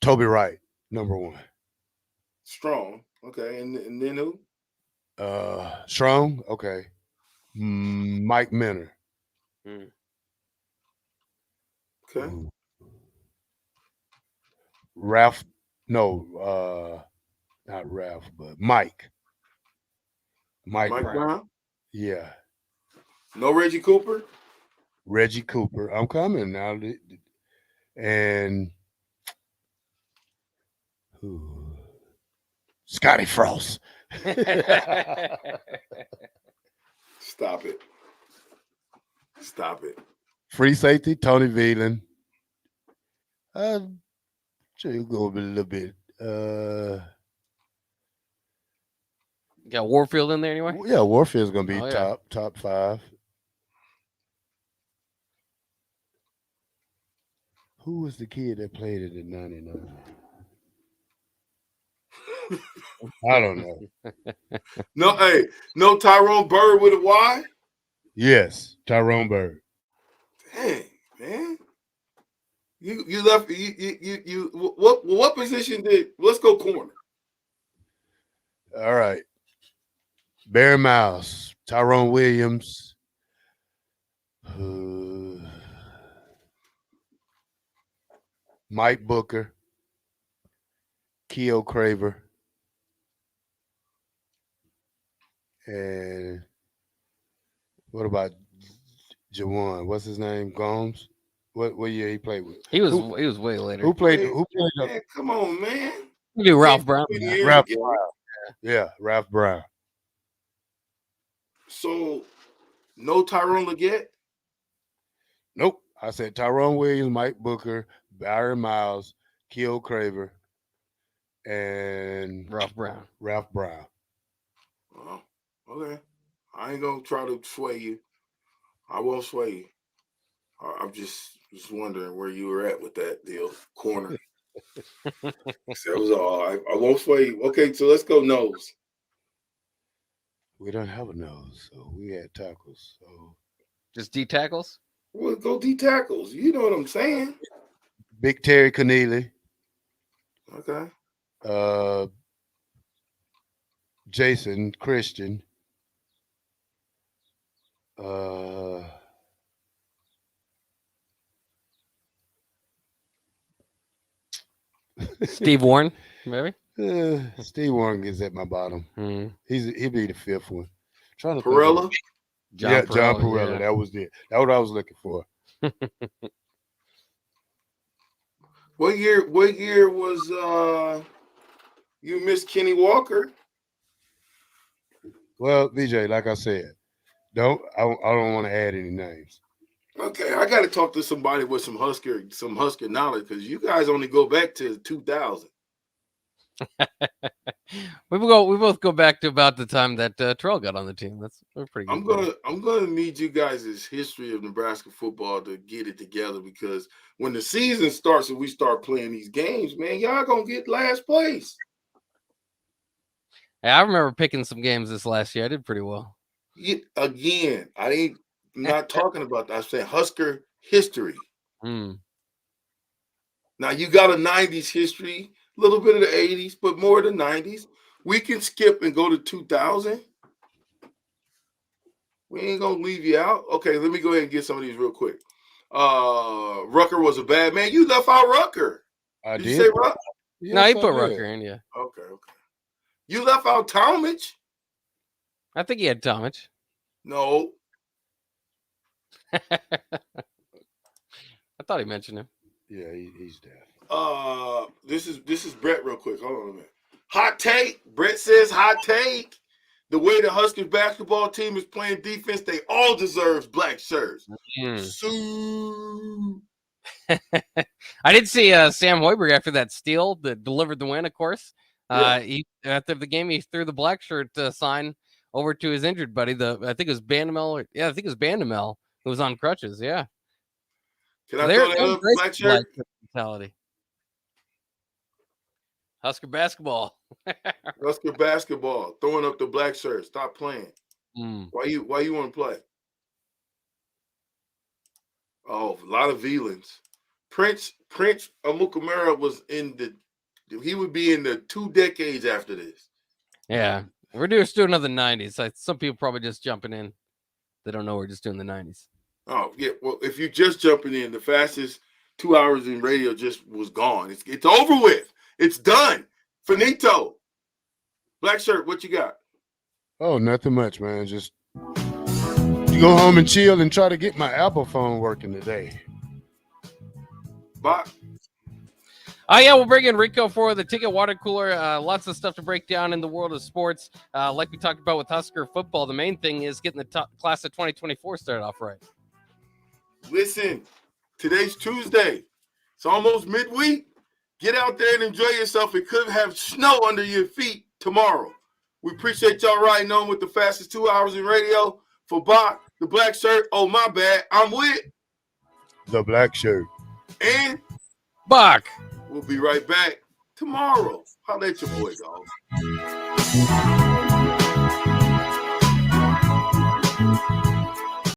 Toby Wright, number 1.
Strong. Okay, and then who?
Strong. Okay. Mike Minner.
Okay.
Ralph. No, not Ralph, but Mike. Mike
Brown.
Yeah.
No Reggie Cooper.
Reggie Cooper. I'm coming now. And Scotty Frost.
Stop it.
Free safety, Tony Veland. Sure you go a little bit.
Got Warfield in there anyway?
Yeah, Warfield's gonna be top 5. Who was the kid that played it in '99? I don't know.
No Tyrone Bird with a Y?
Yes, Tyrone Bird.
Dang, man. You left you what position did let's go corner.
All right. Barry Miles, Tyrone Williams, Mike Booker, Keo Craver, and what about Jawan? What's his name? Gomes? What year he played with?
He was way later.
Who played?
Man, come on, man.
You do Ralph Brown.
Ralph Brown. Yeah, Ralph Brown.
So, no Tyrone Leggett?
Nope. I said Tyrone Williams, Mike Booker, Barry Miles, Keo Craver, and
Ralph Brown.
Oh, okay. I ain't gonna try to sway you. I won't sway you. I'm just wondering where you were at with that deal. Corner. That was all. I won't sway you. Okay, so let's go nose.
We don't have a nose, so we had tackles. So
just D tackles?
We'll go D tackles. You know what I'm saying?
Big Terry Keneally.
Okay.
Jason Christian.
Steve Warren, maybe.
Steve Warren gets at my bottom. He'll be the 5th one. Trying to
Perella.
John Perella. Yeah. That was it. That's what I was looking for.
What year was you missed Kenny Walker?
Well, BJ, like I said, I don't want to add any names.
Okay, I got to talk to somebody with some Husker knowledge because you guys only go back to 2000.
we both go back to about the time that Terrell got on the team. We're pretty good.
I'm gonna need you guys' history of Nebraska football to get it together because when the season starts and we start playing these games, man, y'all gonna get last place.
Hey, I remember picking some games this last year. I did pretty well.
Again, I'm not talking about that. I'm saying Husker history. Now you got a 90s history. a little bit of the 80s, but more of the 90s. We can skip and go to 2000. We ain't going to leave you out. Okay, let me go ahead and get some of these real quick. Rucker was a bad man. You left out Rucker.
I
Did you say Rucker?
Yes,
No, he
I
put
did.
Rucker in, yeah.
Okay. You left out Talmadge?
I think he had Talmadge.
No.
I thought he mentioned him.
Yeah, he's there.
This is Brett real quick. Hold on a minute. Hot take. Brett says hot take. The way the Huskers basketball team is playing defense, they all deserve black shirts. Sue.
I did see Sam Hoiberg after that steal that delivered the win, of course. He after the game, he threw the black shirt sign over to his injured buddy. I think it was Bandamel. I think it was Bandamel who was on crutches. Yeah.
Can I throw that up? Black shirt?
Mentality. Husker basketball.
Husker basketball. Throwing up the black shirt. Stop playing. Why you want to play? Oh, a lot of villains. Prince Amukamara was he would be in the 2 decades after this.
Yeah. We're just doing another 90s. Some people probably just jumping in. They don't know we're just doing the 90s.
Oh, yeah. Well, if you're just jumping in, the fastest 2 hours in radio just was gone. It's over with. It's done. Finito. Black shirt, what you got?
Oh, nothing much, man. Just you go home and chill and try to get my Apple phone working today.
Bye.
Oh, yeah, we'll bring in Rico for the ticket water cooler. Lots of stuff to break down in the world of sports. Like we talked about with Husker football, the main thing is getting the top class of 2024 started off right.
Listen, today's Tuesday. It's almost midweek. Get out there and enjoy yourself. It could have snow under your feet tomorrow. We appreciate y'all riding on with the fastest 2 hours in radio. For Bach, the black shirt. Oh, my bad. I'm with
the black shirt.
And
Bach.
We'll be right back tomorrow. Holla at your boy, dog.